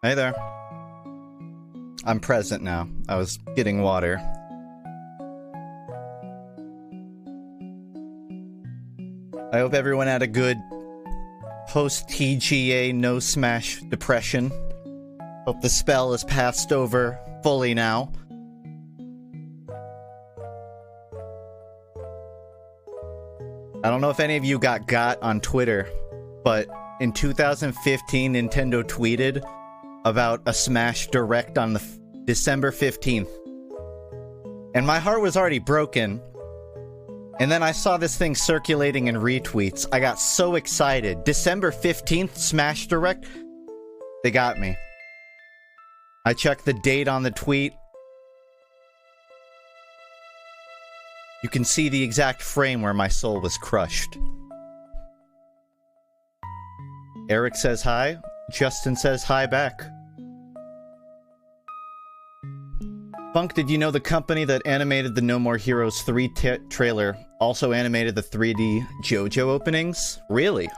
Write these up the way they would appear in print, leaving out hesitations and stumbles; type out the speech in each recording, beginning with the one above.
Hey there. I'm present now. I was getting water. I hope everyone had a good post-TGA no smash depression. Hope the spell is passed over fully now. I don't know if any of you got on Twitter, but in 2015, Nintendo tweeted about a Smash Direct on the December 15th. And my heart was already broken. And then I saw this thing circulating in retweets. I got so excited. December 15th, Smash Direct? They got me. I checked the date on the tweet. You can see the exact frame where my soul was crushed. Eric says hi. Justin says hi back. Funk, did you know the company that animated the No More Heroes 3 trailer also animated the 3D JoJo openings? Really?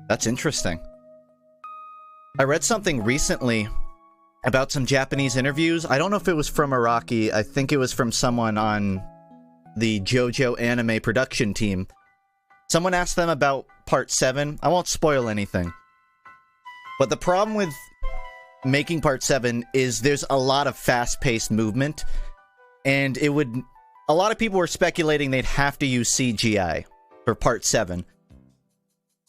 That's interesting. I read something recently about some Japanese interviews. I don't know if it was from Araki. I think it was from someone on the JoJo anime production team. Someone asked them about Part 7. I won't spoil anything. But the problem with making Part 7 is there's a lot of fast-paced movement, and it would... A lot of people were speculating they'd have to use CGI for Part 7.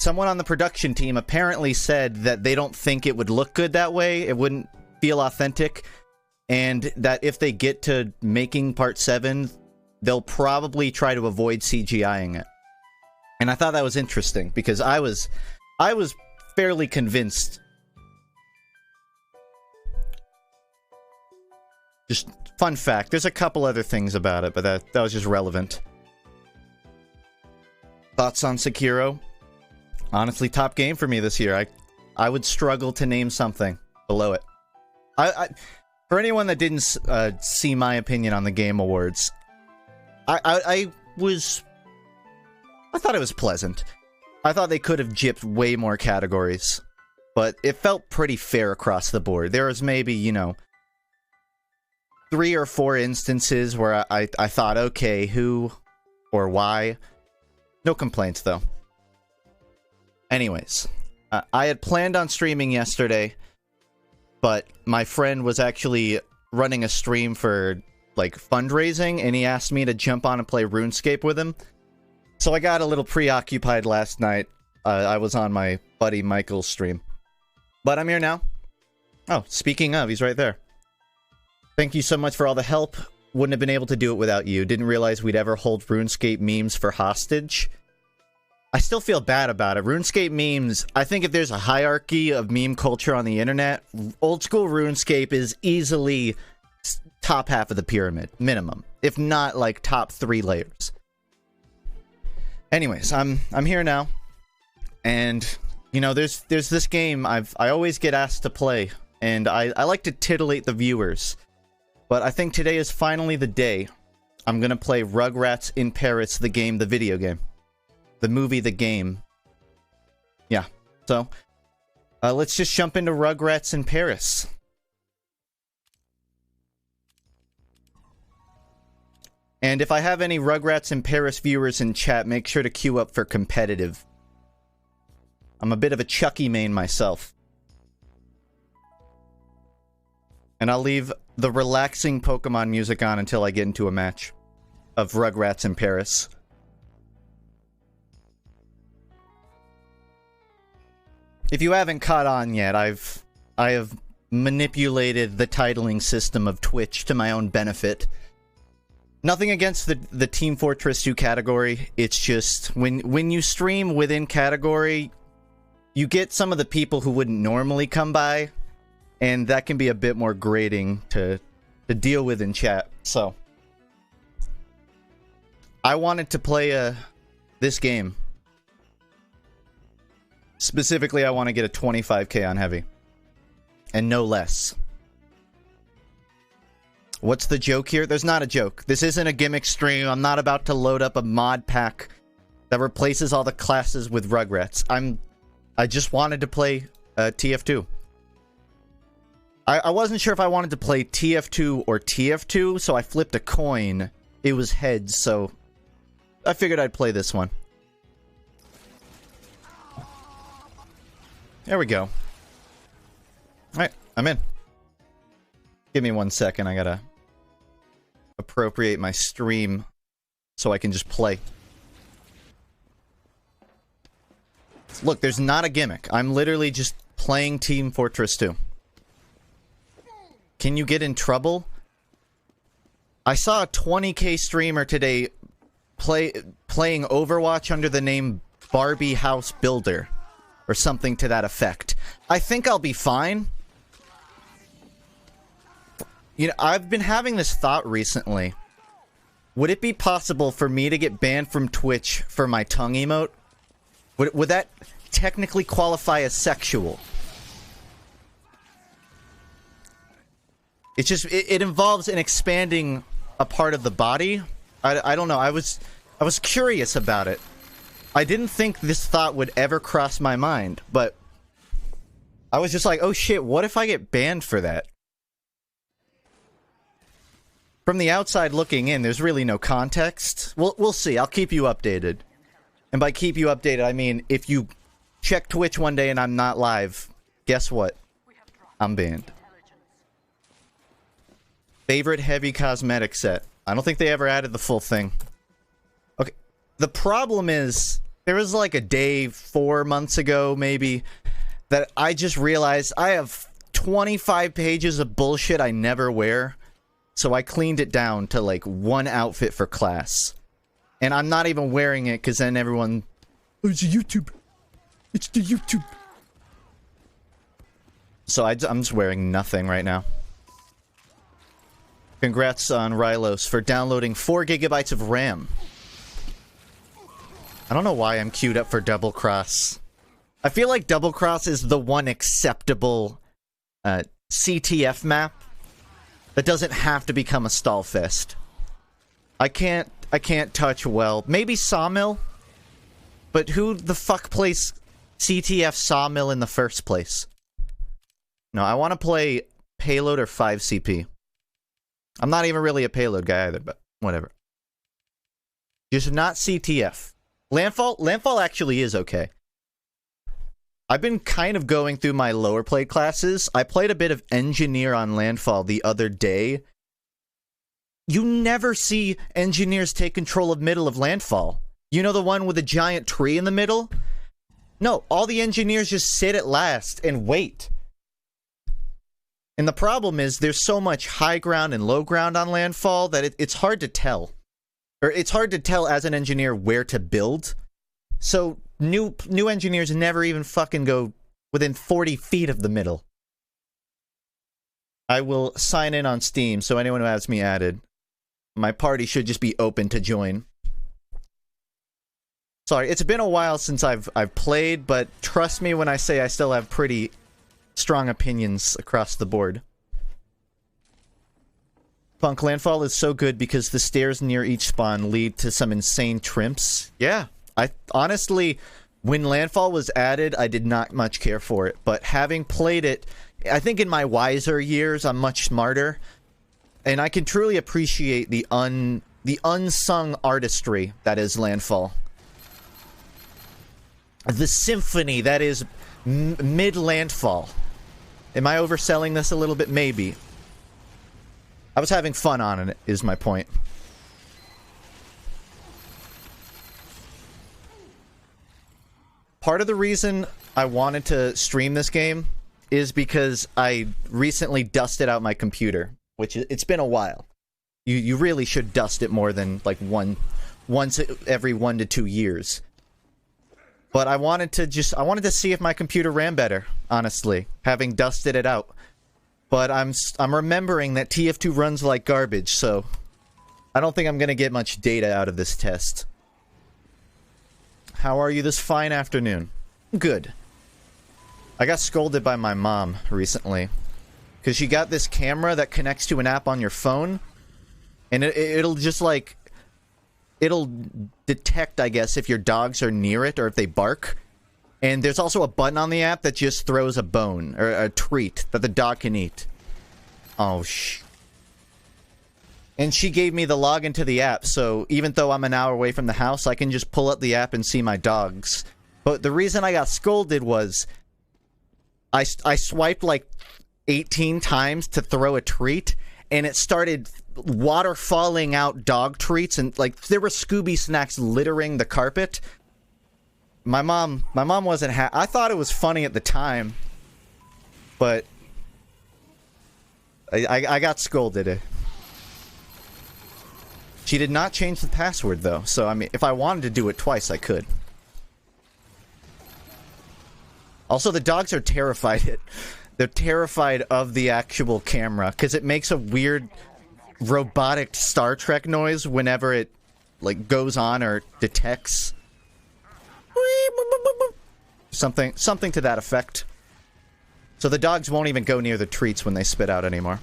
Someone on the production team apparently said that they don't think it would look good that way, it wouldn't feel authentic, and that if they get to making Part 7, they'll probably try to avoid CGIing it. And I thought that was interesting, because I was fairly convinced. Just fun fact. There's a couple other things about it, but that was just relevant. Thoughts on Sekiro? Honestly, top game for me this year. I would struggle to name something below it. For anyone that didn't see my opinion on the Game Awards, I thought it was pleasant. I thought they could have gypped way more categories, but it felt pretty fair across the board. There was maybe, you know, 3 or 4 instances where I thought, okay, who or why? No complaints, though. Anyways, I had planned on streaming yesterday, but my friend was actually running a stream for, like, fundraising, and he asked me to jump on and play RuneScape with him. So I got a little preoccupied last night. I was on my buddy Michael's stream. But I'm here now. Oh, speaking of, he's right there. Thank you so much for all the help. Wouldn't have been able to do it without you. Didn't realize we'd ever hold RuneScape memes for hostage. I still feel bad about it. RuneScape memes, I think if there's a hierarchy of meme culture on the internet, old school RuneScape is easily top half of the pyramid, minimum. If not, like, top 3 layers. Anyways, I'm here now. And, you know, there's this game I always get asked to play. And I like to titillate the viewers. But I think today is finally the day I'm gonna play Rugrats in Paris, the game, the video game. The movie, the game. Yeah, so let's just jump into Rugrats in Paris. And if I have any Rugrats in Paris viewers in chat, make sure to queue up for competitive. I'm a bit of a Chucky main myself. And I'll leave the relaxing Pokemon music on until I get into a match of Rugrats in Paris. If you haven't caught on yet, I have manipulated the titling system of Twitch to my own benefit. Nothing against the Team Fortress 2 category. It's just when you stream within category, you get some of the people who wouldn't normally come by. And that can be a bit more grating to deal with in chat. So, I wanted to play this game. Specifically, I want to get a 25k on heavy. And no less. What's the joke here? There's not a joke. This isn't a gimmick stream. I'm not about to load up a mod pack that replaces all the classes with Rugrats. I just wanted to play TF2. I wasn't sure if I wanted to play TF2 or TF2, so I flipped a coin. It was heads, so I figured I'd play this one. There we go. Alright, I'm in. Give me 1 second, I gotta appropriate my stream so I can just play. Look, there's not a gimmick. I'm literally just playing Team Fortress 2. Can you get in trouble? I saw a 20K streamer today playing Overwatch under the name Barbie House Builder. Or something to that effect. I think I'll be fine. You know, I've been having this thought recently. Would it be possible for me to get banned from Twitch for my tongue emote? Would that technically qualify as sexual? It's just, it involves an expanding a part of the body. I don't know, I was curious about it. I didn't think this thought would ever cross my mind, but I was just like, oh shit, what if I get banned for that? From the outside looking in, there's really no context. We'll see. I'll keep you updated. And by keep you updated, I mean, if you check Twitch one day and I'm not live, guess what? I'm banned. Favorite heavy cosmetic set. I don't think they ever added the full thing. Okay. The problem is, there was like a day 4 months ago, maybe, that I just realized I have 25 pages of bullshit I never wear. So I cleaned it down to like one outfit for class. And I'm not even wearing it because then everyone... Oh, it's a YouTube. It's the YouTube. So I'm just wearing nothing right now. Congrats on Rylos for downloading 4 gigabytes of RAM. I don't know why I'm queued up for Double Cross. I feel like Double Cross is the one acceptable CTF map that doesn't have to become a stall fest. I can't touch well. Maybe Sawmill? But who the fuck plays CTF Sawmill in the first place? No, I want to play Payload or 5CP. I'm not even really a Payload guy either, but whatever. Just not CTF. Landfall actually is okay. I've been kind of going through my lower played classes. I played a bit of Engineer on Landfall the other day. You never see engineers take control of middle of Landfall. You know, the one with a giant tree in the middle? No, all the engineers just sit at last and wait. And the problem is there's so much high ground and low ground on Landfall that it's hard to tell. Or it's hard to tell as an engineer where to build. So new engineers never even fucking go within 40 feet of the middle. I will sign in on Steam, so anyone who has me added. My party should just be open to join. Sorry, it's been a while since I've played, but trust me when I say I still have pretty strong opinions across the board. FUNKe, Landfall is so good because the stairs near each spawn lead to some insane trimps. Yeah, I honestly, when Landfall was added, I did not much care for it, but having played it, I think in my wiser years, I'm much smarter, and I can truly appreciate the unsung artistry that is Landfall. The symphony that is mid-Landfall. Am I overselling this a little bit? Maybe. I was having fun on it, is my point. Part of the reason I wanted to stream this game is because I recently dusted out my computer, which it's been a while. You really should dust it more than like once every 1 to 2 years. But I wanted to see if my computer ran better, honestly, having dusted it out. But I'm remembering that TF2 runs like garbage, so I don't think I'm gonna get much data out of this test. How are you this fine afternoon? Good. I got scolded by my mom recently because she got this camera that connects to an app on your phone, and it'll just like it'll detect, I guess, if your dogs are near it or if they bark. And there's also a button on the app that just throws a bone or a treat that the dog can eat. Oh, And she gave me the login to the app, so even though I'm an hour away from the house, I can just pull up the app and see my dogs. But the reason I got scolded was I swiped like 18 times to throw a treat, and it started water falling out dog treats, and like there were Scooby snacks littering the carpet. My mom wasn't I thought it was funny at the time, but I got scolded. She did not change the password though, so I mean, if I wanted to do it twice, I could. Also, the dogs are terrified. They're terrified of the actual camera because it makes a weird robotic Star Trek noise whenever it like goes on or detects something to that effect. So the dogs won't even go near the treats when they spit out anymore.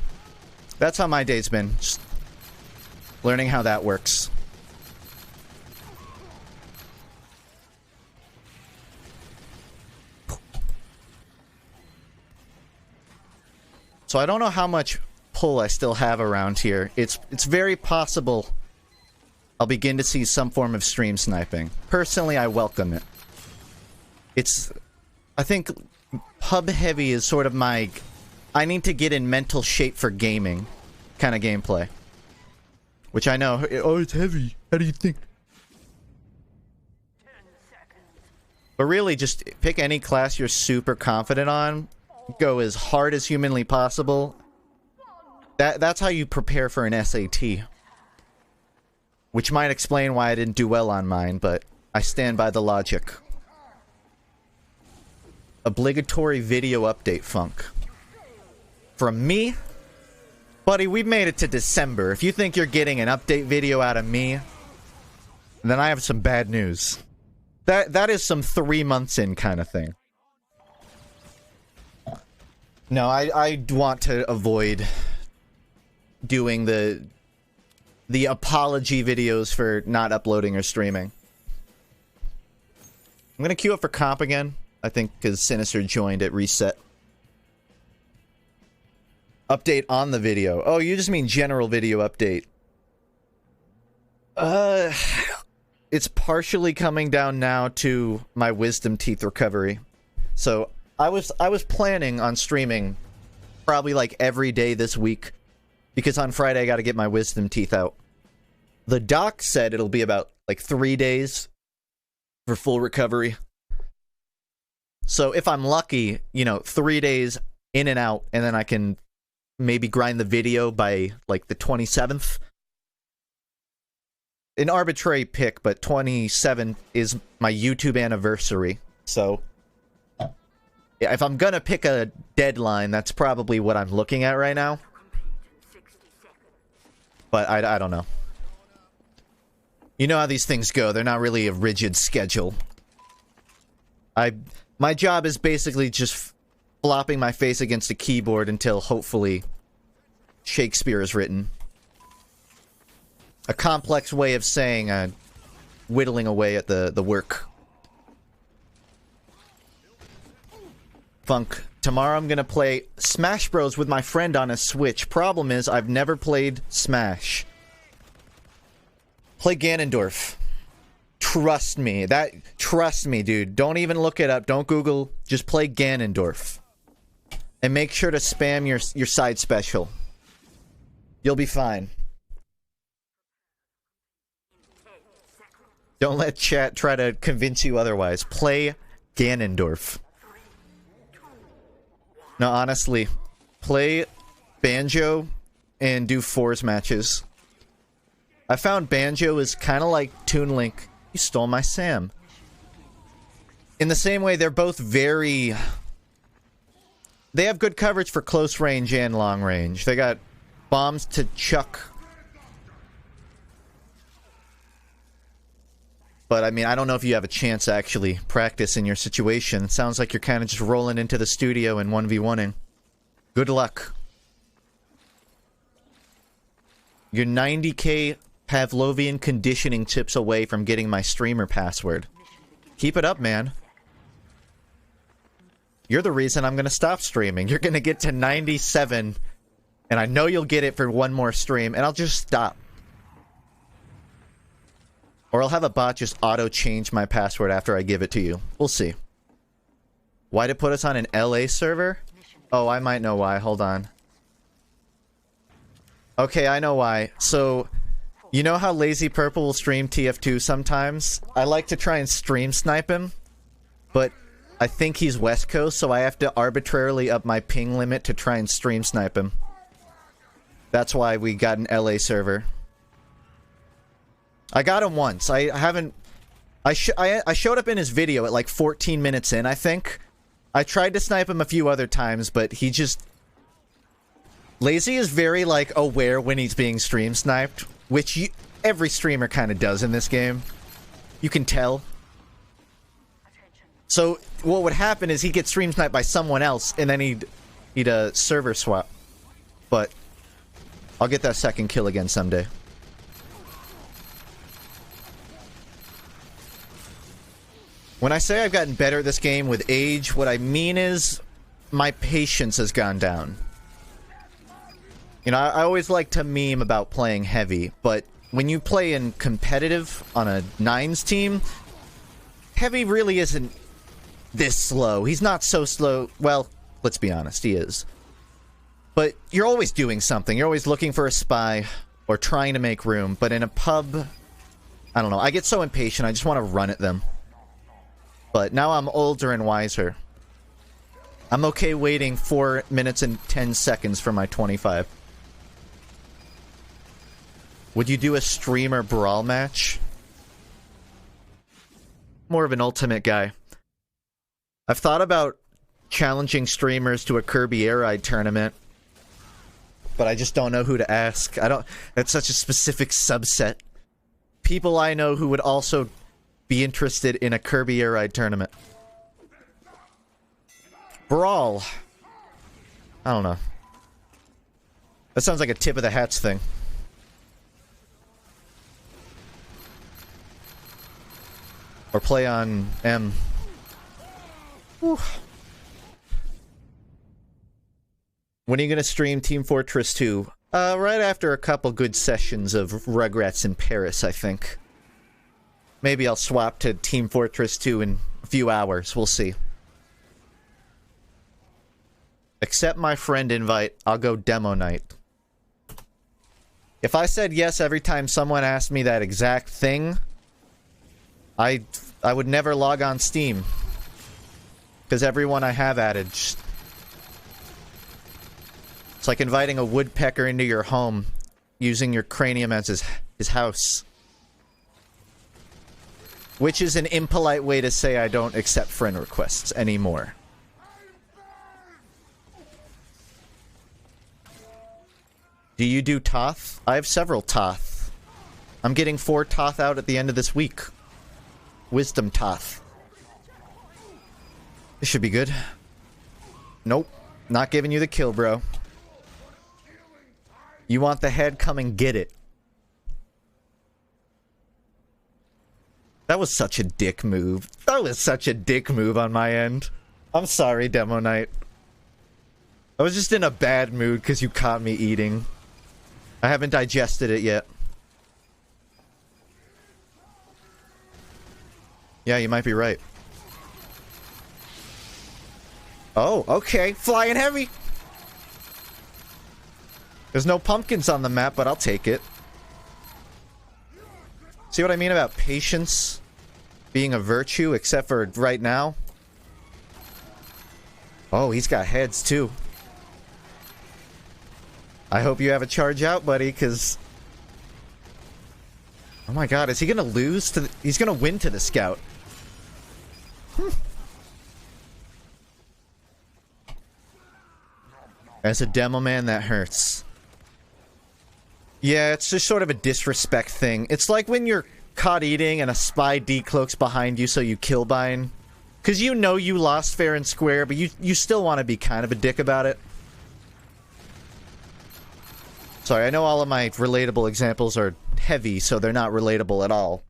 That's how my day's been. Just learning how that works. So I don't know how much pull I still have around here. It's very possible I'll begin to see some form of stream sniping. Personally, I welcome it. I think pub heavy is sort of my I need to get in mental shape for gaming kind of gameplay. Which I know, oh, it's heavy. How do you think? But really, just pick any class you're super confident on. Go as hard as humanly possible. That's how you prepare for an SAT. Which might explain why I didn't do well on mine, but I stand by the logic. Obligatory video update, Funk. From me? Buddy, we've made it to December. If you think you're getting an update video out of me, then I have some bad news. That is some 3 months in kind of thing. No, I want to avoid doing the apology videos for not uploading or streaming. I'm gonna queue up for comp again, I think, because Sinister joined at reset. Update on the video. Oh, you just mean general video update. It's partially coming down now to my wisdom teeth recovery. So I was planning on streaming probably like every day this week because on Friday I got to get my wisdom teeth out. The doc said it'll be about like 3 days for full recovery. So if I'm lucky, you know, 3 days in and out, and then I can maybe grind the video by like the 27th. An arbitrary pick, but 27 is my YouTube anniversary. So if I'm gonna pick a deadline, that's probably what I'm looking at right now. But I don't know. You know how these things go. They're not really a rigid schedule. My job is basically just flopping my face against a keyboard until hopefully Shakespeare is written. A complex way of saying whittling away at the work. Funk, tomorrow I'm gonna play Smash Bros with my friend on a Switch. Problem is, I've never played Smash. Play Ganondorf. Trust me. Trust me, dude. Don't even look it up. Don't Google. Just play Ganondorf. And make sure to spam your side special. You'll be fine. Don't let chat try to convince you otherwise. Play Ganondorf. No, honestly, play Banjo and do fours matches. I found Banjo is kind of like Toon Link. You stole my Sam. In the same way, they're both very... They have good coverage for close range and long range. They got bombs to chuck. But, I mean, I don't know if you have a chance to actually practice in your situation. It sounds like you're kind of just rolling into the studio and 1v1ing. Good luck. You're 90k Pavlovian conditioning tips away from getting my streamer password. Keep it up, man. You're the reason I'm gonna stop streaming. You're gonna get to 97 And I know you'll get it for one more stream, and I'll just stop. Or I'll have a bot just auto-change my password after I give it to you. We'll see. Why'd it put us on an LA server? Oh, I might know why. Hold on. Okay, I know why. So, you know how Lazy Purple will stream TF2 sometimes? I like to try and stream snipe him, but I think he's West Coast, so I have to arbitrarily up my ping limit to try and stream snipe him. That's why we got an LA server. I got him once. I haven't... I showed up in his video at like 14 minutes in, I think. I tried to snipe him a few other times, but he just... Lazy is very, like, aware when he's being stream sniped, which every streamer kind of does in this game. You can tell. So, what would happen is he'd get stream sniped by someone else, and then he'd server swap. But, I'll get that second kill again someday. When I say I've gotten better at this game with age, what I mean is my patience has gone down. You know, I always like to meme about playing heavy, but when you play in competitive on a 9s team, heavy really isn't this slow. He's not so slow. Well, let's be honest, he is. But you're always doing something. You're always looking for a spy or trying to make room. But in a pub, I don't know. I get so impatient, I just want to run at them. But now I'm older and wiser. I'm okay waiting 4 minutes and 10 seconds for my 25. Would you do a streamer brawl match? More of an ultimate guy. I've thought about challenging streamers to a Kirby Air Ride tournament, but I just don't know who to ask. That's such a specific subset. People I know who would also be interested in a Kirby Air Ride tournament. Brawl. I don't know. That sounds like a tip of the hats thing. Or play on M. Whew. When are you gonna stream Team Fortress 2? Right after a couple good sessions of Rugrats in Paris, I think. Maybe I'll swap to Team Fortress 2 in a few hours. We'll see. Accept my friend invite. I'll go demo night. If I said yes every time someone asked me that exact thing, I would never log on Steam. Because everyone I have added just... It's like inviting a woodpecker into your home, using your cranium as his house. Which is an impolite way to say I don't accept friend requests anymore. Do you do Toth? I have several Toth. I'm getting 4 Toth out at the end of this week. Wisdom Toth. This should be good. Nope. Not giving you the kill, bro. You want the head? Come and get it. That was such a dick move. That was such a dick move on my end. I'm sorry, Demo Night. I was just in a bad mood because you caught me eating. I haven't digested it yet. Yeah, you might be right. Oh, okay. Flying heavy. There's no pumpkins on the map, but I'll take it. See what I mean about patience being a virtue, except for right now? Oh, he's got heads, too. I hope you have a charge out, buddy, because... Oh my god, is he gonna lose to the... He's gonna win to the scout. As a demo man, that hurts. Yeah, it's just sort of a disrespect thing. It's like when you're caught eating and a spy decloaks behind you so you killbind. Because you know you lost fair and square, but you still want to be kind of a dick about it. Sorry, I know all of my relatable examples are heavy, so they're not relatable at all.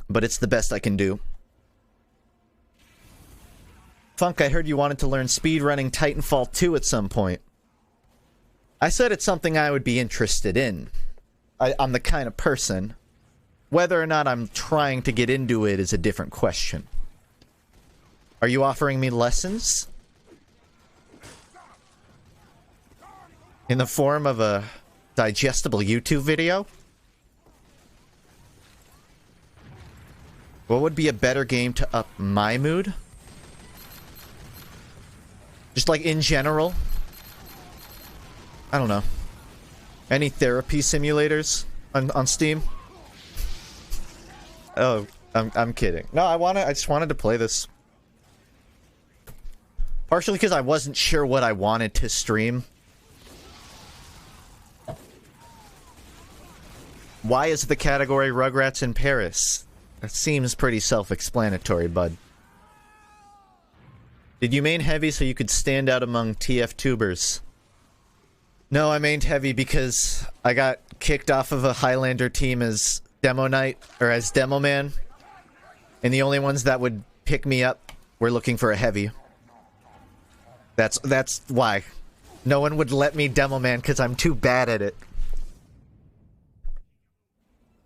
But it's the best I can do. Funk, I heard you wanted to learn speedrunning Titanfall 2 at some point. I said it's something I would be interested in. I'm the kind of person. Whether or not I'm trying to get into it is a different question. Are you offering me lessons? In the form of a digestible YouTube video? What would be a better game to up my mood? Just like in general? I don't know. Any therapy simulators on Steam? Oh, I'm kidding. No, I just wanted to play this. Partially because I wasn't sure what I wanted to stream. Why is the category Rugrats in Paris? That seems pretty self-explanatory, bud. Did you main heavy so you could stand out among TF tubers? No, I mained heavy because I got kicked off of a Highlander team as demo knight, or as demo man. And the only ones that would pick me up were looking for a heavy. That's why. No one would let me demo man because I'm too bad at it.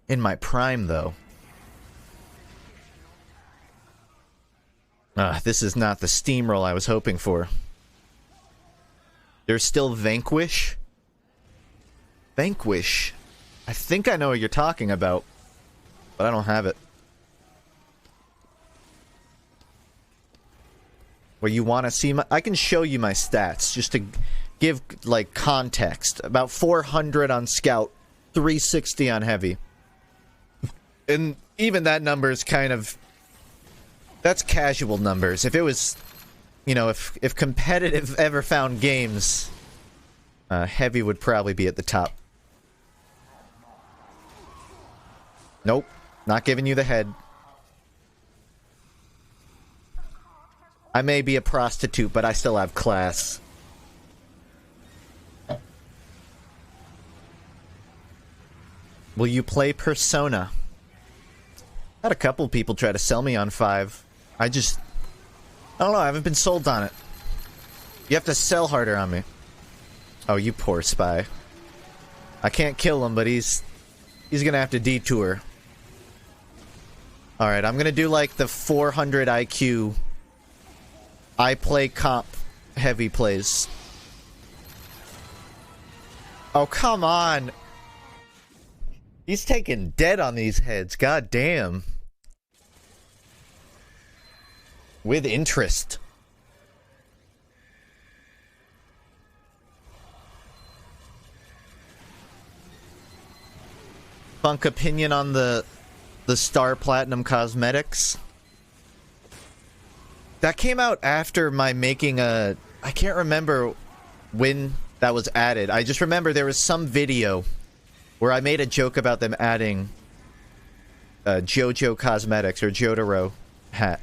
In my prime, though. This is not the steamroll I was hoping for. There's still Vanquish? Vanquish? I think I know what you're talking about, but I don't have it. Where you want to see my... I can show you my stats, just to give, like, context. About 400 on Scout, 360 on Heavy. And even that number is kind of... That's casual numbers. If it was... You know, if competitive ever found games, Heavy would probably be at the top. Nope. Not giving you the head. I may be a prostitute, but I still have class. Will you play Persona? Had a couple people try to sell me on 5. I don't know, I haven't been sold on it. You have to sell harder on me. Oh, you poor spy. I can't kill him, but he's gonna have to detour. Alright, I'm gonna do like the 400 IQ... I play comp heavy plays. Oh, come on! He's taking dead on these heads, god damn. With interest. Funk opinion on the Star Platinum cosmetics? That came out after my making a... I can't remember when that was added. I just remember there was some video where I made a joke about them adding JoJo cosmetics or Jotaro hat.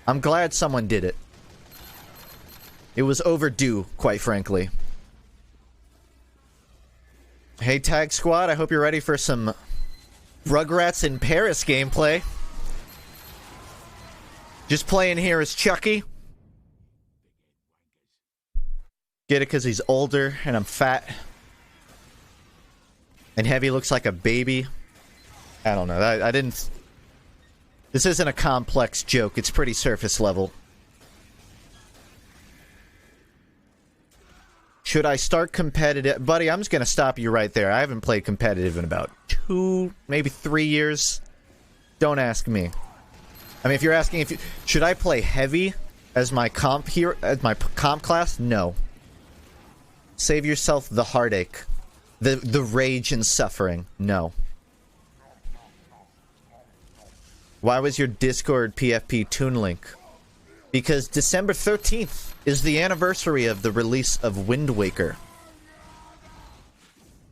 I'm glad someone did it. It was overdue, quite frankly. Hey, Tag Squad, I hope you're ready for some Rugrats in Paris gameplay. Just playing here as Chucky. Get it because he's older and I'm fat. And Heavy looks like a baby. I don't know. I didn't... This isn't a complex joke. It's pretty surface level. Should I start competitive? Buddy, I'm just going to stop you right there. I haven't played competitive in about 2, maybe 3 years. Don't ask me. I mean, if you're asking should I play Heavy as my comp here, as my comp class? No. Save yourself the heartache, the rage and suffering. No. Why was your Discord PFP Toon Link? Because December 13th is the anniversary of the release of Wind Waker.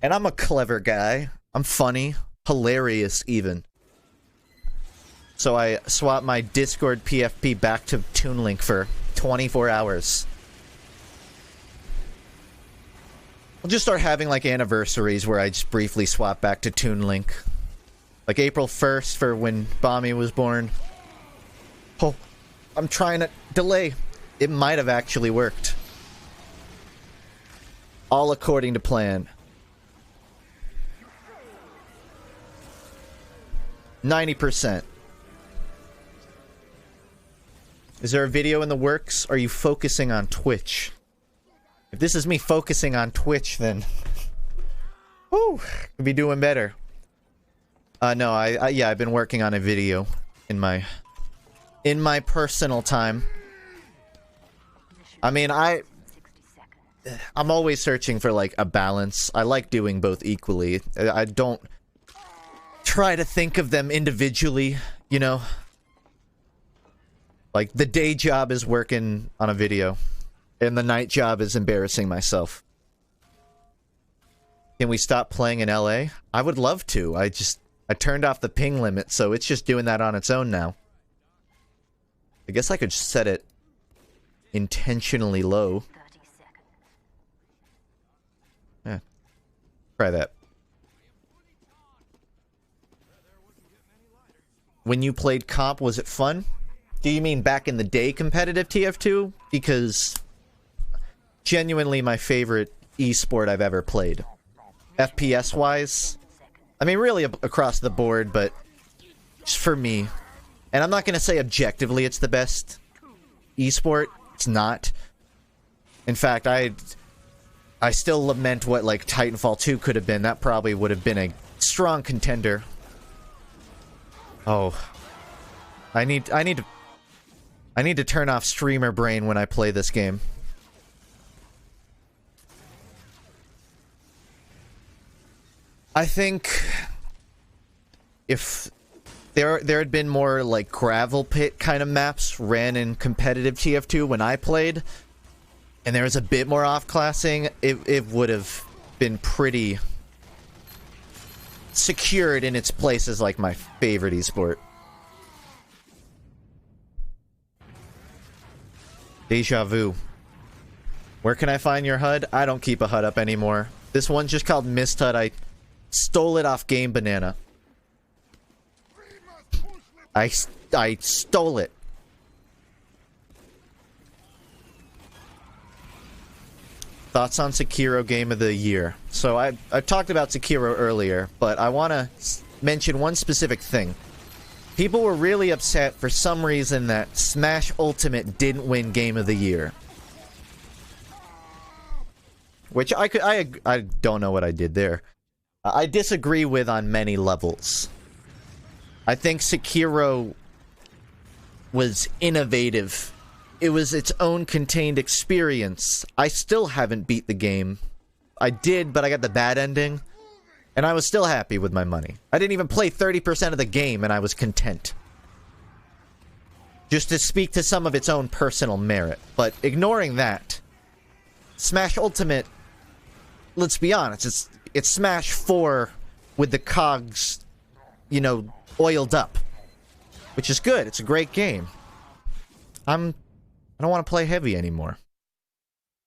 And I'm a clever guy. I'm funny, hilarious even. So I swapped my Discord PFP back to Toon Link for 24 hours. I'll just start having like anniversaries where I just briefly swap back to Toon Link. Like April 1st for when Bommy was born. Oh, I'm trying to delay. It might have actually worked. All according to plan. 90%. Is there a video in the works? Are you focusing on Twitch? If this is me focusing on Twitch, then... whew, could be doing better. No, yeah, I've been working on a video in my personal time. I mean, I'm always searching for, like, a balance. I like doing both equally. I don't try to think of them individually, you know? Like, the day job is working on a video, and the night job is embarrassing myself. Can we stop playing in LA? I would love to. I turned off the ping limit, so it's just doing that on its own now. I guess I could set it intentionally low. Yeah. Try that. When you played comp, was it fun? Do you mean back in the day competitive TF2? Because genuinely my favorite esport I've ever played. FPS-wise. I mean, really across the board, but just for me. And I'm not going to say objectively it's the best esport. It's not. In fact, I still lament what, like, Titanfall 2 could have been. That probably would have been a strong contender. Oh. I need to turn off streamer brain when I play this game. I think if there had been more like gravel pit kind of maps ran in competitive TF2 when I played, and there was a bit more off-classing, it would have been pretty secured in its place as like my favorite esport. Deja vu. Where can I find your HUD? I don't keep a HUD up anymore. This one's just called Mist HUD. I stole it off Game Banana. I stole it. Thoughts on Sekiro Game of the Year. So I talked about Sekiro earlier, but I want to mention one specific thing. People were really upset for some reason that Smash Ultimate didn't win Game of the Year. Which I don't know what I did there. I disagree with on many levels. I think Sekiro was innovative. It was its own contained experience. I still haven't beat the game. I did, but I got the bad ending. And I was still happy with my money. I didn't even play 30% of the game, and I was content. Just to speak to some of its own personal merit. But ignoring that, Smash Ultimate, let's be honest, it's Smash 4 with the cogs, you know, oiled up. Which is good. It's a great game. I don't want to play heavy anymore.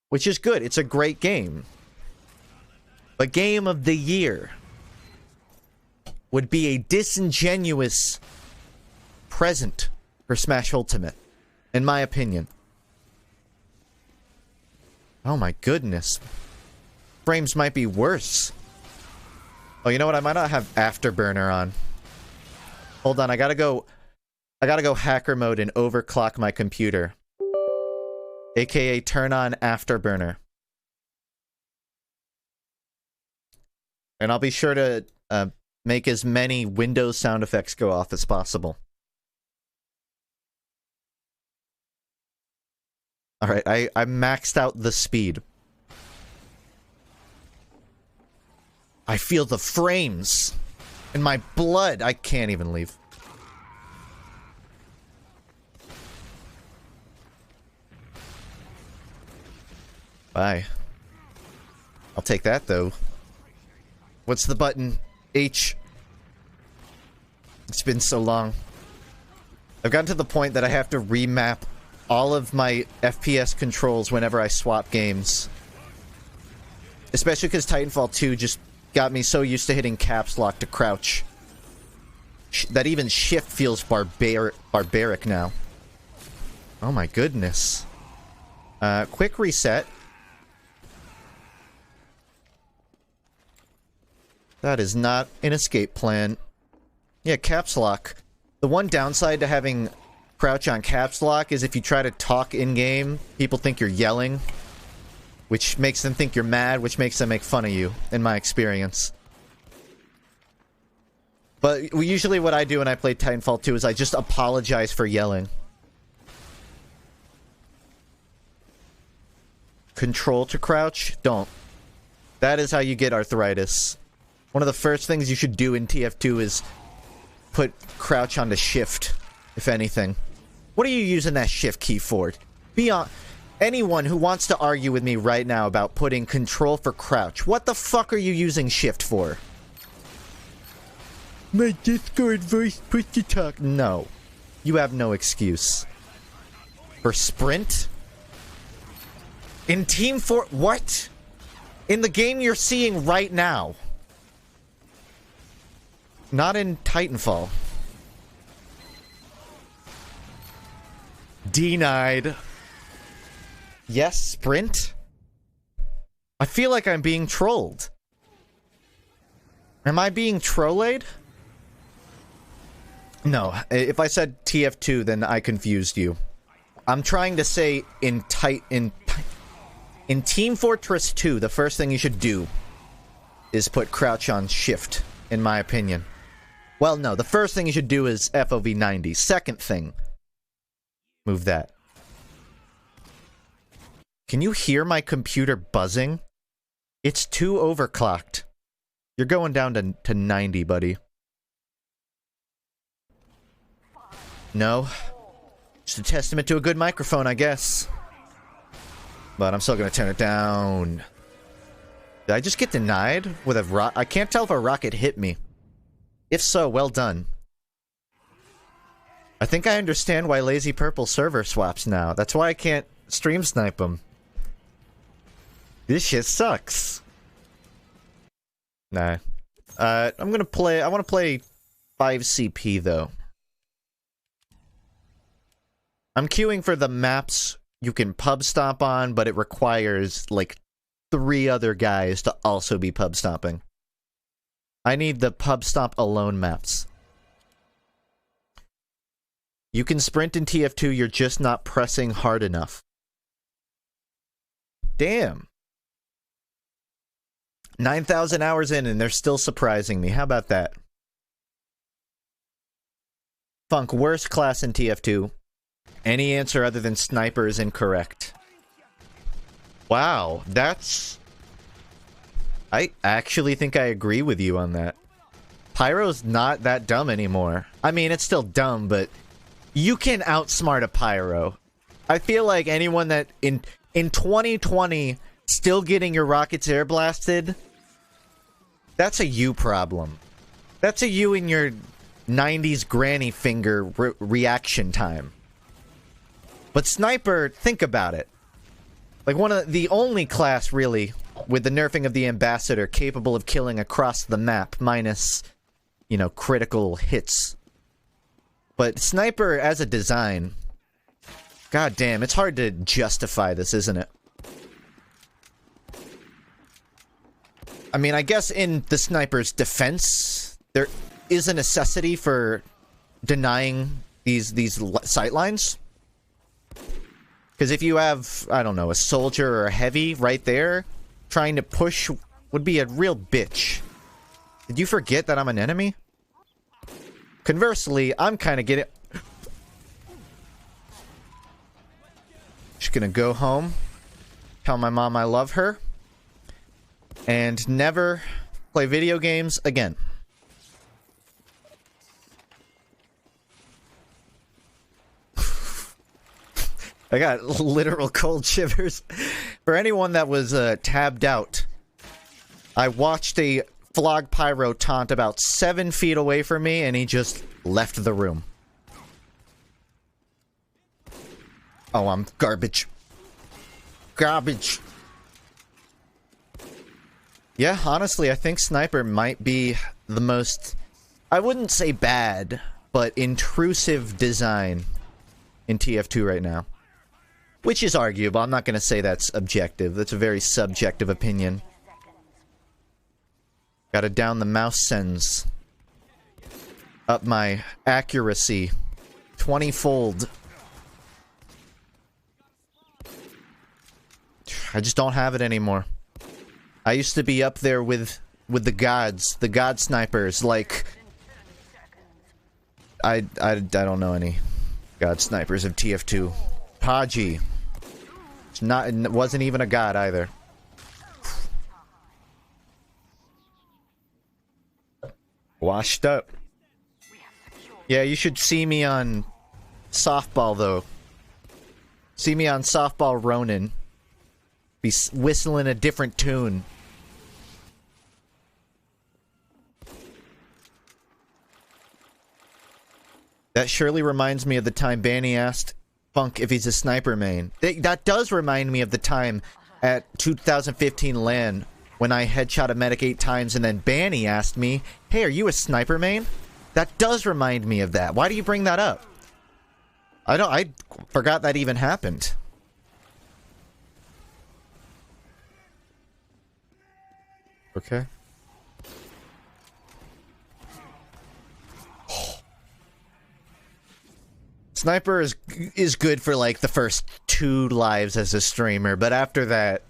Which is good. It's a great game. But Game of the Year would be a disingenuous present for Smash Ultimate, in my opinion. Oh my goodness. Frames might be worse. Oh, you know what? I might not have Afterburner on. Hold on, I gotta go hacker mode and overclock my computer. AKA turn on Afterburner. And I'll be sure to make as many Windows sound effects go off as possible. Alright, I maxed out the speed. I feel the frames in my blood. I can't even leave. Bye. I'll take that, though. What's the button? H. It's been so long. I've gotten to the point that I have to remap all of my FPS controls whenever I swap games. Especially because Titanfall 2 just got me so used to hitting caps lock to crouch. That even shift feels barbaric now. Oh my goodness. Quick reset. That is not an escape plan. Yeah, caps lock. The one downside to having crouch on caps lock is if you try to talk in-game, people think you're yelling, which makes them think you're mad, which makes them make fun of you, in my experience. But usually what I do when I play Titanfall 2 is I just apologize for yelling. Control to crouch? Don't. That is how you get arthritis. One of the first things you should do in TF2 is put crouch onto shift, if anything. What are you using that shift key for? Anyone who wants to argue with me right now about putting control for crouch, what the fuck are you using shift for? My Discord voice push to talk. No. You have no excuse. For sprint? In Team 4... What? In the game you're seeing right now. Not in Titanfall. Denied. Yes, sprint? I feel like I'm being trolled. Am I being trolled? No, if I said TF2, then I confused you. I'm trying to say in Team Fortress 2, the first thing you should do is put crouch on shift, in my opinion. Well, no, the first thing you should do is FOV 90. Second thing, move that. Can you hear my computer buzzing? It's too overclocked. You're going down to 90, buddy. No. Just a testament to a good microphone, I guess. But I'm still gonna turn it down. Did I just get denied with a rocket? I can't tell if a rocket hit me. If so, well done. I think I understand why Lazy Purple server swaps now. That's why I can't stream snipe them. This shit sucks. Nah. I'm gonna play... I want to play 5 CP, though. I'm queuing for the maps you can pub stomp on, but it requires, like, 3 other guys to also be pub stomping. I need the pub stomp alone maps. You can sprint in TF2, you're just not pressing hard enough. Damn. 9,000 hours in and they're still surprising me. How about that? Funk, worst class in TF2. Any answer other than sniper is incorrect. Wow, that's... I actually think I agree with you on that. Pyro's not that dumb anymore. I mean, it's still dumb, but you can outsmart a Pyro. I feel like anyone that in 2020 still getting your rockets air blasted, that's a you problem. That's a you in your 90s granny finger reaction time. But Sniper, think about it. Like one of the only class, really, with the nerfing of the Ambassador, capable of killing across the map, minus, you know, critical hits. But Sniper, as a design... God damn, it's hard to justify this, isn't it? I mean, I guess in the Sniper's defense, there is a necessity for denying these sightlines. Because if you have, I don't know, a soldier or a heavy right there, trying to push would be a real bitch. Did you forget that I'm an enemy? Conversely, I'm kind of getting... Just gonna go home, tell my mom I love her, and never play video games again. I got literal cold shivers. For anyone that was tabbed out, I watched a Flog Pyro taunt about 7 feet away from me, and he just left the room. Oh, I'm garbage. Garbage. Yeah, honestly, I think Sniper might be the most, I wouldn't say bad, but intrusive design in TF2 right now. Which is arguable. I'm not going to say that's objective. That's a very subjective opinion. Gotta down the mouse sends. Up my accuracy. 20-fold. I just don't have it anymore. I used to be up there with the gods, the god snipers, like... I don't know any god snipers of TF2. Paji. It wasn't even a god either. Washed up. Yeah, you should see me on softball, though. See me on softball Ronin. Be whistling a different tune. That surely reminds me of the time Banny asked FUNKe if he's a sniper main. That does remind me of the time at 2015 LAN when I headshot a medic 8 times and then Banny asked me, hey, are you a sniper main? That does remind me of that. Why do you bring that up? I forgot that even happened. Okay. Sniper is good for like the first 2 lives as a streamer, but after that,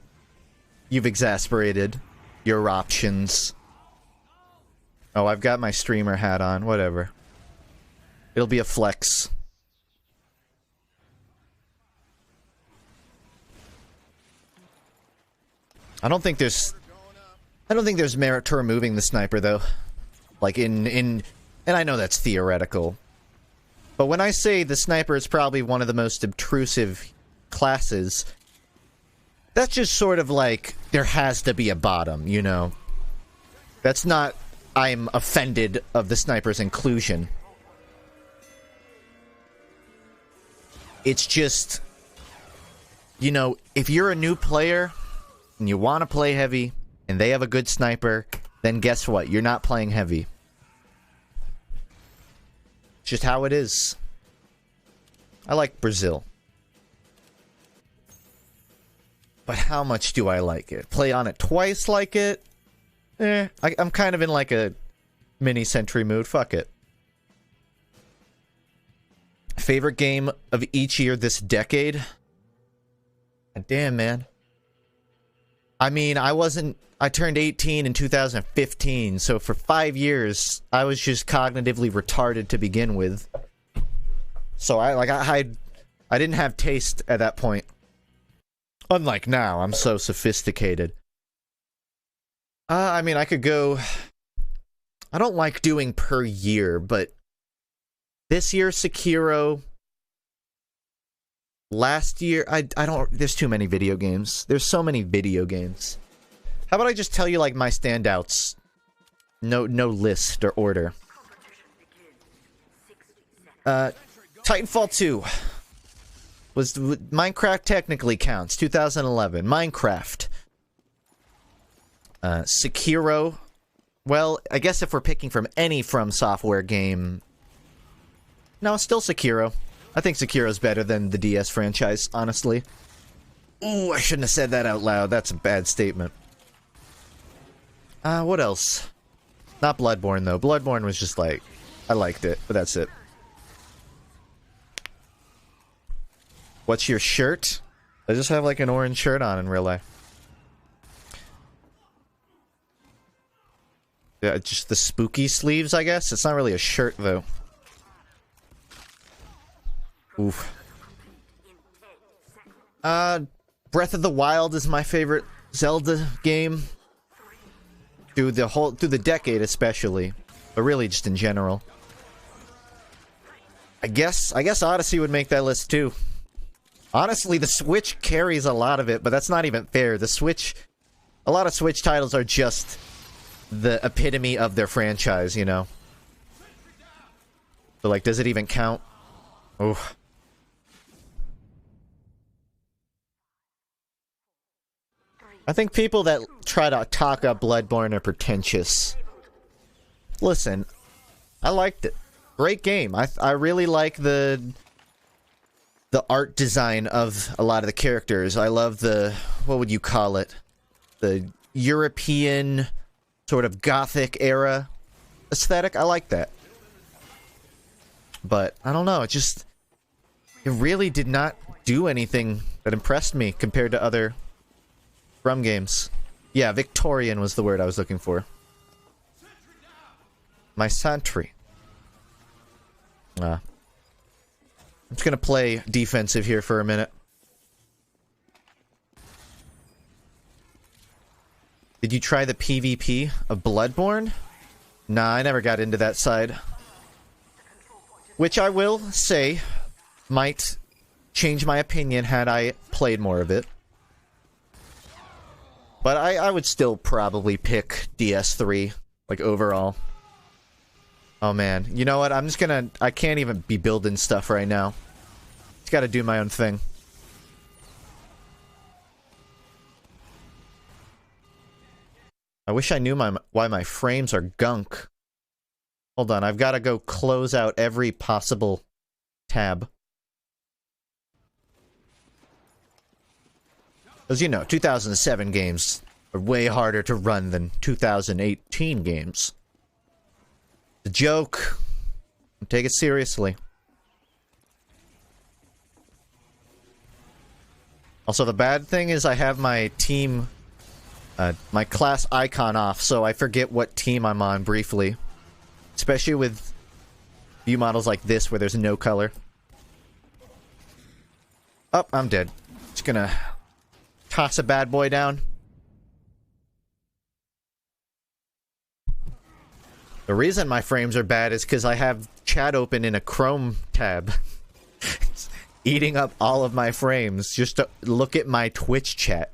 you've exasperated your options. Oh, I've got my streamer hat on, whatever. It'll be a flex. I don't think there's merit to removing the sniper though. Like and I know that's theoretical. But when I say the sniper is probably one of the most obtrusive classes, that's just sort of like, there has to be a bottom, you know? That's not, I'm offended of the sniper's inclusion. It's just, you know, if you're a new player, and you want to play heavy, and they have a good sniper, then guess what? You're not playing heavy. Just how it is. I like Brazil. But how much do I like it? Play on it twice like it? I'm kind of in like a mini-century mood. Fuck it. Favorite game of each year this decade? Damn, man. I mean, I turned 18 in 2015, so for 5 years, I was just cognitively retarded to begin with. So I didn't have taste at that point. Unlike now, I'm so sophisticated. I mean, I could go... I don't like doing per year, but... This year, Sekiro... Last year, I don't... There's too many video games. There's so many video games. How about I just tell you, like, my standouts? No list or order. Titanfall 2. Minecraft technically counts. 2011. Minecraft. Sekiro. Well, I guess if we're picking from any From Software game... No, still Sekiro. I think Sekiro's better than the DS franchise, honestly. Ooh, I shouldn't have said that out loud. That's a bad statement. What else? Not Bloodborne, though. Bloodborne was just like... I liked it, but that's it. What's your shirt? I just have like an orange shirt on in real life. Yeah, just the spooky sleeves, I guess? It's not really a shirt, though. Oof. Breath of the Wild is my favorite Zelda game. Through the decade especially. But really just in general. I guess Odyssey would make that list too. Honestly, the Switch carries a lot of it, but that's not even fair. The Switch... A lot of Switch titles are just the epitome of their franchise, you know? So, like, does it even count? Oof. I think people that try to talk up Bloodborne are pretentious. Listen, I liked it. Great game. I really like the art design of a lot of the characters. I love the... What would you call it? The European sort of gothic era aesthetic. I like that. But I don't know, it really did not do anything that impressed me compared to other From games. Yeah, Victorian was the word I was looking for. My sentry. I'm just gonna play defensive here for a minute. Did you try the PvP of Bloodborne? Nah, I never got into that side. Which I will say might change my opinion had I played more of it. But I would still probably pick DS3, like, overall. Oh man, you know what, I can't even be building stuff right now. Just gotta do my own thing. I wish I knew why my frames are gunk. Hold on, I've gotta go close out every possible tab. Because, you know, 2007 games are way harder to run than 2018 games. The joke. Take it seriously. Also, the bad thing is I have my team, my class icon off, so I forget what team I'm on briefly. Especially with view models like this where there's no color. Oh, I'm dead. Just gonna toss a bad boy down. The reason my frames are bad is because I have chat open in a Chrome tab. It's eating up all of my frames just to look at my Twitch chat.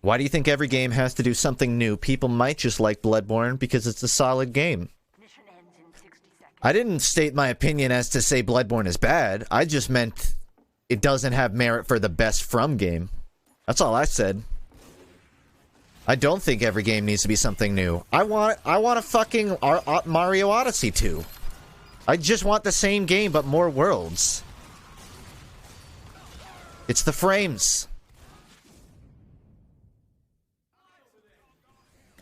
Why do you think every game has to do something new? People might just like Bloodborne because it's a solid game. I didn't state my opinion as to say Bloodborne is bad. I just meant it doesn't have merit for the best From game. That's all I said. I don't think every game needs to be something new. I want a fucking Mario Odyssey 2. I just want the same game but more worlds. It's the frames.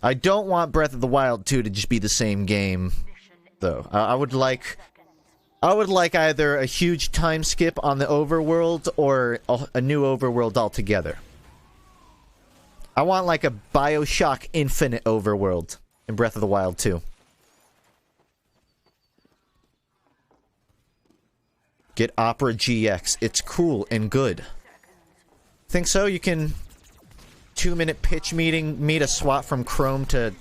I don't want Breath of the Wild 2 to just be the same game, though. I would like either a huge time skip on the overworld or a new overworld altogether. I want like a Bioshock Infinite overworld in Breath of the Wild 2. Get Opera GX. It's cool and good. Think so? You can 2-minute pitch meeting, meet a swap from Chrome to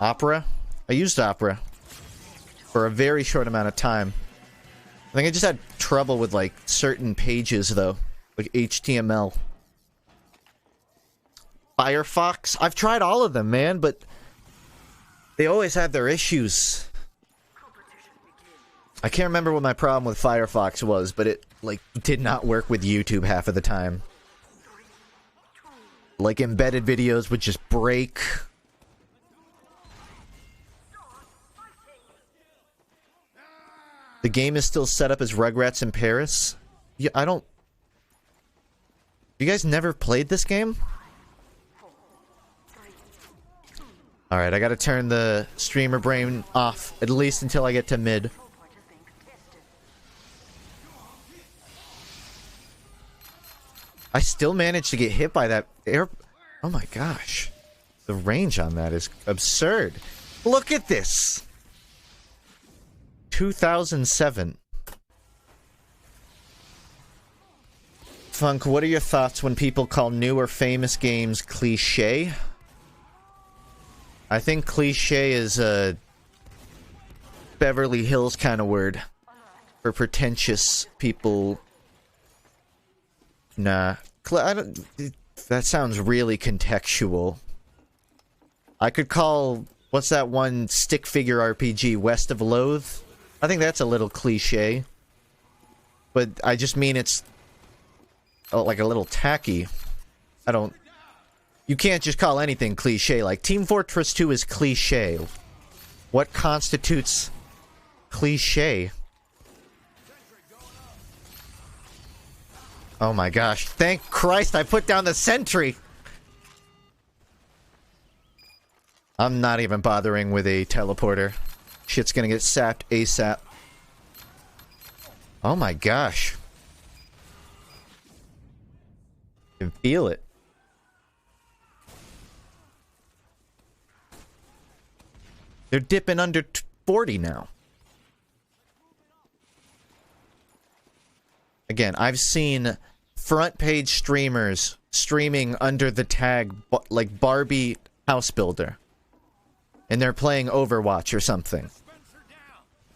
Opera. I used Opera for a very short amount of time. I think I just had trouble with like certain pages though, like HTML. Firefox? I've tried all of them, man, but they always have their issues. I can't remember what my problem with Firefox was, but it like did not work with YouTube half of the time. Like, embedded videos would just break. The game is still set up as Rugrats in Paris? Yeah, I don't... You guys never played this game? Alright, I gotta turn the streamer brain off, at least until I get to mid. I still managed to get hit by that air... Oh my gosh. The range on that is absurd. Look at this! 2007. Funk, what are your thoughts when people call new or famous games cliche? I think cliche is a Beverly Hills kind of word for pretentious people. Nah, I don't, that sounds really contextual. I could call, what's that one stick figure RPG, West of Loath? I think that's a little cliche. But I just mean it's like a little tacky. I don't... You can't just call anything cliche. Like, Team Fortress 2 is cliche. What constitutes cliche? Oh my gosh. Thank Christ I put down the sentry! I'm not even bothering with a teleporter. Shit's gonna get sapped ASAP. Oh my gosh. I can feel it. They're dipping under 40 now. Again, I've seen front page streamers streaming under the tag like Barbie House Builder. And they're playing Overwatch or something.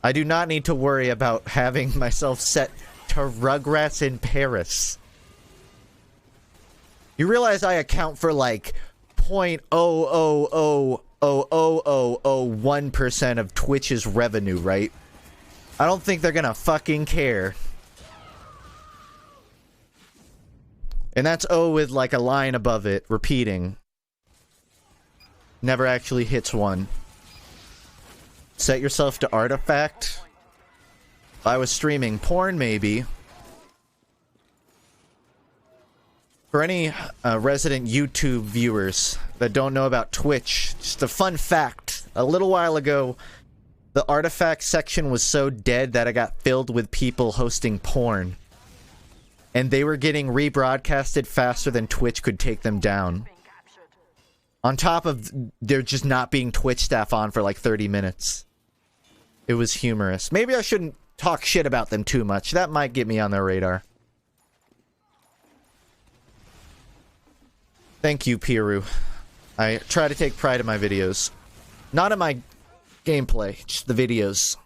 I do not need to worry about having myself set to Rugrats in Paris. You realize I account for like 0.0000001% of Twitch's revenue, right? I don't think they're gonna fucking care. And that's O with like a line above it, repeating. Never actually hits one. Set yourself to artifact. If I was streaming porn, maybe. For any resident YouTube viewers that don't know about Twitch, just a fun fact. A little while ago, the artifact section was so dead that it got filled with people hosting porn. And they were getting rebroadcasted faster than Twitch could take them down. On top of there just not being Twitch staff on for like 30 minutes. It was humorous. Maybe I shouldn't talk shit about them too much. That might get me on their radar. Thank you, Piru. I try to take pride in my videos. Not in my gameplay, just the videos.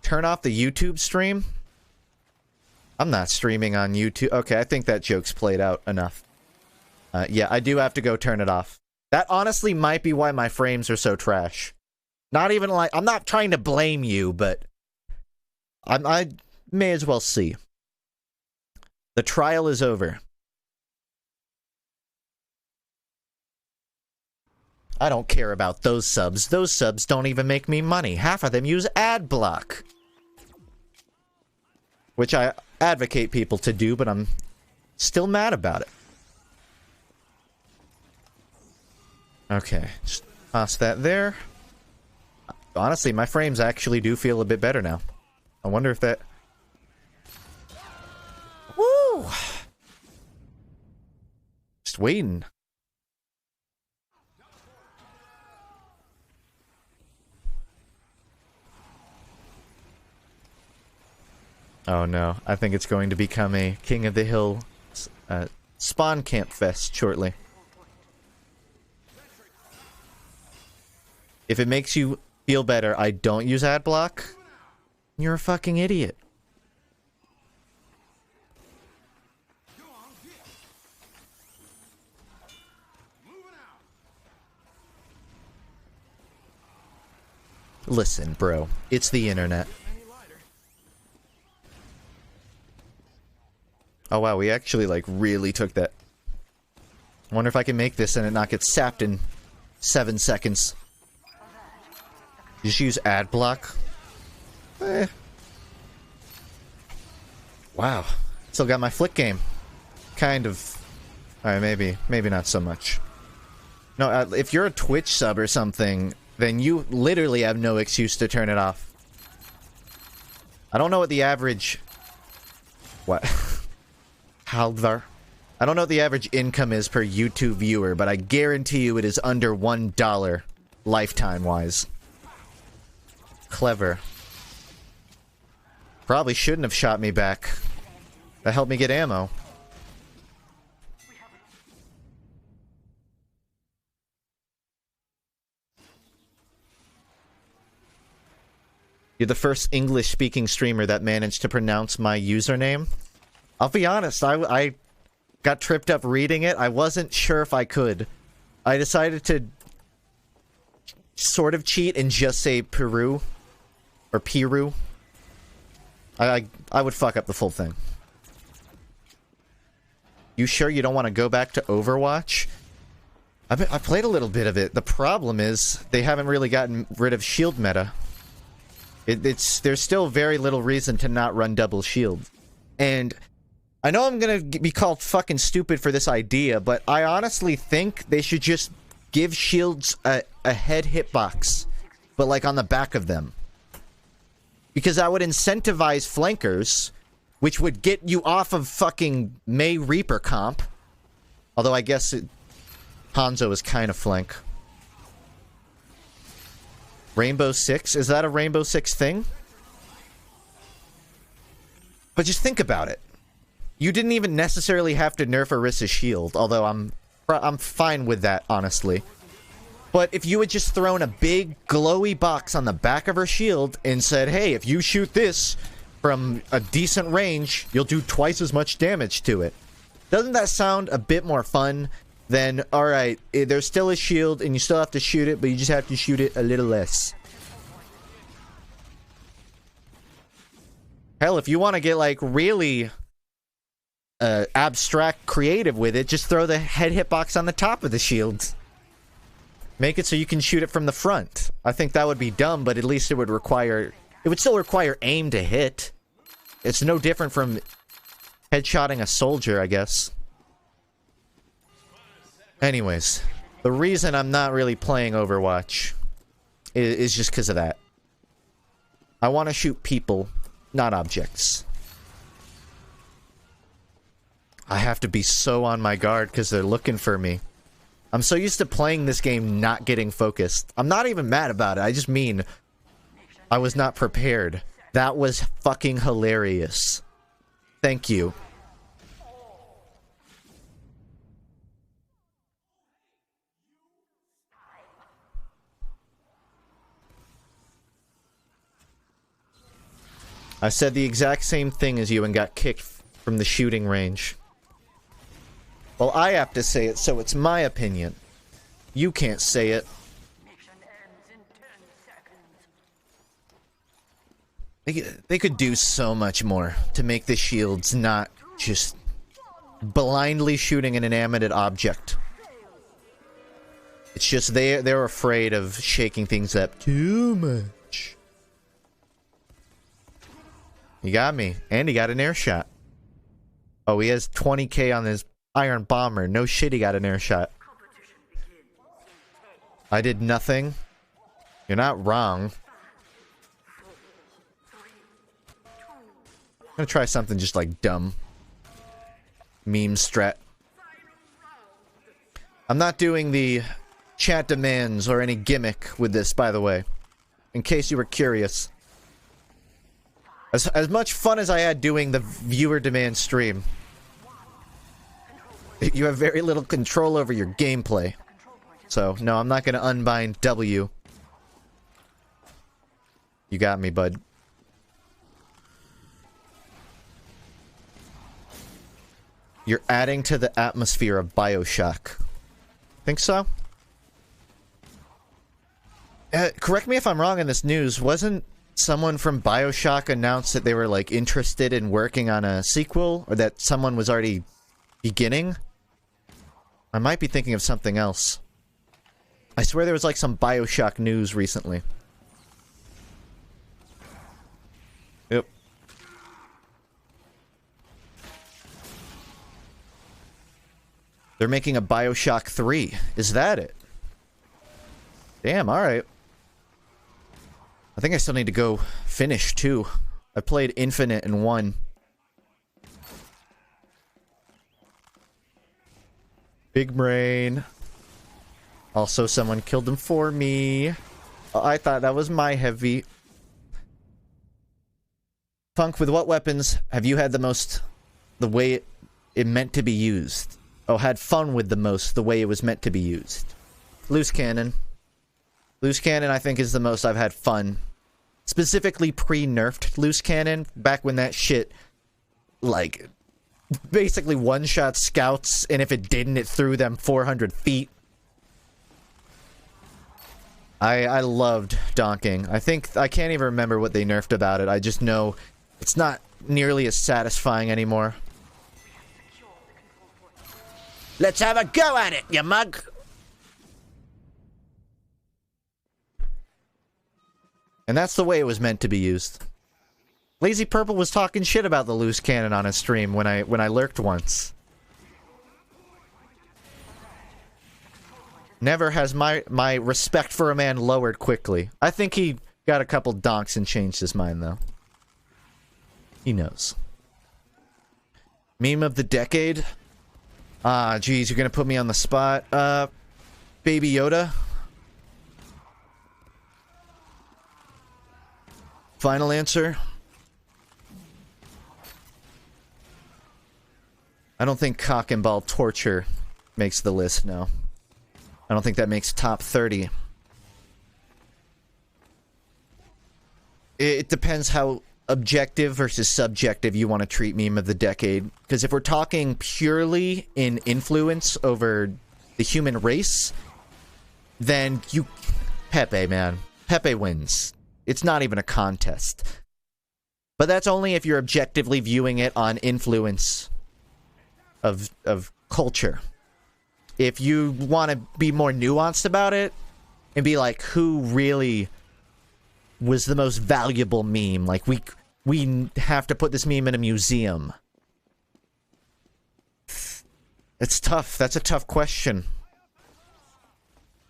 Turn off the YouTube stream? I'm not streaming on YouTube. Okay, I think that joke's played out enough. Yeah, I do have to go turn it off. That honestly might be why my frames are so trash. Not even like... I'm not trying to blame you, but... I may as well see. The trial is over. I don't care about those subs. Those subs don't even make me money. Half of them use Adblock. Which I advocate people to do, but I'm still mad about it. Okay, just toss that there. Honestly, my frames actually do feel a bit better now. I wonder if that... Woo! Just waiting. Oh no, I think it's going to become a King of the Hill spawn camp fest shortly. If it makes you feel better, I don't use Adblock. You're a fucking idiot. Listen, bro, it's the internet. Oh wow, we actually like really took that. I wonder if I can make this and it not get sapped in 7 seconds. Just use Adblock. Wow. Still got my flick game. Kind of. Alright, maybe not so much. No, if you're a Twitch sub or something, then you literally have no excuse to turn it off. I don't know what the average... What? Haldvar. I don't know what the average income is per YouTube viewer, but I guarantee you it is under $1 lifetime-wise. Clever. Probably shouldn't have shot me back. That helped me get ammo. You're the first English-speaking streamer that managed to pronounce my username. I'll be honest, I got tripped up reading it. I wasn't sure if I could. I decided to sort of cheat and just say Peru. Or Piru. I would fuck up the full thing. You sure you don't want to go back to Overwatch? I played a little bit of it. The problem is, they haven't really gotten rid of shield meta. There's still very little reason to not run double shield. And I know I'm gonna be called fucking stupid for this idea, but I honestly think they should just give shields a head hitbox, but like on the back of them. Because that would incentivize flankers, which would get you off of fucking May Reaper comp. Although I guess Hanzo is kind of flank. Rainbow Six? Is that a Rainbow Six thing? But just think about it. You didn't even necessarily have to nerf Orissa's shield, although I'm fine with that, honestly. But if you had just thrown a big glowy box on the back of her shield and said, hey, if you shoot this from a decent range, you'll do twice as much damage to it. Doesn't that sound a bit more fun than, alright, there's still a shield and you still have to shoot it, but you just have to shoot it a little less. Hell, if you want to get, like, really abstract creative with it, just throw the head hitbox on the top of the shield. Make it so you can shoot it from the front. I think that would be dumb, but at least it would still require aim to hit. It's no different from headshotting a soldier, I guess. Anyways, the reason I'm not really playing Overwatch is just because of that. I want to shoot people, not objects. I have to be so on my guard because they're looking for me. I'm so used to playing this game not getting focused. I'm not even mad about it. I just mean I was not prepared. That was fucking hilarious. Thank you. I said the exact same thing as you and got kicked from the shooting range. Well, I have to say it, so it's my opinion. You can't say it. They could do so much more to make the shields not just blindly shooting an inanimate object. It's just they're afraid of shaking things up too much. You got me. And he got an air shot. Oh, he has 20k on his Iron Bomber. No shit, he got an air shot. I did nothing. You're not wrong. I'm gonna try something just like dumb. Meme strat. I'm not doing the chat demands or any gimmick with this, by the way. In case you were curious. As much fun as I had doing the viewer demand stream, you have very little control over your gameplay. So, no, I'm not gonna unbind W. You got me, bud. You're adding to the atmosphere of Bioshock. Think so? Correct me if I'm wrong in this news. Wasn't someone from Bioshock announced that they were, like, interested in working on a sequel? Or that someone was already beginning? I might be thinking of something else. I swear there was, like, some Bioshock news recently. Yep. They're making a Bioshock 3. Is that it? Damn, alright. I think I still need to go finish, too. I played Infinite and won. Big brain. Also, someone killed him for me. Oh, I thought that was my heavy. Funk, with what weapons have you had the most... the way it meant to be used? Oh, had fun with the most, the way it was meant to be used. Loose cannon. Loose cannon, I think, is the most I've had fun. Specifically pre-nerfed loose cannon, back when that shit, like, basically one-shot scouts, and if it didn't, it threw them 400 feet. I loved donking. I can't even remember what they nerfed about it. I just know it's not nearly as satisfying anymore. Let's have a go at it, you mug! And that's the way it was meant to be used. Lazy Purple was talking shit about the loose cannon on his stream when I lurked once. Never has my respect for a man lowered quickly. I think he got a couple donks and changed his mind, though. He knows. Meme of the decade? Ah, geez, you're gonna put me on the spot. Baby Yoda? Final answer? I don't think cock and ball torture makes the list, no. I don't think that makes top 30. It depends how objective versus subjective you want to treat meme of the decade. Because if we're talking purely in influence over the human race, then you... Pepe, man. Pepe wins. It's not even a contest. But that's only if you're objectively viewing it on influence of culture. If you want to be more nuanced about it, and be like, who really was the most valuable meme? Like, we have to put this meme in a museum. It's tough. That's a tough question.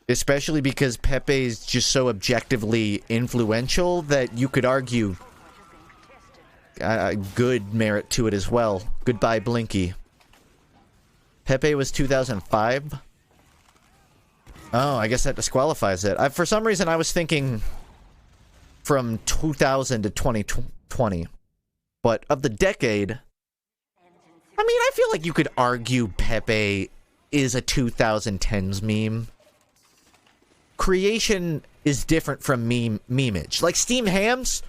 Especially because Pepe is just so objectively influential that you could argue good merit to it as well. Goodbye, Blinky. Pepe was 2005? Oh, I guess that disqualifies it. For some reason, I was thinking from 2000 to 2020. But of the decade... I mean, I feel like you could argue Pepe is a 2010s meme. Creation is different from memeage. Like Steam Hams?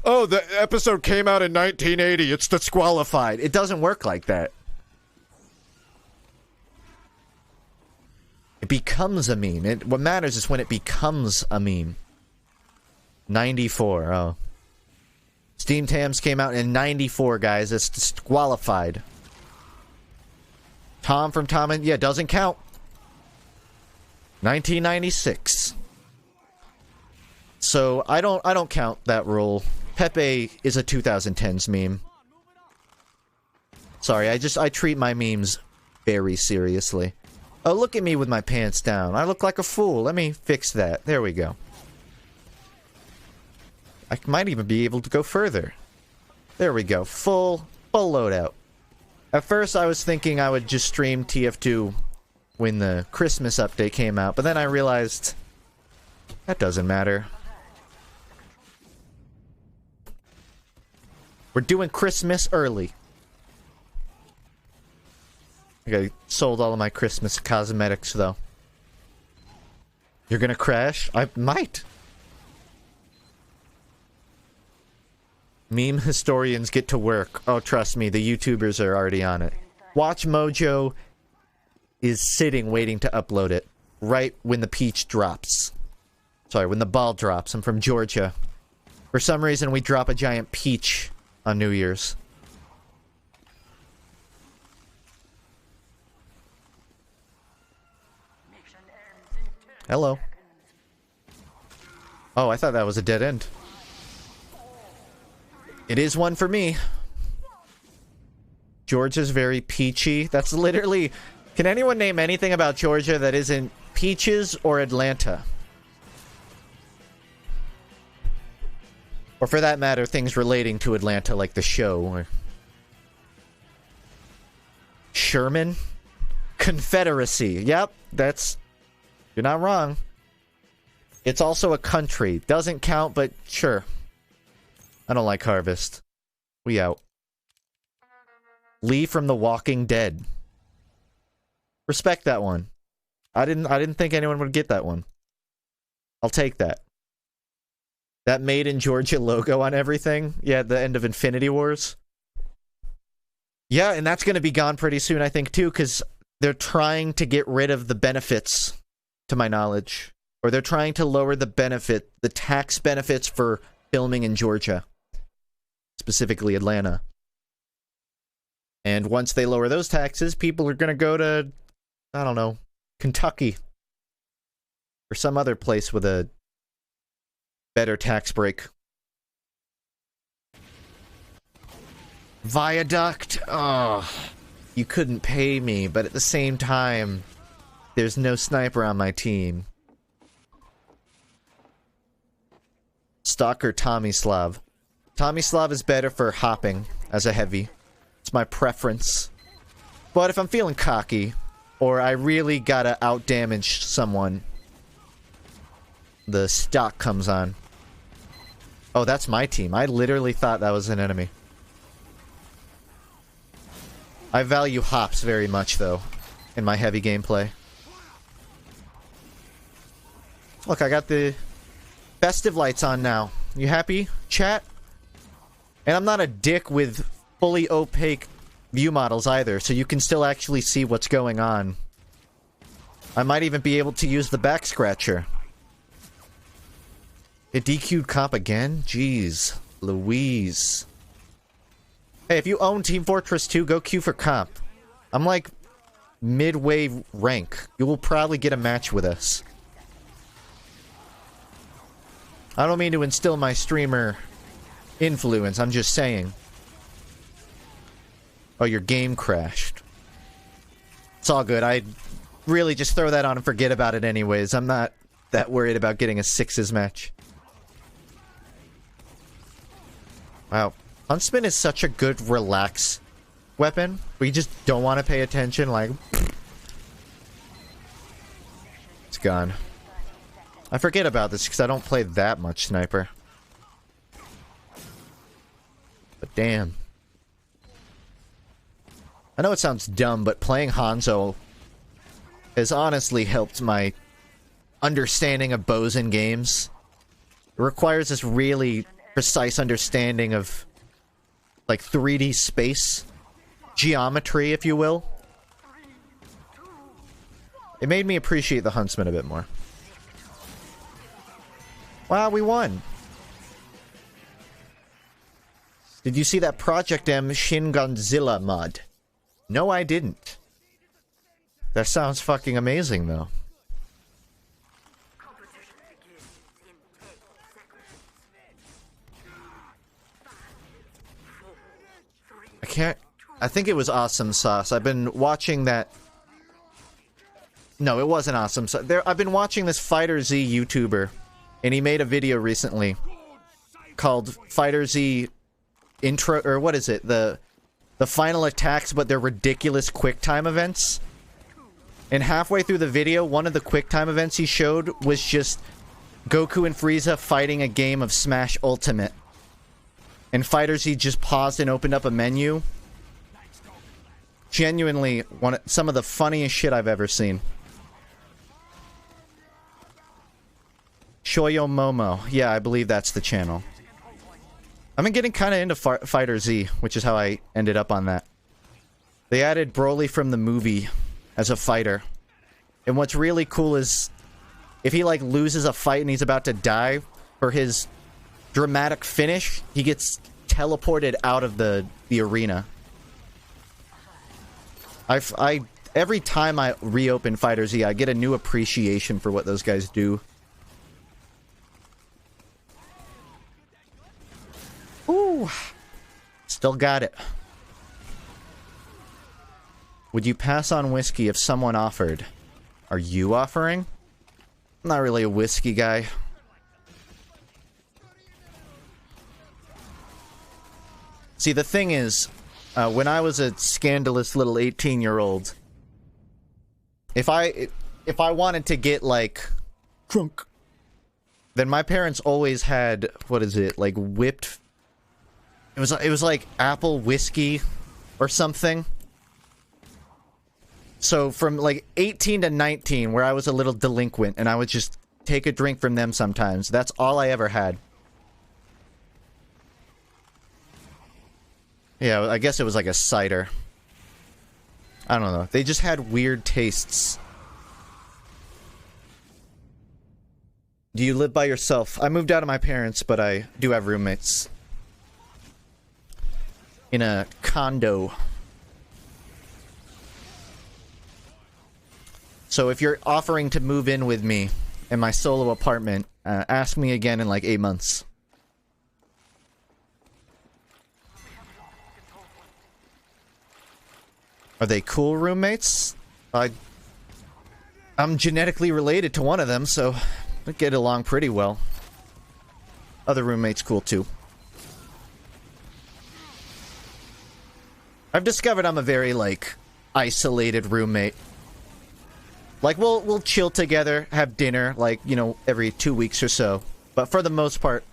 Oh, the episode came out in 1980. It's disqualified. It doesn't work like that. It becomes a meme. What matters is when it becomes a meme. 94, oh. Steam Hams came out in 94, guys. It's disqualified. Tom from Tom and... Yeah, doesn't count. 1996. So, I don't count that rule. Pepe is a 2010s meme. Sorry, I treat my memes very seriously. Oh, look at me with my pants down. I look like a fool. Let me fix that. There we go. I might even be able to go further. There we go. Full loadout. At first, I was thinking I would just stream TF2 when the Christmas update came out, but then I realized that doesn't matter. We're doing Christmas early. I sold all of my Christmas cosmetics, though. You're gonna crash? I might. Meme historians get to work. Oh, trust me, the YouTubers are already on it. Watch Mojo is sitting waiting to upload it right when the peach drops. Sorry, when the ball drops. I'm from Georgia. For some reason, we drop a giant peach on New Year's. Hello. Oh, I thought that was a dead end. It is one for me. Georgia's very peachy. That's literally... Can anyone name anything about Georgia that isn't peaches or Atlanta? Or for that matter, things relating to Atlanta, like the show. Or... Sherman? Confederacy. Yep, that's... You're not wrong. It's also a country. Doesn't count, but sure. I don't like Harvest. We out. Lee from The Walking Dead. Respect that one. I didn't think anyone would get that one. I'll take that. That Made in Georgia logo on everything. Yeah, at the end of Infinity Wars. Yeah, and that's going to be gone pretty soon, I think, too, because they're trying to get rid of the benefits, to my knowledge. Or they're trying to lower the tax benefits for filming in Georgia. Specifically Atlanta. And once they lower those taxes, people are going to go to, I don't know, Kentucky. Or some other place with a better tax break. Viaduct. Oh, you couldn't pay me, but at the same time, there's no sniper on my team. Stalker Tomislav. Tomislav is better for hopping as a heavy. It's my preference. But if I'm feeling cocky, or I really gotta outdamage someone, the stock comes on. Oh, that's my team. I literally thought that was an enemy. I value hops very much, though, in my heavy gameplay. Look, I got the festive lights on now. You happy, chat? And I'm not a dick with fully opaque view models either, so you can still actually see what's going on. I might even be able to use the back scratcher. It DQ'd comp again? Jeez. Louise. Hey, if you own Team Fortress 2, go queue for comp. I'm like midway rank. You will probably get a match with us. I don't mean to instill my streamer influence, I'm just saying. Oh, your game crashed. It's all good. I really just throw that on and forget about it anyways. I'm not that worried about getting a sixes match. Wow. Huntsman is such a good relax weapon. We just don't want to pay attention, like... It's gone. I forget about this because I don't play that much sniper. But damn. I know it sounds dumb, but playing Hanzo has honestly helped my understanding of bows in games. It requires this really precise understanding of, like, 3D space. Geometry, if you will. It made me appreciate the Huntsman a bit more. Wow, we won! Did you see that Project M Shin Godzilla mod? No, I didn't. That sounds fucking amazing, though. I think it was Awesome Sauce. I've been watching that... No, it wasn't Awesome Sauce. I've been watching this Fighter Z YouTuber, and he made a video recently called Fighter Z Intro... Or what is it? The final attacks, but they're ridiculous QuickTime events. And halfway through the video, one of the QuickTime events he showed was just Goku and Frieza fighting a game of Smash Ultimate. And Fighter Z just paused and opened up a menu. Genuinely, some of the funniest shit I've ever seen. Shoyo Momo. Yeah, I believe that's the channel. I've been getting kind of into Fighter Z, which is how I ended up on that. They added Broly from the movie as a fighter. And what's really cool is, if he, like, loses a fight and he's about to die, for his dramatic finish, he gets teleported out of the arena. Every time I reopen Fighter Z, I get a new appreciation for what those guys do. Ooh. Still got it. Would you pass on whiskey if someone offered? Are you offering? I'm not really a whiskey guy. See, the thing is, when I was a scandalous little 18-year-old, if I wanted to get, like, drunk, then my parents always had, what is it, like, whipped... It was like apple whiskey or something. So from like 18 to 19, where I was a little delinquent, and I would just take a drink from them sometimes. That's all I ever had. Yeah, I guess it was like a cider. I don't know. They just had weird tastes. Do you live by yourself? I moved out of my parents, but I do have roommates. In a condo. So if you're offering to move in with me in my solo apartment, Ask me again in like 8 months. Are they cool roommates? I'm genetically related to one of them, so we get along pretty well. Other roommates cool too. I've discovered I'm a very, like, isolated roommate. Like, we'll chill together, have dinner, like, you know, every 2 weeks or so. But for the most part,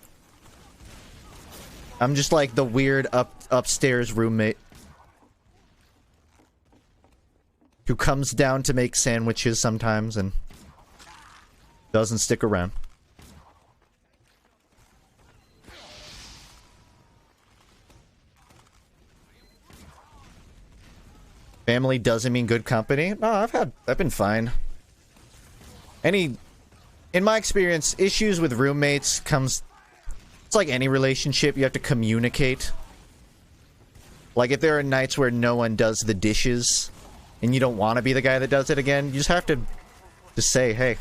I'm just like the weird upstairs roommate who comes down to make sandwiches sometimes and doesn't stick around. Family doesn't mean good company? No, I've been fine. In my experience, issues with roommates comes... It's like any relationship, you have to communicate. Like, if there are nights where no one does the dishes, and you don't want to be the guy that does it again, you just have to just say, hey.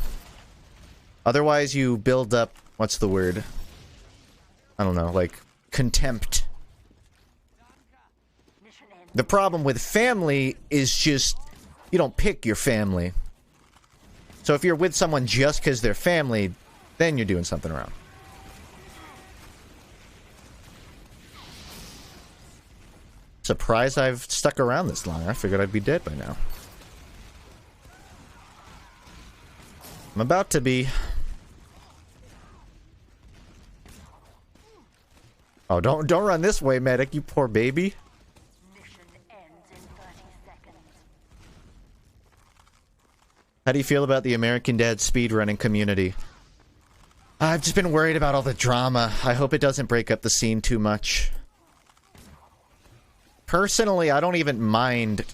Otherwise, you build up... What's the word? I don't know, like, contempt. The problem with family is just, you don't pick your family. So if you're with someone just because they're family, then you're doing something wrong. Surprised I've stuck around this long. I figured I'd be dead by now. I'm about to be. Oh, don't run this way, medic, you poor baby. How do you feel about the American Dad speedrunning community? I've just been worried about all the drama. I hope it doesn't break up the scene too much. Personally, I don't even mind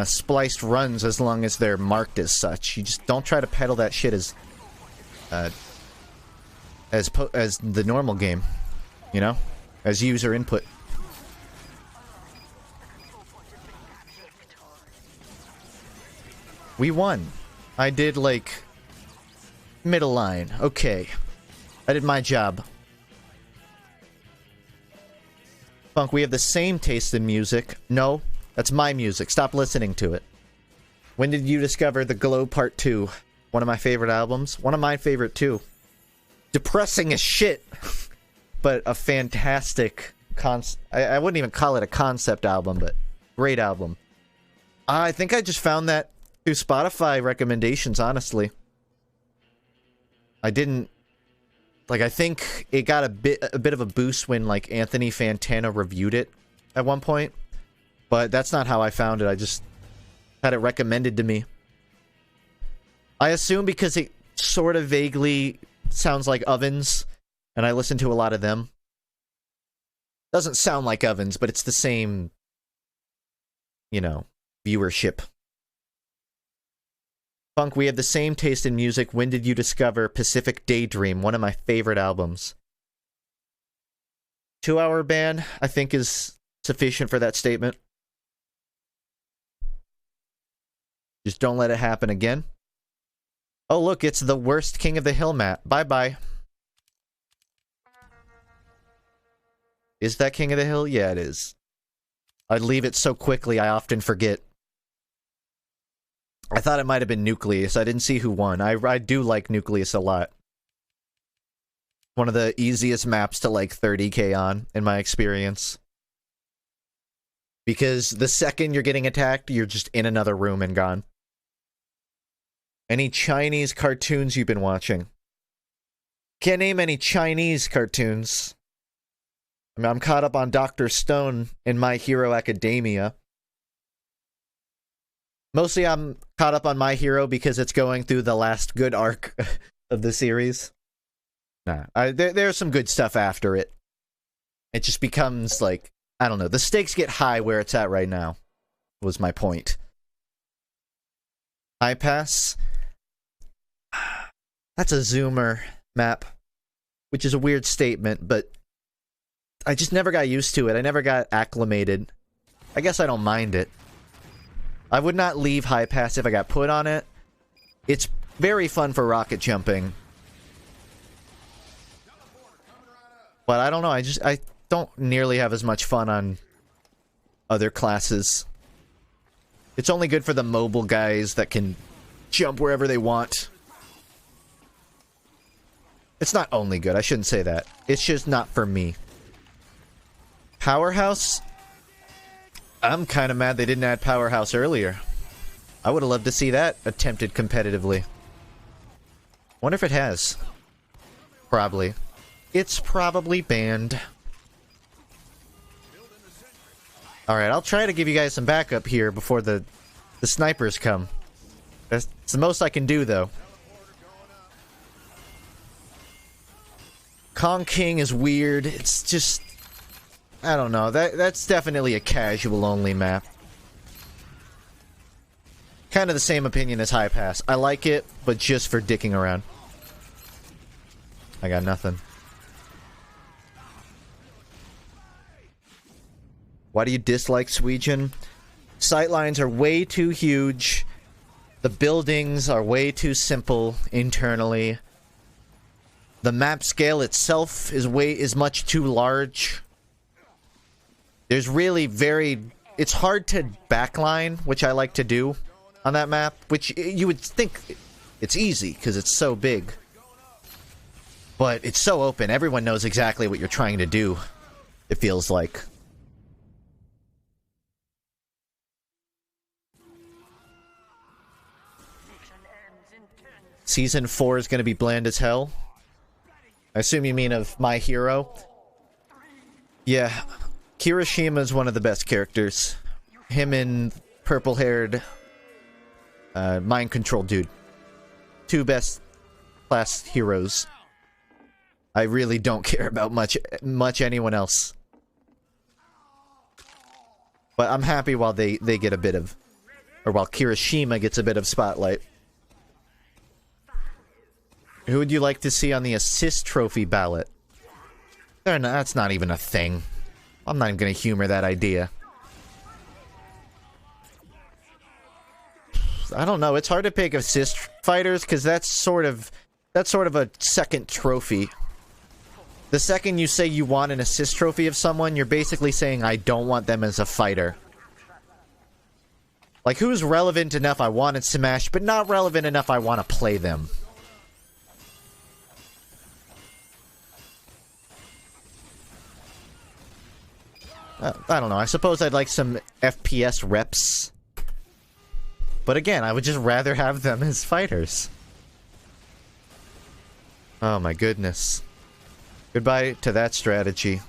spliced runs as long as they're marked as such. You just don't try to peddle that shit as the normal game, you know? As user input. We won. I did, like, middle line. Okay. I did my job. Funk, we have the same taste in music. No, that's my music. Stop listening to it. When did you discover The Glow Part 2? One of my favorite albums. One of my favorite, too. Depressing as shit. But a fantastic... I wouldn't even call it a concept album, but great album. I think I just found that through Spotify recommendations, honestly. I didn't... Like, I think it got a bit of a boost when, like, Anthony Fantano reviewed it at one point. But that's not how I found it. I just had it recommended to me. I assume because it sort of vaguely sounds like Ovens, and I listen to a lot of them. Doesn't sound like Ovens, but it's the same, you know, viewership. Funk, we have the same taste in music. When did you discover Pacific Daydream? One of my favorite albums. 2-hour ban, I think, is sufficient for that statement. Just don't let it happen again. Oh, look, it's the worst King of the Hill map. Bye-bye. Is that King of the Hill? Yeah, it is. I'd leave it so quickly, I often forget. I thought it might have been Nucleus. I didn't see who won. I do like Nucleus a lot. One of the easiest maps to, like, 30k on, in my experience. Because the second you're getting attacked, you're just in another room and gone. Any Chinese cartoons you've been watching? Can't name any Chinese cartoons. I mean, I'm caught up on Dr. Stone and My Hero Academia. Mostly I'm caught up on My Hero because it's going through the last good arc of the series. Nah, there's some good stuff after it. It just becomes, like, I don't know, the stakes get high where it's at right now, was my point. High Pass? That's a zoomer map, which is a weird statement, but I just never got used to it. I never got acclimated. I guess I don't mind it. I would not leave High Pass if I got put on it. It's very fun for rocket jumping. But I don't know, I don't nearly have as much fun on other classes. It's only good for the mobile guys that can jump wherever they want. It's not only good, I shouldn't say that. It's just not for me. Powerhouse? I'm kind of mad they didn't add Powerhouse earlier. I would have loved to see that attempted competitively. Wonder if it has. Probably. It's probably banned. Alright, I'll try to give you guys some backup here before the snipers come. That's the most I can do, though. Kong King is weird. It's just... I don't know. That's definitely a casual-only map. Kind of the same opinion as High Pass. I like it, but just for dicking around. I got nothing. Why do you dislike Sweden? Sightlines are way too huge. The buildings are way too simple internally. The map scale itself is much too large. There's really it's hard to backline, which I like to do on that map, which you would think it's easy because it's so big. But it's so open, everyone knows exactly what you're trying to do, it feels like. Season 4 is going to be bland as hell. I assume you mean of My Hero. Yeah, Kirishima is one of the best characters. Him and purple-haired mind control dude. Two best class heroes. I really don't care about much anyone else. But I'm happy while they get a bit of, or while Kirishima gets a bit of spotlight. Who would you like to see on the assist trophy ballot? That's not even a thing. I'm not even gonna humor that idea. I don't know. It's hard to pick assist fighters because that's sort of a second trophy. The second you say you want an assist trophy of someone, you're basically saying I don't want them as a fighter. Like, who's relevant enough I want to smash, but not relevant enough I want to play them? I don't know. I suppose I'd like some FPS reps. But again, I would just rather have them as fighters. Oh my goodness. Goodbye to that strategy.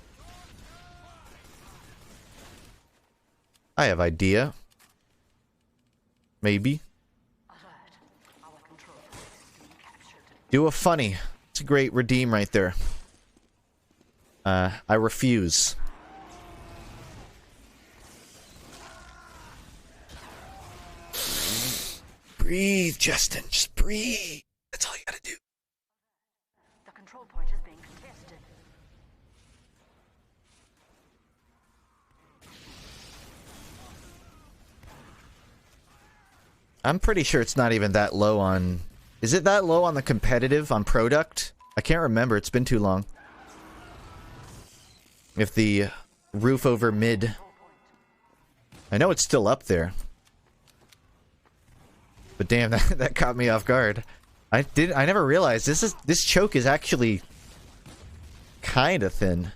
I have idea. Maybe. Do a funny. It's a great redeem right there. I refuse. Breathe, Justin. Just breathe. That's all you gotta do. The control point is being contested. I'm pretty sure it's not even that low on... Is it that low on the competitive, on product? I can't remember. It's been too long. If the roof over mid... I know it's still up there. But damn, that caught me off guard. I never realized this choke is actually kind of thin.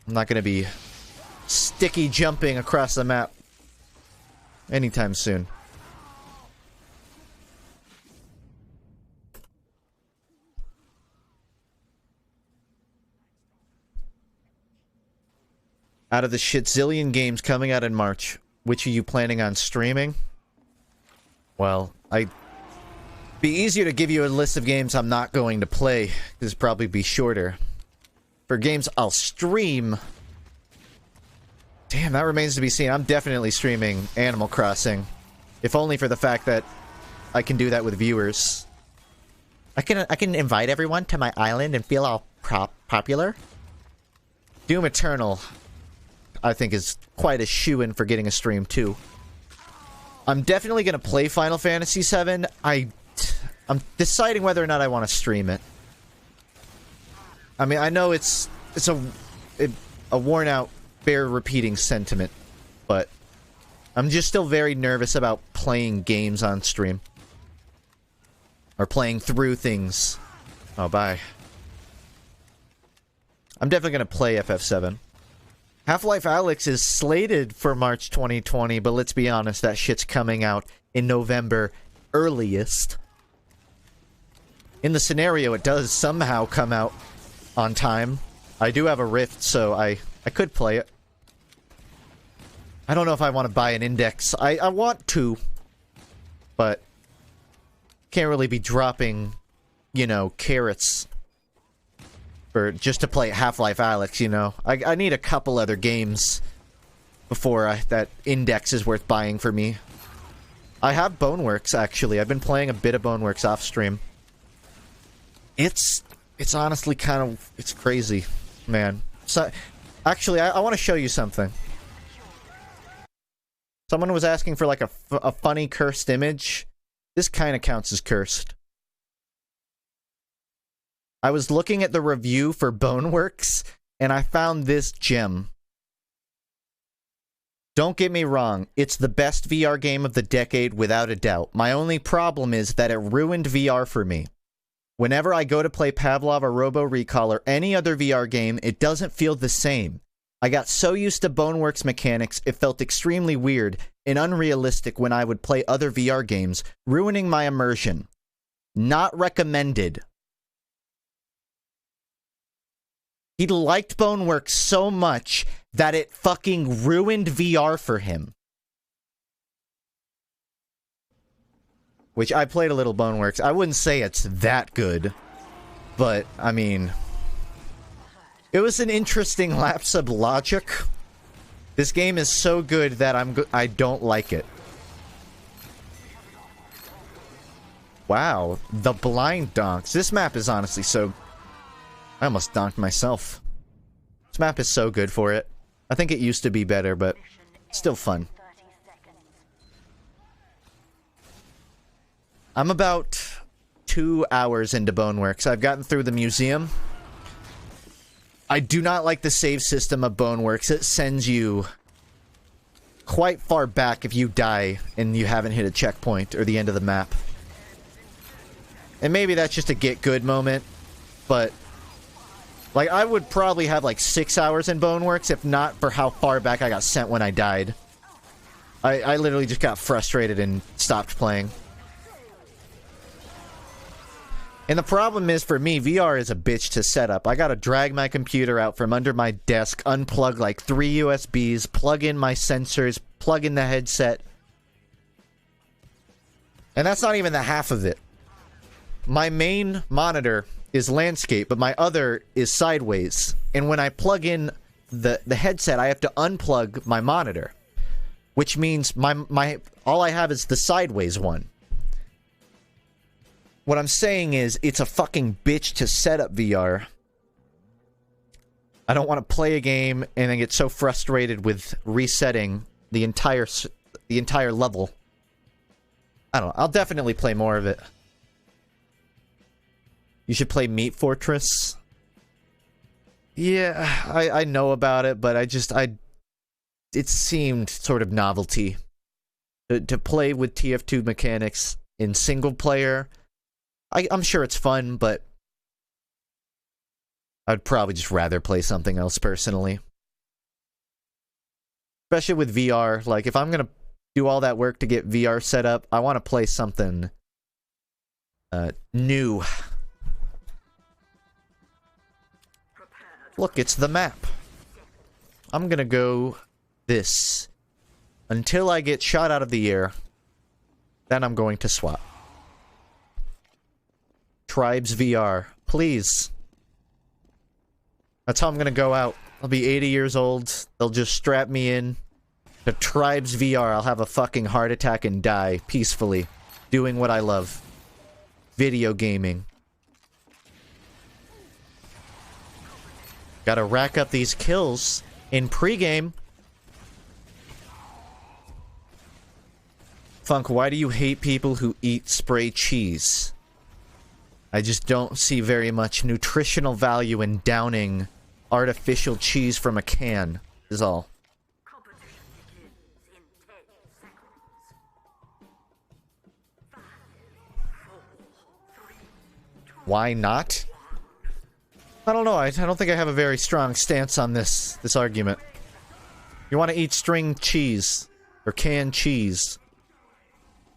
I'm not gonna be sticky jumping across the map anytime soon. Out of the shitzillion games coming out in March, which are you planning on streaming? Well, it'd be easier to give you a list of games I'm not going to play, because it'd probably be shorter. For games I'll stream... Damn, that remains to be seen. I'm definitely streaming Animal Crossing. If only for the fact that I can do that with viewers. I can invite everyone to my island and feel all popular. Doom Eternal, I think, is quite a shoo-in for getting a stream, too. I'm definitely going to play Final Fantasy VII. I'm deciding whether or not I want to stream it. I mean, I know it's a worn out, bear repeating sentiment, but I'm just still very nervous about playing games on stream. Or playing through things. Oh, bye. I'm definitely gonna play FF7. Half-Life Alyx is slated for March 2020, but let's be honest, that shit's coming out in November earliest. In the scenario, it does somehow come out on time. I do have a Rift, so I could play it. I don't know if I want to buy an index. I want to, but can't really be dropping, you know, carrots for just to play Half-Life Alyx, you know. I need a couple other games before that index is worth buying for me. I have Boneworks, actually. I've been playing a bit of Boneworks off-stream. It's honestly kind of... It's crazy, man. So, actually, I want to show you something. Someone was asking for, like, a funny cursed image. This kind of counts as cursed. I was looking at the review for Boneworks, and I found this gem. Don't get me wrong, it's the best VR game of the decade without a doubt. My only problem is that it ruined VR for me. Whenever I go to play Pavlov or Robo Recall or any other VR game, it doesn't feel the same. I got so used to Boneworks mechanics, it felt extremely weird and unrealistic when I would play other VR games, ruining my immersion. Not recommended. He liked Boneworks so much that it fucking ruined VR for him. Which, I played a little Boneworks. I wouldn't say it's that good. But, I mean... It was an interesting lapse of logic. This game is so good that I don't like it. Wow. The blind donks. This map is honestly so... I almost donked myself. This map is so good for it. I think it used to be better, but still fun. I'm about 2 hours into Boneworks. I've gotten through the museum. I do not like the save system of Boneworks. It sends you quite far back if you die and you haven't hit a checkpoint or the end of the map. And maybe that's just a get good moment, but... Like, I would probably have, like, 6 hours in Boneworks, if not for how far back I got sent when I died. I literally just got frustrated and stopped playing. And the problem is, for me, VR is a bitch to set up. I gotta drag my computer out from under my desk, unplug, like, 3 USBs, plug in my sensors, plug in the headset. And that's not even the half of it. My main monitor is landscape, but my other is sideways. And when I plug in the headset, I have to unplug my monitor. Which means all I have is the sideways one. What I'm saying is, it's a fucking bitch to set up VR. I don't want to play a game and then get so frustrated with resetting the entire level. I don't know. I'll definitely play more of it. You should play Meat Fortress. Yeah, I know about it, but it seemed sort of novelty. To play with TF2 mechanics in single player, I'm sure it's fun, but I'd probably just rather play something else personally. Especially with VR, like if I'm gonna do all that work to get VR set up, I want to play something new. Look, it's the map. I'm gonna go this until I get shot out of the air. Then I'm going to swap. Tribes VR. Please. That's how I'm gonna go out. I'll be 80 years old. They'll just strap me in to Tribes VR. I'll have a fucking heart attack and die peacefully. Doing what I love. Video gaming. Gotta rack up these kills in pregame. FUNKe, why do you hate people who eat spray cheese? I just don't see very much nutritional value in downing artificial cheese from a can, is all. Competition begins in 10 seconds. 5, 4, 3, 2, Why not? I don't know. I don't think I have a very strong stance on this argument. You want to eat string cheese or canned cheese,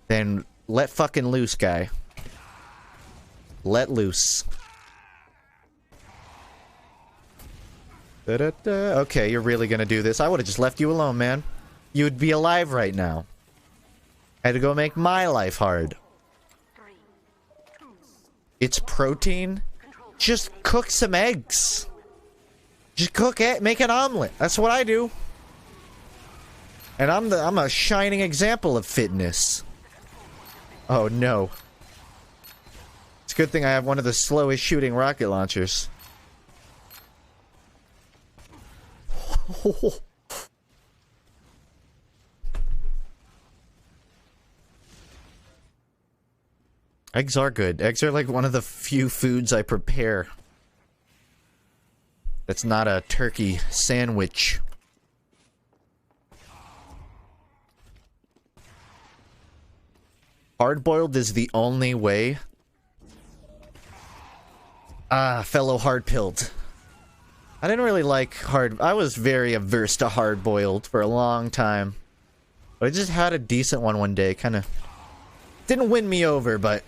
then let fucking loose, guy. Let loose. Da-da-da. Okay, you're really gonna do this. I would have just left you alone, man. You'd be alive right now. I had to go make my life hard. 3, 2, It's protein. Just cook some eggs. Just cook it. Make an omelet. That's what I do. And I'm a shining example of fitness. Oh no. It's a good thing I have one of the slowest shooting rocket launchers. Eggs are good. Eggs are like one of the few foods I prepare that's not a turkey sandwich. Hard-boiled is the only way. Ah, fellow hard-pilled. I didn't really like hard... I was very averse to hard-boiled for a long time. But I just had a decent one day. Kind of... Didn't win me over, but...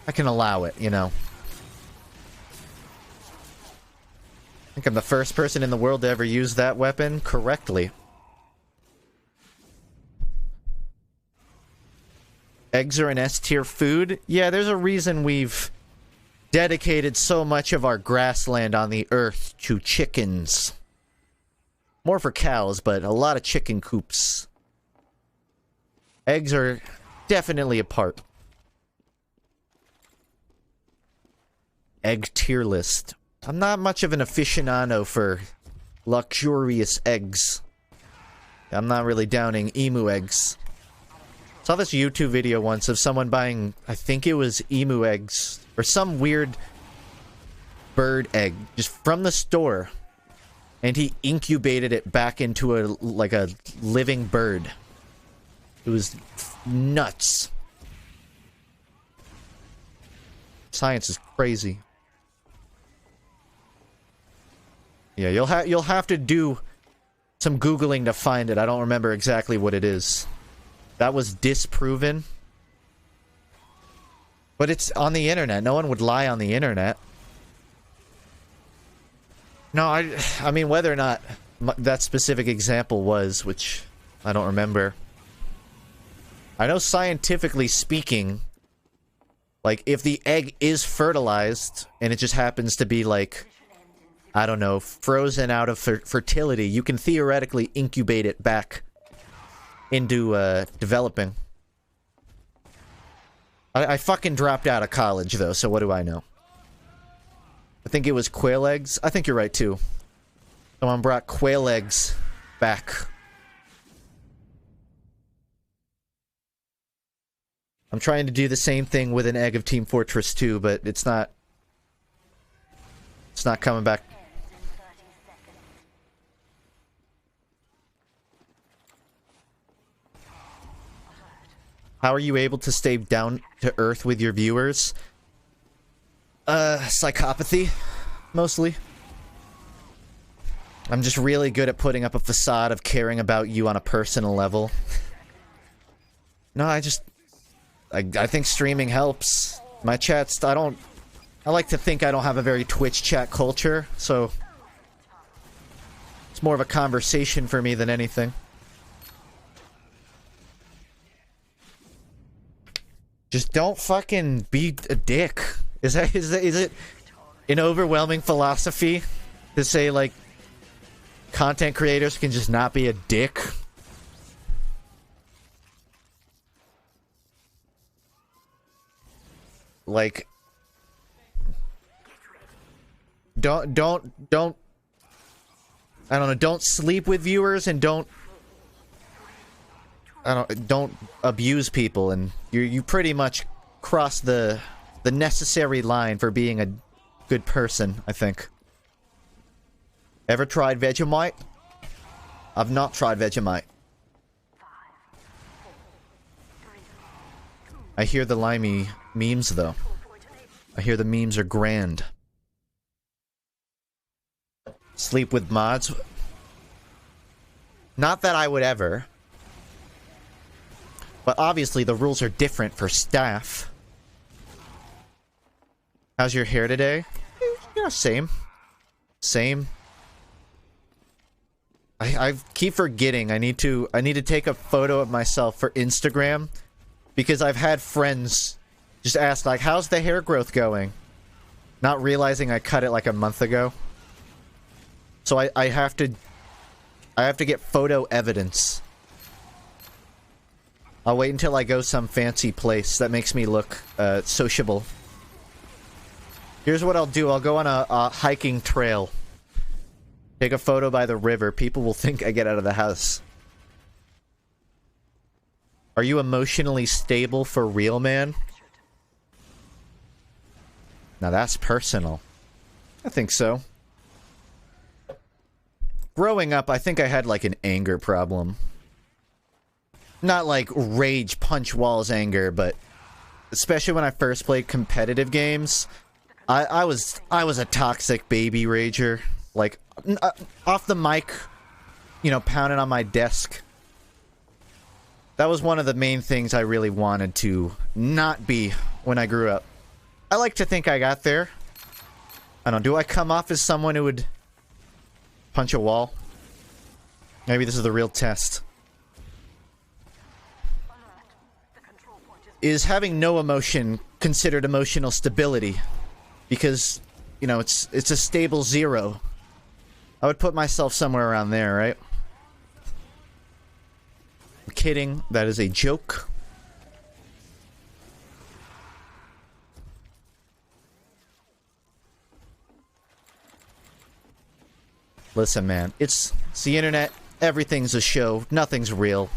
I can allow it, you know. I think I'm the first person in the world to ever use that weapon correctly. Eggs are an S-tier food? Yeah, there's a reason we've dedicated so much of our grassland on the earth to chickens. More for cows, but a lot of chicken coops. Eggs are definitely a part. Egg tier list. I'm not much of an aficionado for luxurious eggs. I'm not really downing emu eggs. Saw this YouTube video once of someone buying, I think it was emu eggs, or some weird bird egg, just from the store. And he incubated it back into a living bird. It was nuts. Science is crazy. Yeah, you'll have to do some Googling to find it. I don't remember exactly what it is. That was disproven. But it's on the internet. No one would lie on the internet. No, I mean, whether or not that specific example was, which I don't remember. I know scientifically speaking, like, if the egg is fertilized, and it just happens to be, like, I don't know, frozen out of fertility, you can theoretically incubate it back into, developing. I fucking dropped out of college, though, so what do I know? I think it was quail eggs. I think you're right, too. Someone brought quail eggs back. I'm trying to do the same thing with an egg of Team Fortress 2, but it's not coming back. How are you able to stay down to earth with your viewers? Psychopathy, mostly. I'm just really good at putting up a facade of caring about you on a personal level. No, I think streaming helps. My chats, I like to think I don't have a very Twitch chat culture, so it's more of a conversation for me than anything. Just don't fucking be a dick. Is it an overwhelming philosophy to say, like, content creators can just not be a dick? Like, don't I don't know, don't sleep with viewers and don't abuse people, and you pretty much cross the the necessary line for being a good person, I think. Ever tried Vegemite? I've not tried Vegemite. I hear the limey memes, though. I hear the memes are grand. Sleep with mods? Not that I would ever. But obviously the rules are different for staff. How's your hair today? Yeah, same. Same. I keep forgetting I need to take a photo of myself for Instagram. Because I've had friends just ask, like, how's the hair growth going? Not realizing I cut it like a month ago. So I have to get photo evidence. I'll wait until I go some fancy place that makes me look sociable. Here's what I'll do. I'll go on a hiking trail. Take a photo by the river. People will think I get out of the house. Are you emotionally stable for real, man? Now that's personal. I think so. Growing up, I think I had like an anger problem. Not like rage punch walls anger, but especially when I first played competitive games, I was a toxic baby rager. Like off the mic, you know, pounding on my desk. That was one of the main things I really wanted to not be when I grew up. I like to think I got there. I don't know, do I come off as someone who would punch a wall? Maybe this is the real test. Is having no emotion considered emotional stability? Because, you know, it's a stable 0. I would put myself somewhere around there, right? I'm kidding. That is a joke. Listen, man. It's the internet. Everything's a show. Nothing's real.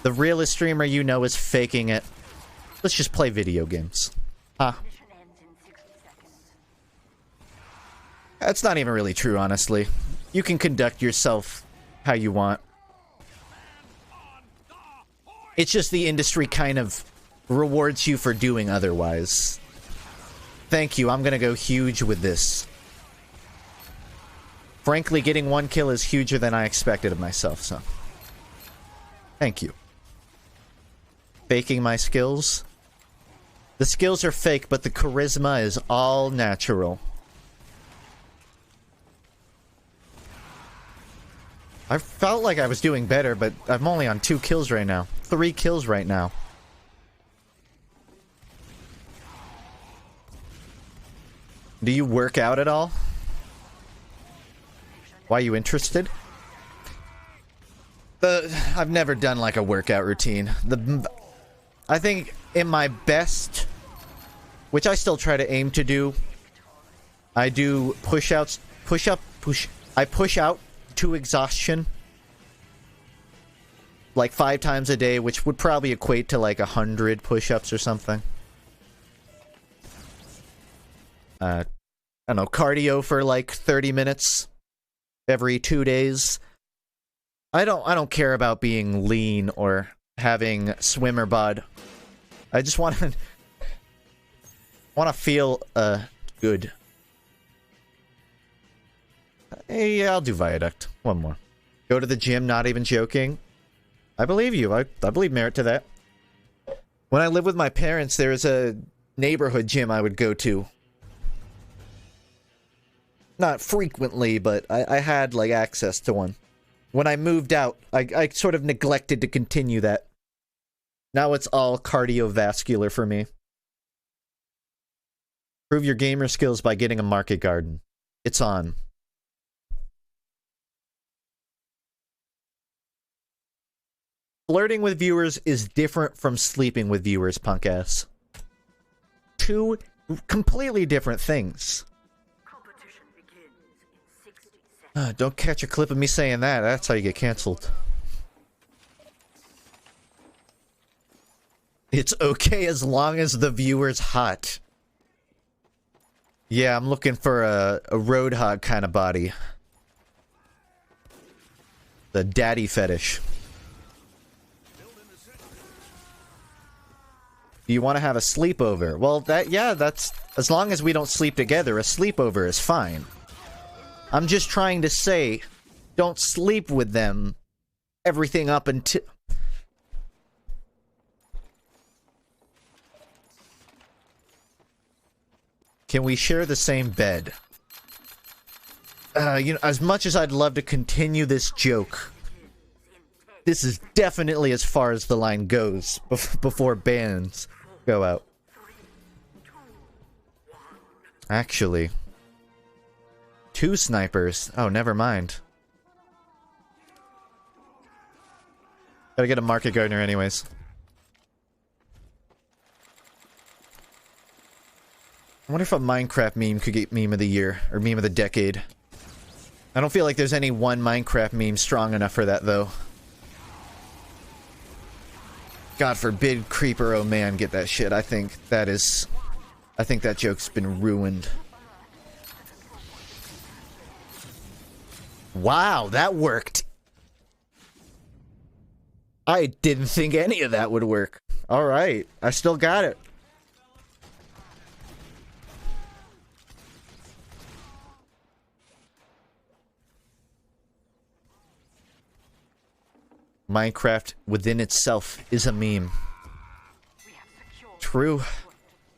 The realest streamer you know is faking it. Let's just play video games. Huh? That's not even really true, honestly. You can conduct yourself how you want. It's just the industry kind of rewards you for doing otherwise. Thank you, I'm gonna go huge with this. Frankly, getting 1 kill is huger than I expected of myself, so... Thank you. Faking my skills? The skills are fake, but the charisma is all natural. I felt like I was doing better, but I'm only on 2 kills right now. 3 kills right now. Do you work out at all? Why are you interested? I've never done like a workout routine. I think in my best, which I still try to aim to do, I do push-outs, I push out to exhaustion. Like 5 times a day, which would probably equate to like 100 push-ups or something. I don't know, cardio for like 30 minutes every 2 days. I don't care about being lean or having swimmer bod. I just want to feel good. Hey, I'll do Viaduct. One more. Go to the gym, not even joking. I believe you. I believe merit to that. When I lived with my parents, there was a neighborhood gym I would go to. Not frequently, but I had, like, access to one. When I moved out, I sort of neglected to continue that. Now it's all cardiovascular for me. Prove your gamer skills by getting a market garden. It's on. Flirting with viewers is different from sleeping with viewers, punk ass. 2 completely different things. Don't catch a clip of me saying that. That's how you get canceled. It's okay as long as the viewer's hot. Yeah, I'm looking for a roadhog kind of body. The daddy fetish. Do you want to have a sleepover? Well, that's... As long as we don't sleep together, a sleepover is fine. I'm just trying to say, don't sleep with them. Everything up until... Can we share the same bed? You know, as much as I'd love to continue this joke, this is definitely as far as the line goes before bans go out. Actually, 2 snipers. Oh, never mind. Gotta get a market gardener anyways. I wonder if a Minecraft meme could get meme of the year, or meme of the decade. I don't feel like there's any one Minecraft meme strong enough for that, though. God forbid Creeper, oh man, get that shit. I think that joke's been ruined. Wow, that worked. I didn't think any of that would work. Alright, I still got it. Minecraft within itself is a meme. True.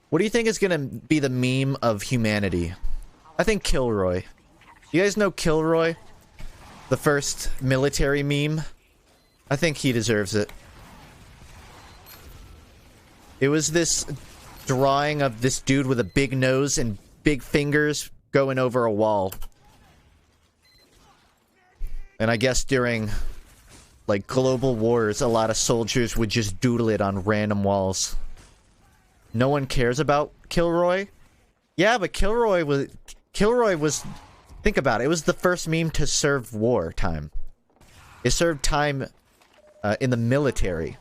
What do you think is gonna be the meme of humanity? I think Kilroy. You guys know Kilroy? The first military meme? I think he deserves it. It was this drawing of this dude with a big nose and big fingers going over a wall. And I guess during... like, global wars, a lot of soldiers would just doodle it on random walls. No one cares about Kilroy? Yeah, but Kilroy was... Think about it. It was the first meme to serve war time. It served time in the military.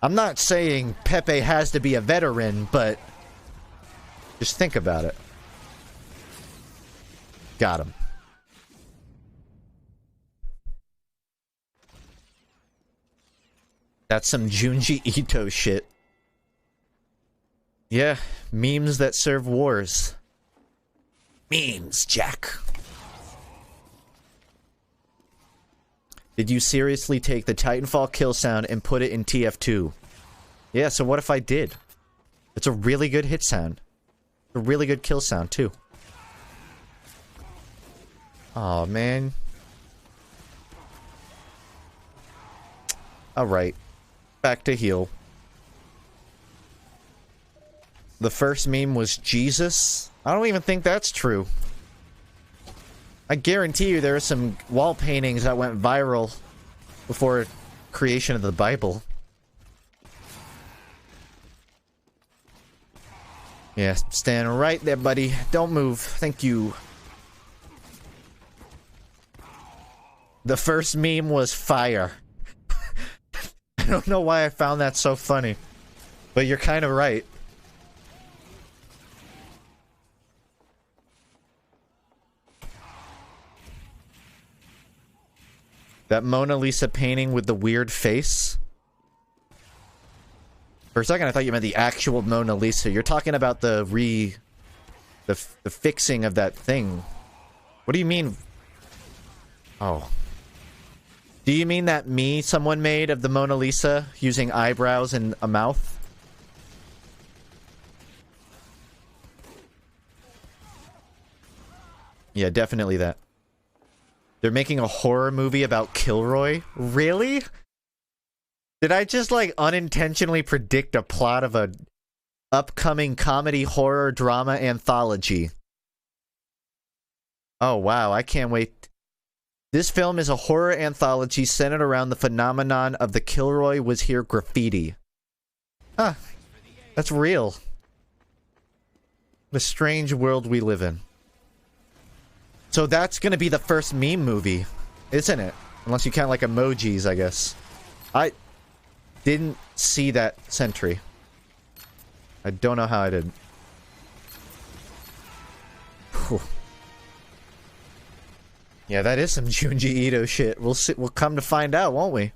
I'm not saying Pepe has to be a veteran, but... just think about it. Got him. That's some Junji Ito shit. Yeah, memes that serve wars. Memes, Jack. Did you seriously take the Titanfall kill sound and put it in TF2? Yeah, so what if I did? It's a really good hit sound. A really good kill sound, too. Aw, man. Alright. Back to heal. The first meme was Jesus? I don't even think that's true. I guarantee you there are some wall paintings that went viral before creation of the Bible. Yeah, stand right there, buddy. Don't move. Thank you. The first meme was fire. I don't know why I found that so funny. But you're kind of right. That Mona Lisa painting with the weird face? For a second I thought you meant the actual Mona Lisa. You're talking about the fixing of that thing. What do you mean? Oh. Do you mean that someone made of the Mona Lisa using eyebrows and a mouth? Yeah, definitely that. They're making a horror movie about Kilroy? Really? Did I just, like, unintentionally predict a plot of a upcoming comedy horror drama anthology? Oh, wow, I can't wait. This film is a horror anthology centered around the phenomenon of the Kilroy was here graffiti. Huh. That's real. What a strange world we live in. So that's gonna be the first meme movie, isn't it? Unless you count like emojis, I guess. Didn't see that sentry. I don't know how I did. Whew. Yeah, that is some Junji Ito shit. We'll see. We'll come to find out, won't we?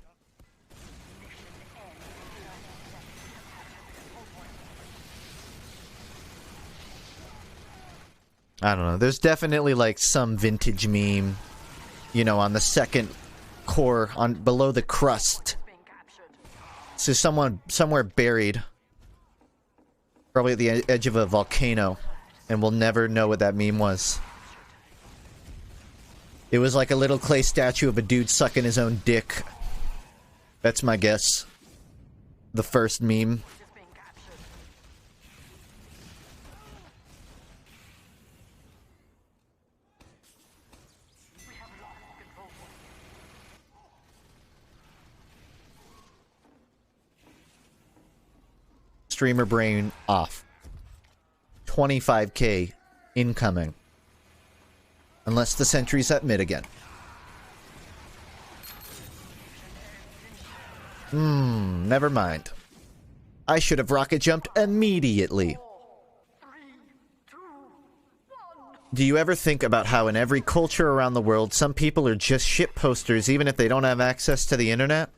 I don't know. There's definitely like some vintage meme, you know, on the second core, on below the crust. So someone somewhere buried, probably at the edge of a volcano, and we'll never know what that meme was. It was like a little clay statue of a dude sucking his own dick. That's my guess. The first meme. Streamer brain off. 25k incoming. Unless the sentry's at mid again. Never mind. I should have rocket jumped immediately. Do you ever think about how in every culture around the world, some people are just shit posters even if they don't have access to the internet?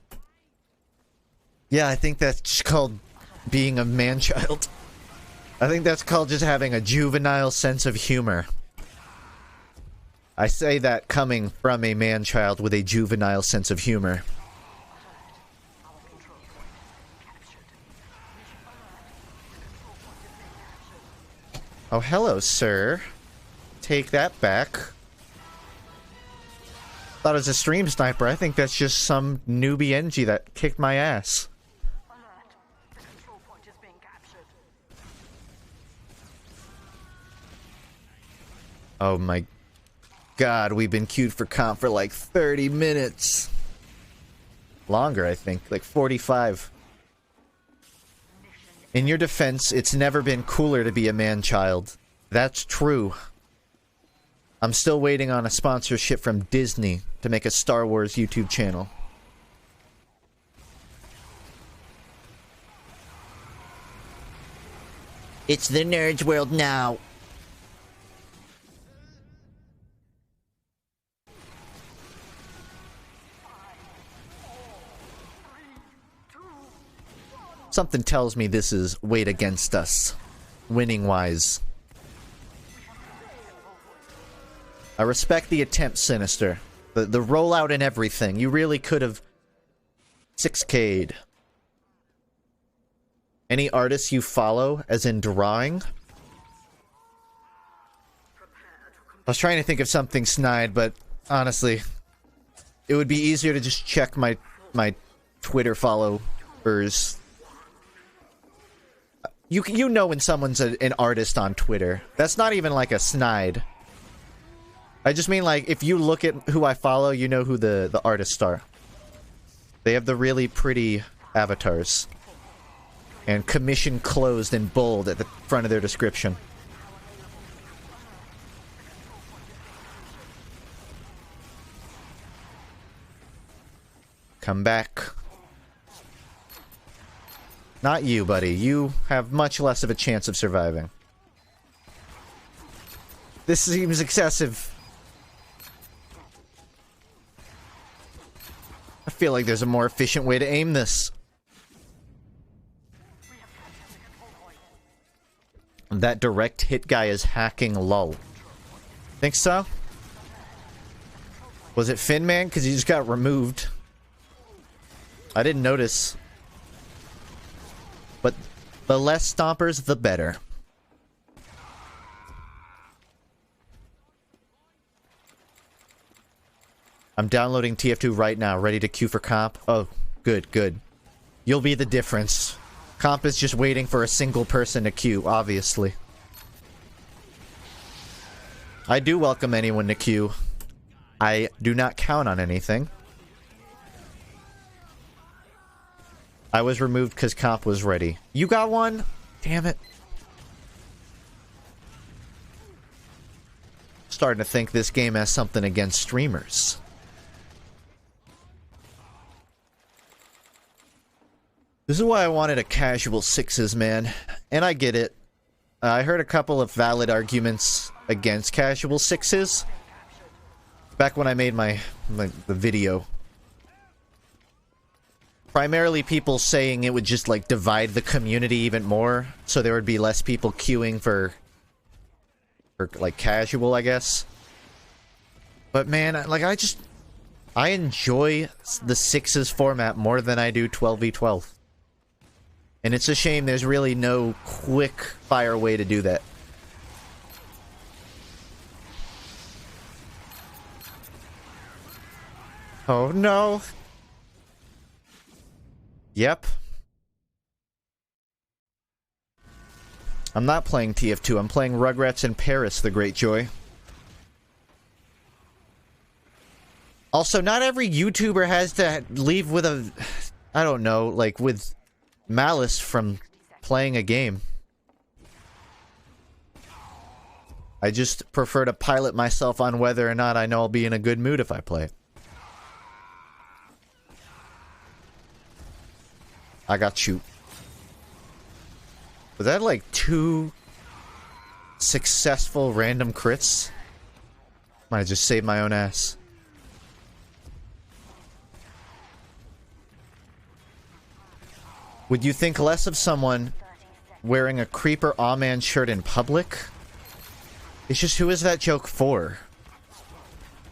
Yeah, I think that's called being a man-child. I think that's called just having a juvenile sense of humor. I say that coming from a man-child with a juvenile sense of humor. Oh, hello, sir. Take that back. Thought it was a stream sniper. I think that's just some newbie NG that kicked my ass. Oh my god, we've been queued for comp for like 30 minutes. Longer, I think. Like 45. In your defense, it's never been cooler to be a man-child. That's true. I'm still waiting on a sponsorship from Disney to make a Star Wars YouTube channel. It's the Nerds World now. Something tells me this is weight against us, winning-wise. I respect the attempt, Sinister. The rollout and everything. You really could have 6K'd. Any artists you follow, as in drawing? I was trying to think of something snide, but honestly, it would be easier to just check my Twitter followers. You know when someone's an artist on Twitter. That's not even like a snide. I just mean like if you look at who I follow, you know who the artists are. They have the really pretty avatars. And commission closed in bold at the front of their description. Come back. Not you, buddy. You have much less of a chance of surviving. This seems excessive. I feel like there's a more efficient way to aim this. That direct hit guy is hacking lol. Think so? Was it Finman? Because he just got removed. I didn't notice. But the less stompers, the better. I'm downloading TF2 right now, ready to queue for comp. Oh, good, good. You'll be the difference. Comp is just waiting for a single person to queue, obviously. I do welcome anyone to queue. I do not count on anything. I was removed because comp was ready. You got one? Damn it. Starting to think this game has something against streamers. This is why I wanted a casual sixes, man. And I get it. I heard a couple of valid arguments against casual sixes back when I made the video. Primarily people saying it would just, like, divide the community even more, so there would be less people queuing for like, casual, I guess. But man, like, I enjoy the sixes format more than I do 12v12. And it's a shame there's really no quick fire way to do that. Oh no. Yep. I'm not playing TF2, I'm playing Rugrats in Paris, the Great Joy. Also, not every YouTuber has to leave with a... I don't know, like, with malice from playing a game. I just prefer to pilot myself on whether or not I know I'll be in a good mood if I play. I got you. Was that like 2 successful random crits? Might just save my own ass. Would you think less of someone wearing a creeper Aw-Man shirt in public? It's just, who is that joke for?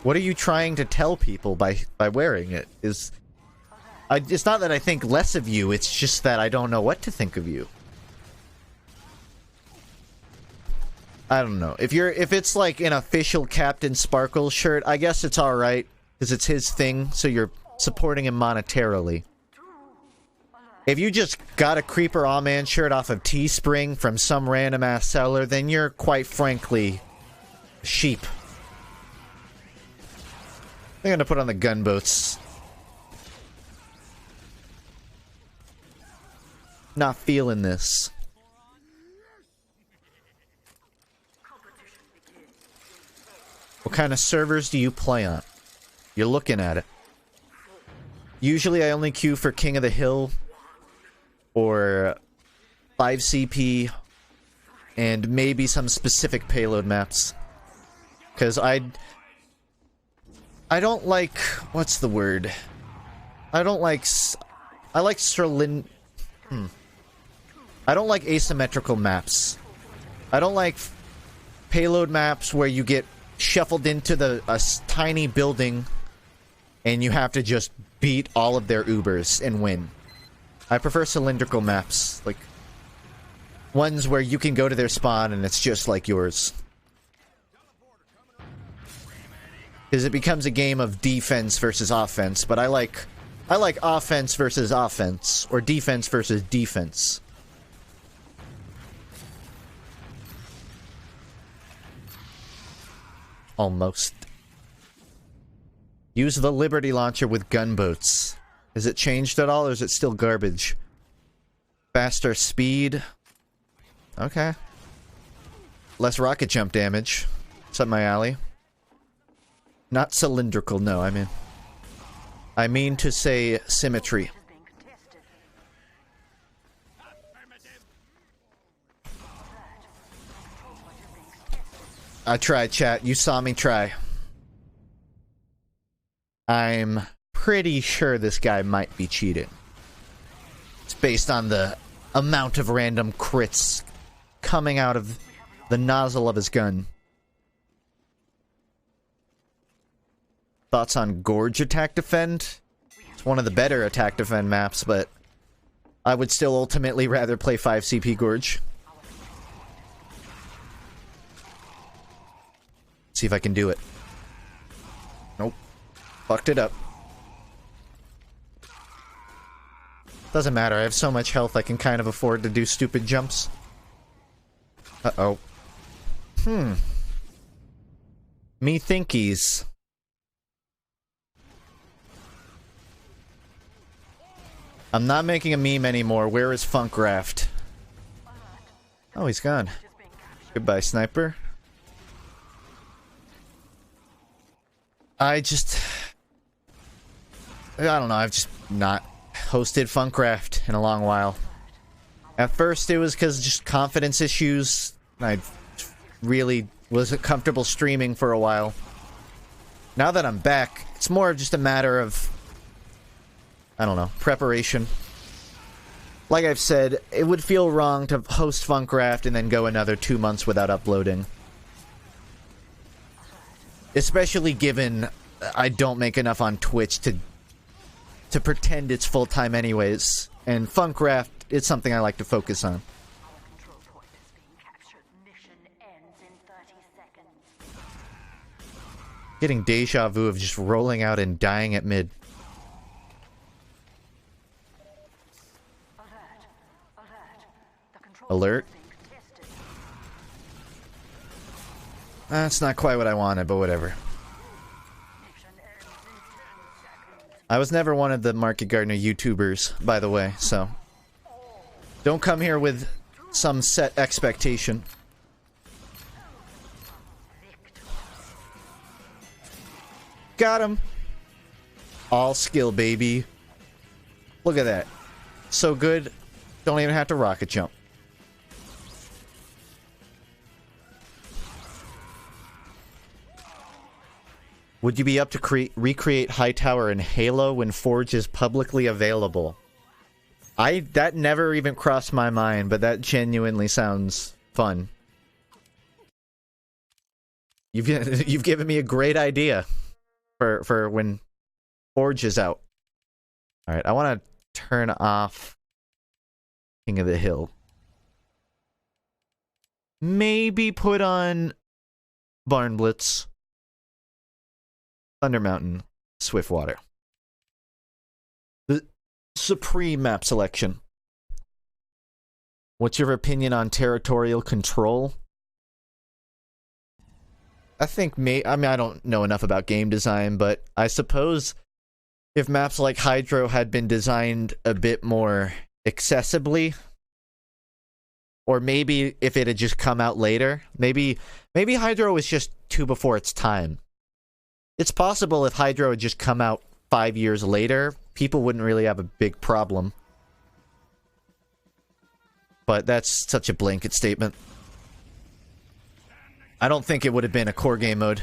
What are you trying to tell people by wearing it? It's not that I think less of you, it's just that I don't know what to think of you. I don't know. If it's like an official Captain Sparkle shirt, I guess it's alright, because it's his thing, so you're supporting him monetarily. If you just got a Creeper Aw-Man shirt off of Teespring from some random ass seller, then you're quite frankly sheep. I'm gonna put on the gunboats. Not feeling this. What kind of servers do you play on? You're looking at it. Usually I only queue for King of the Hill or 5CP and maybe some specific payload maps. Because I don't like... what's the word? I don't like... I like I don't like asymmetrical maps. I don't like payload maps where you get shuffled into a tiny building and you have to just beat all of their Ubers and win. I prefer cylindrical maps, like ones where you can go to their spawn and it's just like yours. Because it becomes a game of defense versus offense, but I like offense versus offense, or defense versus defense. Almost. Use the Liberty Launcher with gunboats. Has it changed at all, or is it still garbage? Faster speed. Okay. Less rocket jump damage. It's up my alley. Not cylindrical, no, I mean to say symmetry. I tried, chat. You saw me try. I'm pretty sure this guy might be cheating. It's based on the amount of random crits coming out of the nozzle of his gun. Thoughts on Gorge Attack Defend? It's one of the better Attack Defend maps, but I would still ultimately rather play 5CP Gorge. See if I can do it. Nope. Fucked it up. Doesn't matter, I have so much health I can kind of afford to do stupid jumps. Uh-oh. Me thinkies. I'm not making a meme anymore. Where is FUNKe? Oh, he's gone. Goodbye, sniper. I don't know, I've just not hosted FUNKe in a long while. At first it was because just confidence issues. I really wasn't comfortable streaming for a while. Now that I'm back, it's more of just a matter of, I don't know, preparation. Like I've said, it would feel wrong to host FUNKe and then go another 2 months without uploading. Especially given I don't make enough on Twitch to pretend it's full-time anyways. And FUNKe, it's something I like to focus on. Control point is being captured. Mission ends in 30 seconds. Getting deja vu of just rolling out and dying at mid. Alert. That's not quite what I wanted, but whatever. I was never one of the Market Gardener YouTubers, by the way, so don't come here with some set expectation. Got him. All skill, baby. Look at that. So good, don't even have to rocket jump. Would you be up to recreate Hightower in Halo when Forge is publicly available? That never even crossed my mind, but that genuinely sounds fun. You've given me a great idea for when Forge is out. All right, I want to turn off King of the Hill. Maybe put on Barn Blitz. Thunder Mountain, Swiftwater. The supreme map selection. What's your opinion on territorial control? I think I mean, I don't know enough about game design, but I suppose if maps like Hydro had been designed a bit more accessibly, or maybe if it had just come out later, maybe Hydro was just too before its time. It's possible if Hydro had just come out 5 years later, people wouldn't really have a big problem. But that's such a blanket statement. I don't think it would have been a core game mode.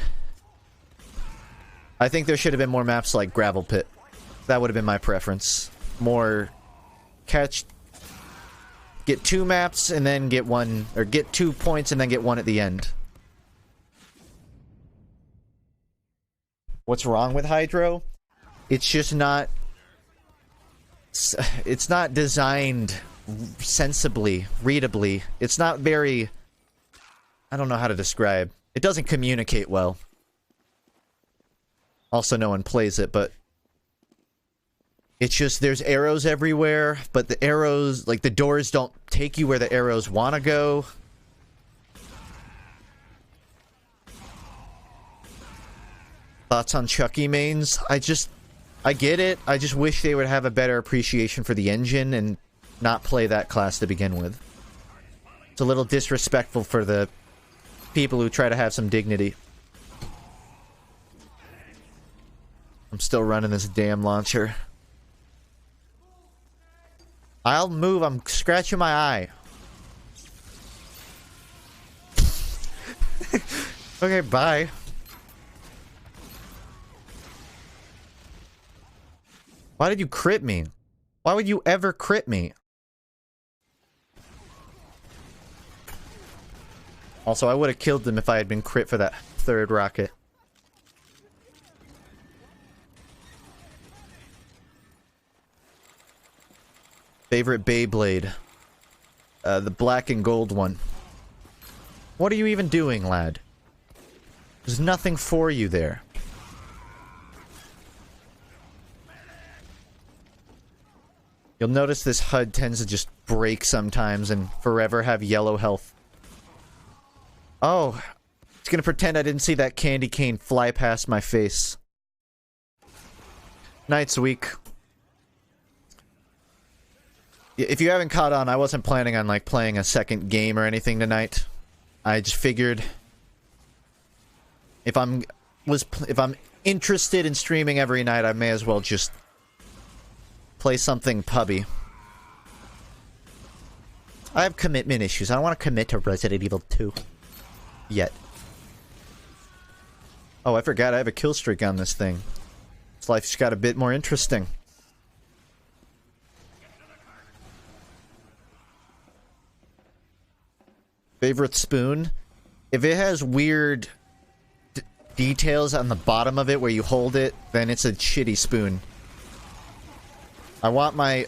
I think there should have been more maps like Gravel Pit. That would have been my preference. More catch... Get 2 maps and then get 1... Or get 2 points and then get 1 at the end. What's wrong with Hydro? It's just not... It's not designed sensibly, readably. It's not very... I don't know how to describe. It doesn't communicate well. Also, no one plays it, but... It's just, there's arrows everywhere, but the arrows, like, the doors don't take you where the arrows want to go. Thoughts on Chucky mains? I get it. I just wish they would have a better appreciation for the engine and not play that class to begin with. It's a little disrespectful for the people who try to have some dignity. I'm still running this damn launcher. I'll move. I'm scratching my eye. Okay, bye. Why did you crit me? Why would you ever crit me? Also, I would have killed them if I had been crit for that 3rd rocket. Favorite Beyblade? The black and gold one. What are you even doing, lad? There's nothing for you there. You'll notice this HUD tends to just break sometimes and forever have yellow health. Oh, it's gonna pretend I didn't see that candy cane fly past my face. Night's week. If you haven't caught on, I wasn't planning on, like, playing a second game or anything tonight. I just figured if I'm interested in streaming every night, I may as well just play something pubby. I have commitment issues. I don't want to commit to Resident Evil 2. Yet. Oh, I forgot I have a kill streak on this thing. This life's got a bit more interesting. Favorite spoon? If it has weird details on the bottom of it where you hold it, then it's a shitty spoon. I want my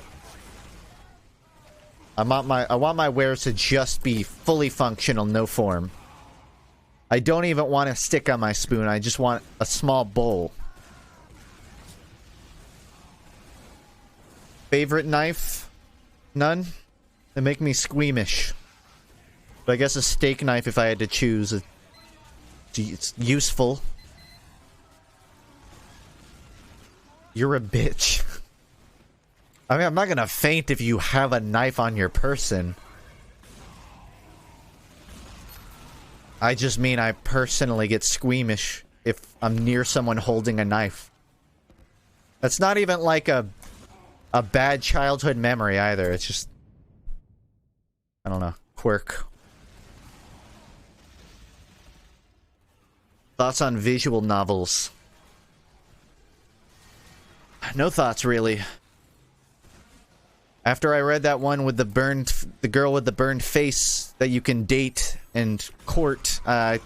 wares to just be fully functional, no form. I don't even want a stick on my spoon, I just want a small bowl. Favorite knife? None? They make me squeamish. But I guess a steak knife, if I had to choose, it's useful. You're a bitch. I mean, I'm not gonna faint if you have a knife on your person. I just mean I personally get squeamish if I'm near someone holding a knife. That's not even like a bad childhood memory either. It's just, I don't know, quirk. Thoughts on visual novels? No thoughts, really. After I read that one with the girl with the burned face that you can date and court, I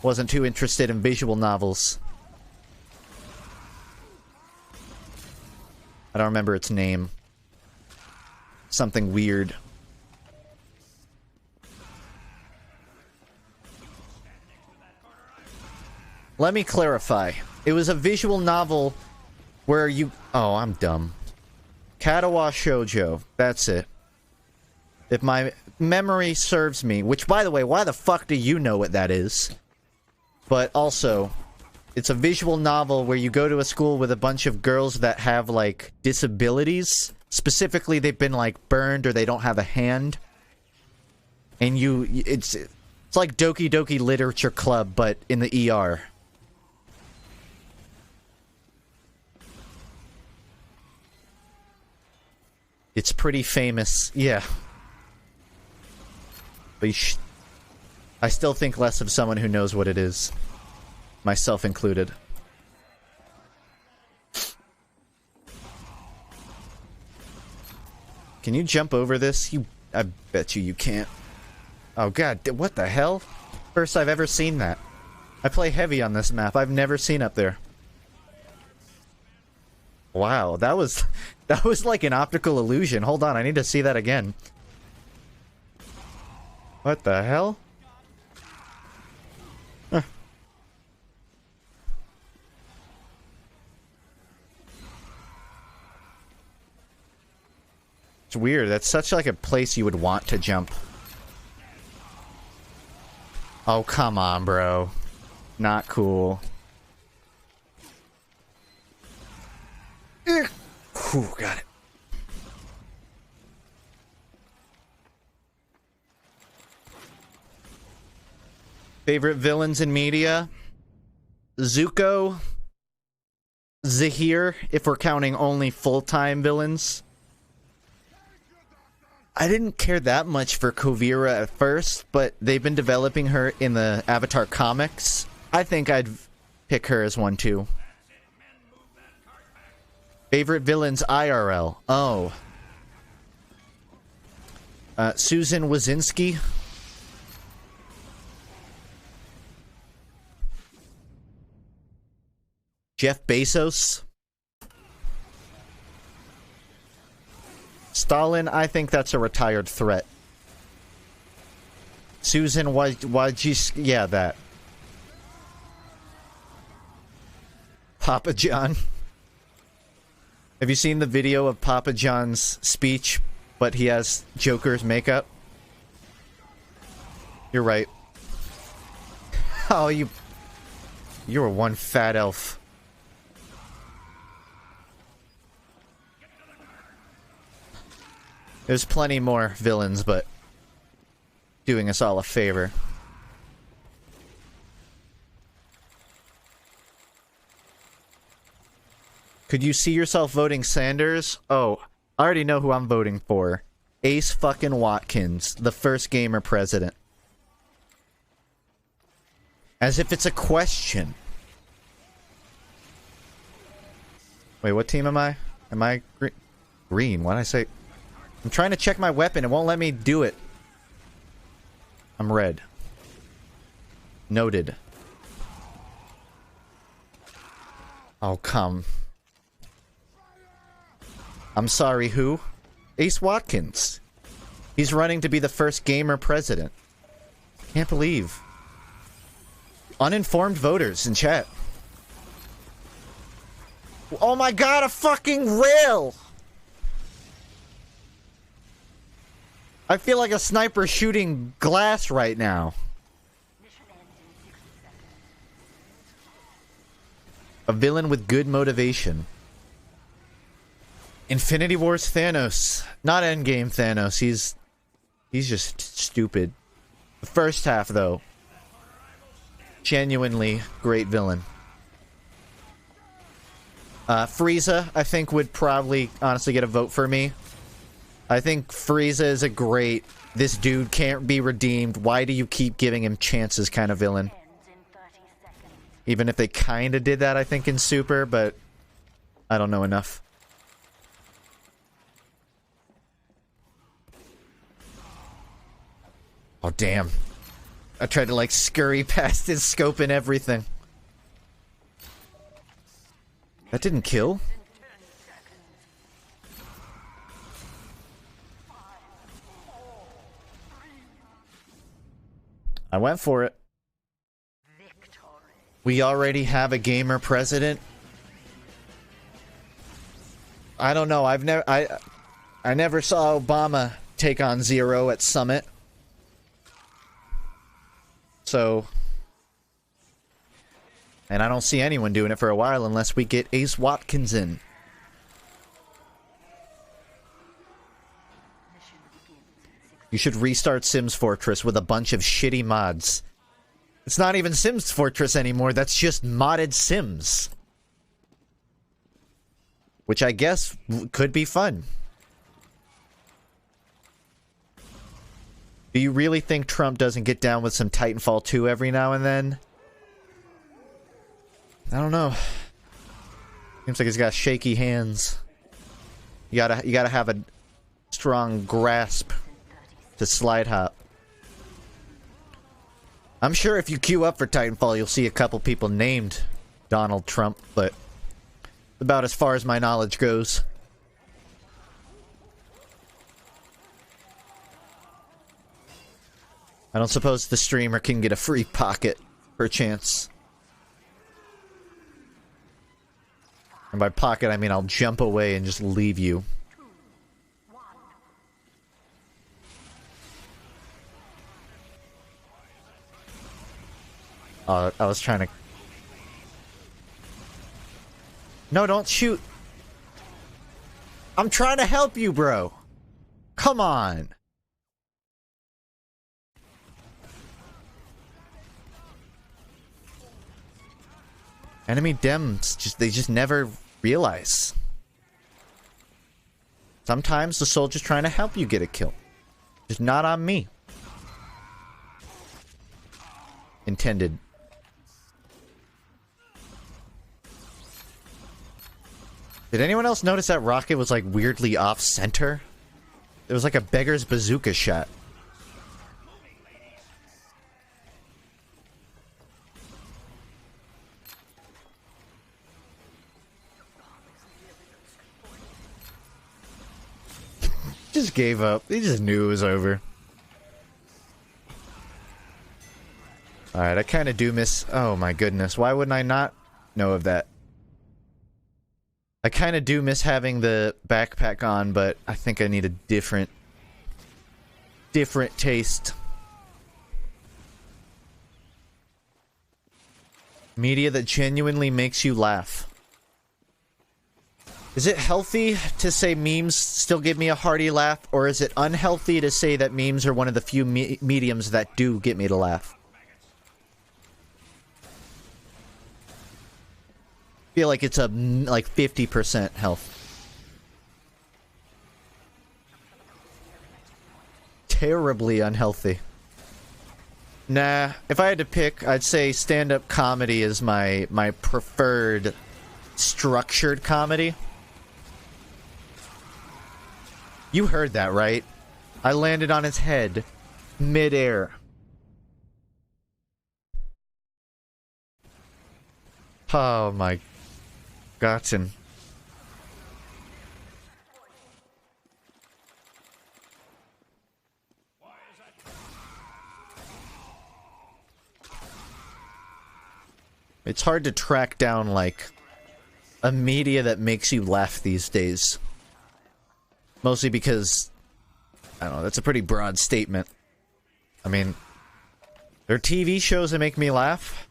wasn't too interested in visual novels. I don't remember its name. Something weird. Let me clarify. It was a visual novel where you... Oh, I'm dumb. Katawa Shoujo. That's it. If my memory serves me, which, by the way, why the fuck do you know what that is? But also, it's a visual novel where you go to a school with a bunch of girls that have, like, disabilities. Specifically, they've been, like, burned or they don't have a hand. And it's like Doki Doki Literature Club, but in the ER. It's pretty famous, yeah. But I still think less of someone who knows what it is. Myself included. Can you jump over this? I bet you can't. Oh god, what the hell? First I've ever seen that. I play heavy on this map. I've never seen up there. Wow, that was like an optical illusion. Hold on, I need to see that again. What the hell? Huh. It's weird. That's such like a place you would want to jump. Oh, come on, bro. Not cool. Whew, got it. Favorite villains in media? Zuko. Zahir, if we're counting only full-time villains. I didn't care that much for Kuvira at first, but they've been developing her in the Avatar comics. I think I'd pick her as one too. Favorite villains IRL. Oh. Susan Wazinski. Jeff Bezos. Stalin, I think that's a retired threat. Susan Wajis, yeah, that. Papa John. Have you seen the video of Papa John's speech, but he has Joker's makeup? You're right. Oh, you were one fat elf. There's plenty more villains, but doing us all a favor. Could you see yourself voting Sanders? Oh, I already know who I'm voting for. Ace fucking Watkins, the first gamer president. As if it's a question. Wait, what team am I? Am I green? Why did I say... I'm trying to check my weapon. It won't let me do it. I'm red. Noted. Oh, come. I'm sorry, who? Ace Watkins. He's running to be the first gamer president. Can't believe. Uninformed voters in chat. Oh my god, a fucking rail! I feel like a sniper shooting glass right now. A villain with good motivation. Infinity War's Thanos. Not Endgame Thanos. He's just stupid. The first half, though. Genuinely great villain. Frieza, I think, would probably honestly get a vote for me. I think Frieza is a great, this dude can't be redeemed, why do you keep giving him chances kind of villain. Even if they kind of did that, I think, in Super, but I don't know enough. Oh, damn. I tried to, like, scurry past his scope and everything. That didn't kill? I went for it. We already have a gamer president. I don't know. I never saw Obama take on Zero at Summit. So, and I don't see anyone doing it for a while unless we get Ace Watkins in. You should restart Sims Fortress with a bunch of shitty mods. It's not even Sims Fortress anymore, that's just modded Sims. Which I guess could be fun. Do you really think Trump doesn't get down with some Titanfall 2 every now and then? I don't know. Seems like he's got shaky hands. You gotta have a strong grasp to slide hop. I'm sure if you queue up for Titanfall, you'll see a couple people named Donald Trump, but about as far as my knowledge goes. I don't suppose the streamer can get a free pocket, perchance. And by pocket, I mean I'll jump away and just leave you. I was trying to... No, don't shoot! I'm trying to help you, bro! Come on! Enemy dems, they just never realize. Sometimes the soldier's trying to help you get a kill. Just not on me. Intended. Did anyone else notice that rocket was like weirdly off-center? It was like a beggar's bazooka shot. Just gave up. He just knew it was over. Alright, I kind of do miss... Oh my goodness, why wouldn't I not know of that? I kind of do miss having the backpack on, but I think I need a different taste. Media that genuinely makes you laugh. Is it healthy to say memes still give me a hearty laugh, or is it unhealthy to say that memes are one of the few mediums that do get me to laugh? feel like it's a like 50% health. Terribly unhealthy. Nah, if I had to pick, I'd say stand-up comedy is my preferred structured comedy. You heard that, right? I landed on his head mid-air. Oh my gotten. It's hard to track down, like, a media that makes you laugh these days. Mostly because, I don't know, that's a pretty broad statement. I mean, there are TV shows that make me laugh.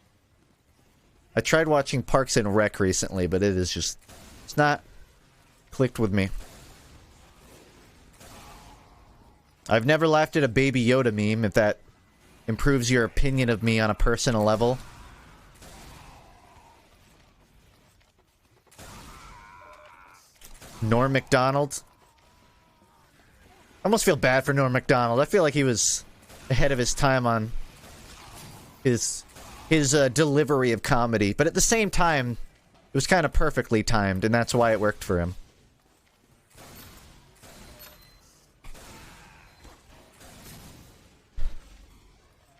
I tried watching Parks and Rec recently, but it is just, it's not clicked with me. I've never laughed at a Baby Yoda meme, if that improves your opinion of me on a personal level. Norm Macdonald. I almost feel bad for Norm Macdonald. I feel like he was ahead of his time on his delivery of comedy. But at the same time, it was kind of perfectly timed, and that's why it worked for him.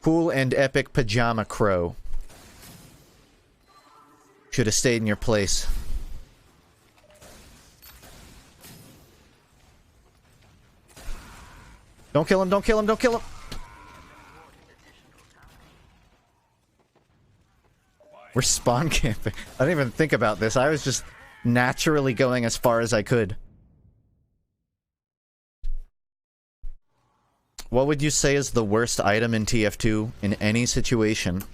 Cool and epic pajama crow. Should have stayed in your place. Don't kill him, don't kill him, don't kill him! We're spawn camping. I didn't even think about this. I was just naturally going as far as I could. What would you say is the worst item in TF2 in any situation?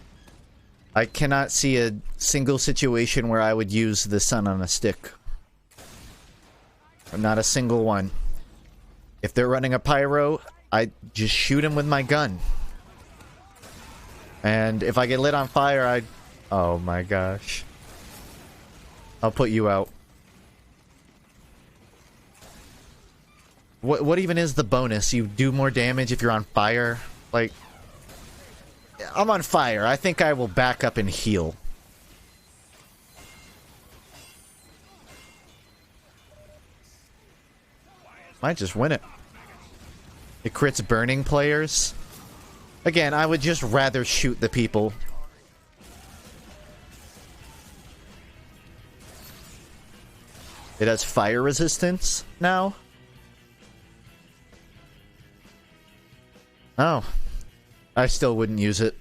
I cannot see a single situation where I would use the sun on a stick. Not a single one. If they're running a pyro, I just shoot him with my gun. And if I get lit on fire, I... Oh my gosh. I'll put you out. What even is the bonus? You do more damage if you're on fire? Like... I'm on fire. I think I will back up and heal. Might just win it. It crits burning players. Again, I would just rather shoot the people. It has fire resistance now? Oh. I still wouldn't use it.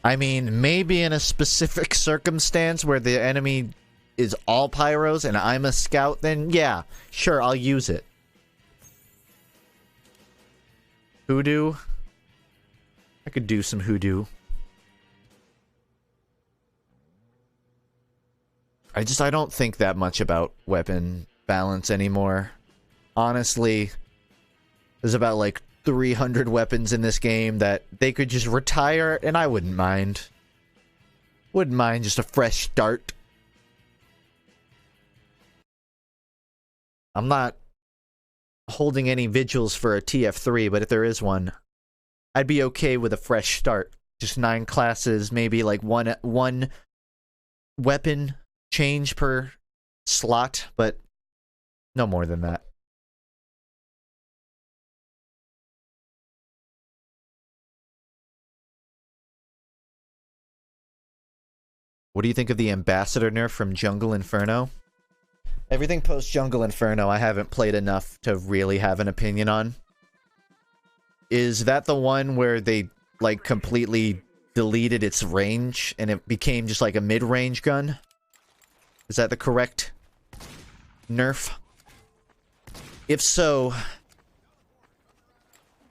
I mean, maybe in a specific circumstance where the enemy is all pyros and I'm a scout, then yeah, sure, I'll use it. Hoodoo? I could do some hoodoo. I don't think that much about weapon balance anymore. Honestly, there's about like 300 weapons in this game that they could just retire and I wouldn't mind. Wouldn't mind just a fresh start. I'm not holding any vigils for a TF3, but if there is one, I'd be okay with a fresh start. Just 9 classes, maybe like one weapon change per slot, but no more than that. What do you think of the Ambassador nerf from Jungle Inferno? Everything post Jungle Inferno I haven't played enough to really have an opinion on. Is that the one where they, like, completely deleted its range and it became just like a mid-range gun? Is that the correct nerf? If so...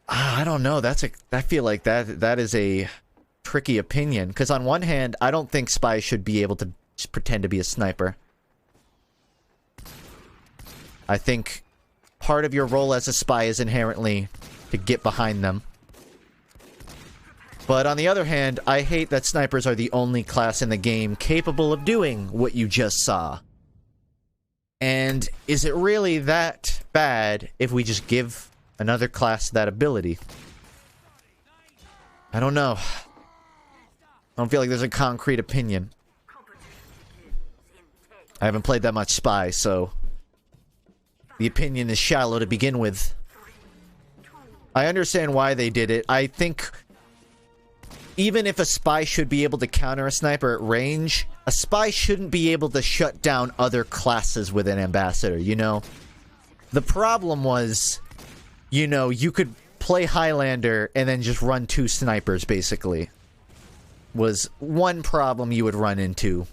I don't know, I feel like that is a tricky opinion. Because on one hand, I don't think spies should be able to just pretend to be a sniper. I think part of your role as a spy is inherently to get behind them. But on the other hand, I hate that snipers are the only class in the game capable of doing what you just saw. And is it really that bad if we just give another class that ability? I don't know. I don't feel like there's a concrete opinion. I haven't played that much Spy, so the opinion is shallow to begin with. I understand why they did it. I think even if a Spy should be able to counter a sniper at range, a Spy shouldn't be able to shut down other classes with an Ambassador, you know? The problem was, you know, you could play Highlander and then just run 2 snipers, basically. Was one problem you would run into.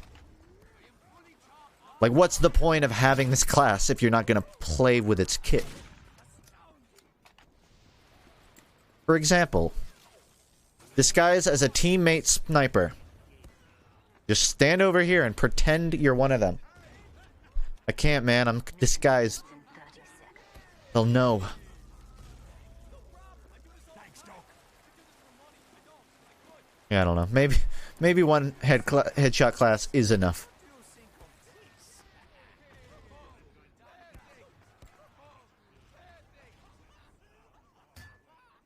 Like, what's the point of having this class if you're not going to play with its kit? For example, disguise as a teammate sniper. Just stand over here and pretend you're one of them. I can't, man. I'm disguised. They'll know. Yeah, I don't know. Maybe one headshot class is enough.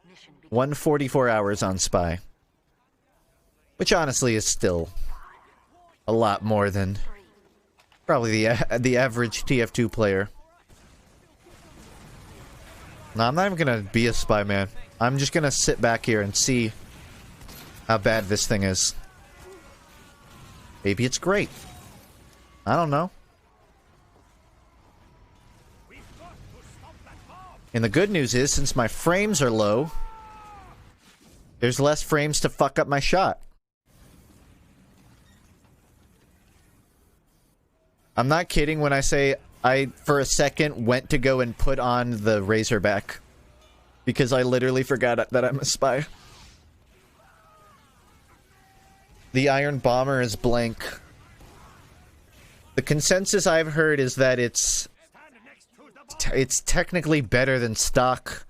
Mission 144 hours on Spy. Which honestly is still a lot more than probably the average TF2 player. No, I'm not even gonna be a Spy, man. I'm just gonna sit back here and see how bad this thing is. Maybe it's great. I don't know. And the good news is, since my frames are low, there's less frames to fuck up my shot. I'm not kidding when I say I, for a second, went to go and put on the Razorback. Because I literally forgot that I'm a Spy. The Iron Bomber is blank. The consensus I've heard is that it's technically better than stock,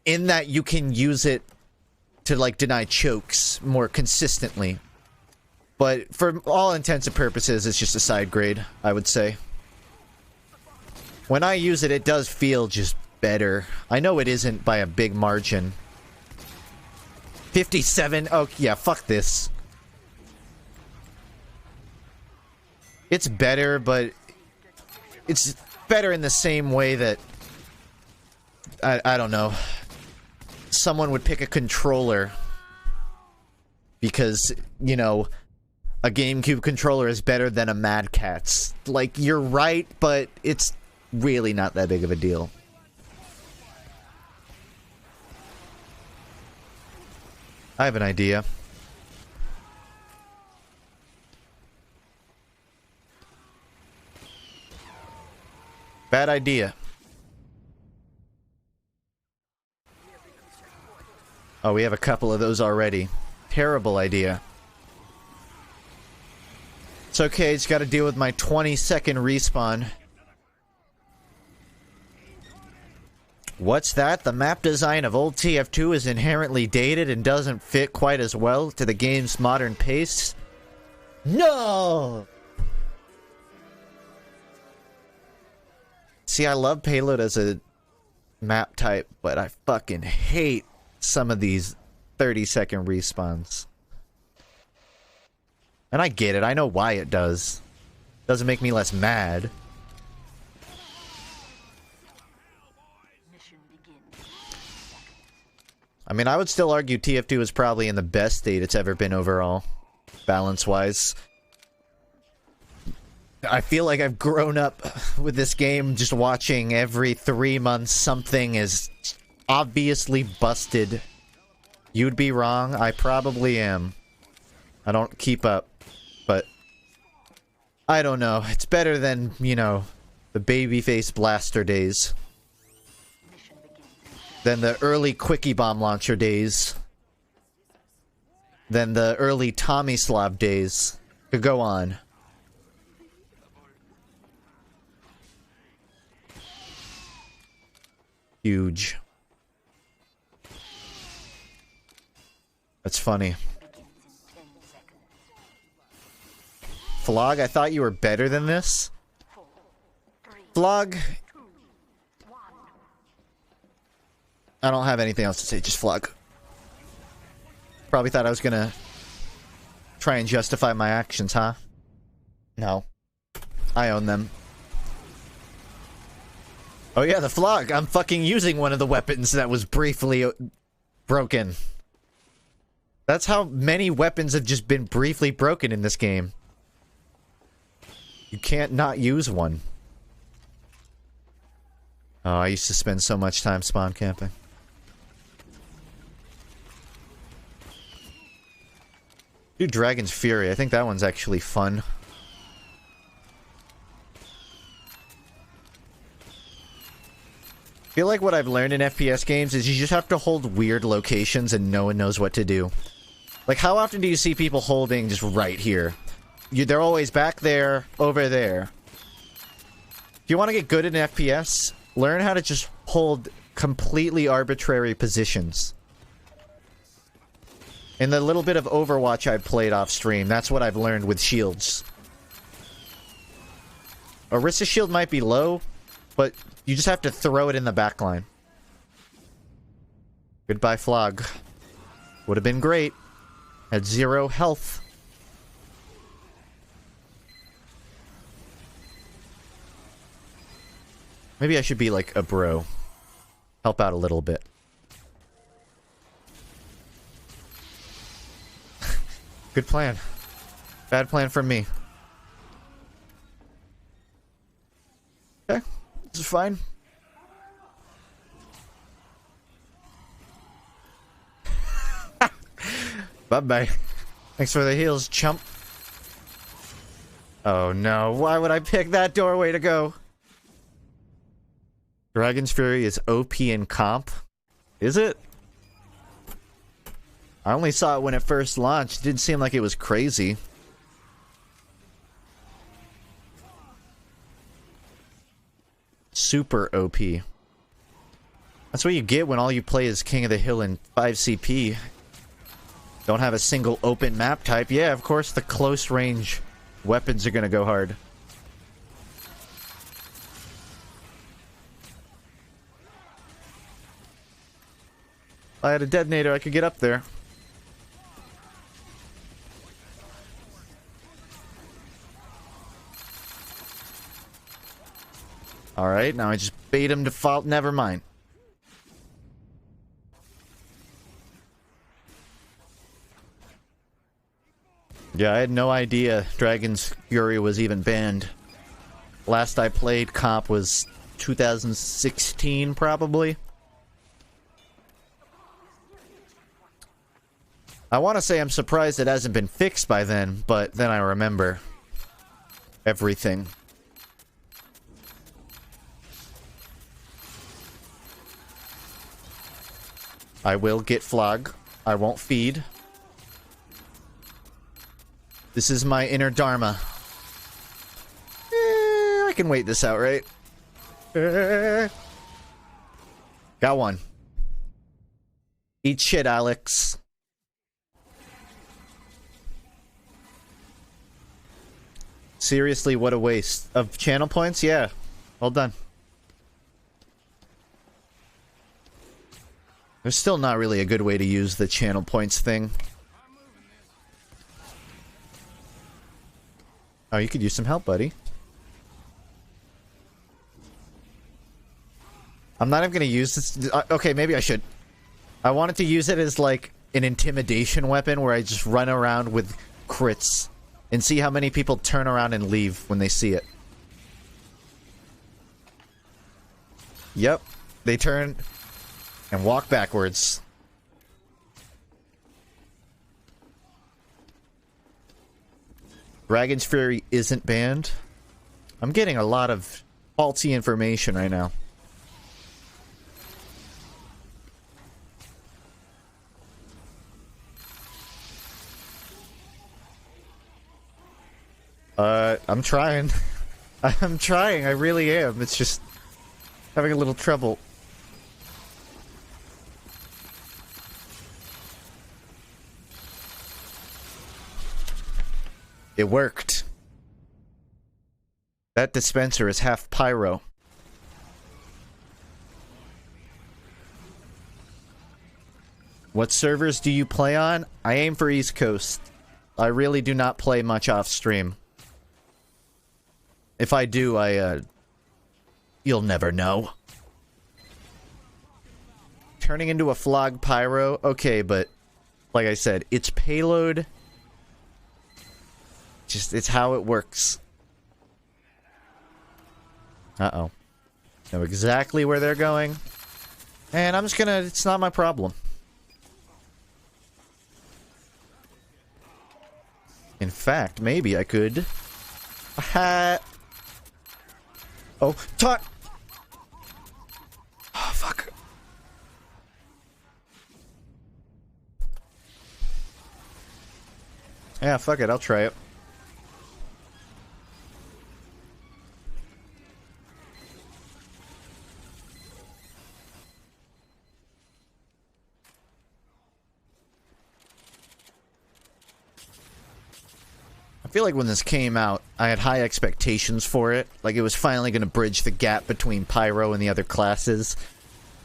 in that you can use it to, like, deny chokes more consistently. But for all intents and purposes, it's just a side grade, I would say. When I use it, it does feel just better. I know it isn't by a big margin. 57? Oh, yeah, fuck this. It's better, but it's better in the same way that I don't know. Someone would pick a controller because, you know, a GameCube controller is better than a Mad Catz. Like, you're right, but it's really not that big of a deal. I have an idea. Bad idea. Oh, we have a couple of those already. Terrible idea. It's okay, just gotta deal with my 20-second respawn. What's that? The map design of old TF2 is inherently dated and doesn't fit quite as well to the game's modern pace? No! See, I love Payload as a map type, but I fucking hate some of these 30-second respawns. And I get it. I know why it does. Doesn't make me less mad. I mean, I would still argue TF2 is probably in the best state it's ever been overall, balance-wise. I feel like I've grown up with this game, just watching every 3 months something is obviously busted. You'd be wrong. I probably am. I don't keep up, but I don't know. It's better than, you know, the babyface blaster days. Than the early Quickie Bomb launcher days. Than the early Tomislav days. Could go on. Huge. That's funny. Flog, I thought you were better than this. Flog. I don't have anything else to say, just Flog. Probably thought I was gonna try and justify my actions, huh? No. I own them. Oh yeah, the Flog. I'm fucking using one of the weapons that was briefly broken. That's how many weapons have just been briefly broken in this game. You can't not use one. Oh, I used to spend so much time spawn camping. Do Dragon's Fury. I think that one's actually fun. I feel like what I've learned in FPS games is you just have to hold weird locations and no one knows what to do. Like, how often do you see people holding just right here? They're always back there, over there. If you want to get good at an FPS, learn how to just hold completely arbitrary positions. In the little bit of Overwatch I've played off stream, that's what I've learned with shields. Orisa's shield might be low, but you just have to throw it in the backline. Goodbye, Flog. Would have been great. Had 0 health. Maybe I should be like a bro. Help out a little bit. Good plan. Bad plan from me. Okay. This is fine. Bye-bye. Thanks for the heals, chump. Oh no, why would I pick that doorway to go? Dragon's Fury is OP in comp? Is it? I only saw it when it first launched. It didn't seem like it was crazy. Super OP. That's what you get when all you play is King of the Hill and 5 CP. Don't have a single open map type. Yeah, of course the close range weapons are gonna go hard. If I had a detonator, I could get up there. Alright, now I just bait him to fall. Never mind. Yeah, I had no idea Dragon's Fury was even banned. Last I played comp was 2016, probably. I want to say I'm surprised it hasn't been fixed by then, but then I remember everything. I will get Flog. I won't feed. This is my inner dharma. I can wait this out, right? Got one. Eat shit, Alex. Seriously, what a waste of channel points. Yeah, well done. There's still not really a good way to use the channel points thing. Oh, you could use some help, buddy. I'm not even gonna use this. Okay, maybe I should. I wanted to use it as like an intimidation weapon where I just run around with crits and see how many people turn around and leave when they see it. Yep, they turn and walk backwards. Dragon's Fury isn't banned. I'm getting a lot of faulty information right now. I'm trying. I'm trying, I really am. It's just having a little trouble. It worked. That dispenser is half pyro. What servers do you play on? I aim for East Coast. I really do not play much off stream. If I do, you'll never know. Turning into a flog pyro? Okay, but like I said, it's payload. Just, it's how it works. Uh-oh. Know exactly where they're going. And I'm just gonna, it's not my problem. In fact, maybe I could... Oh, taunt! Oh, fuck. Yeah, fuck it, I'll try it. I feel like when this came out, I had high expectations for it. Like, it was finally going to bridge the gap between Pyro and the other classes.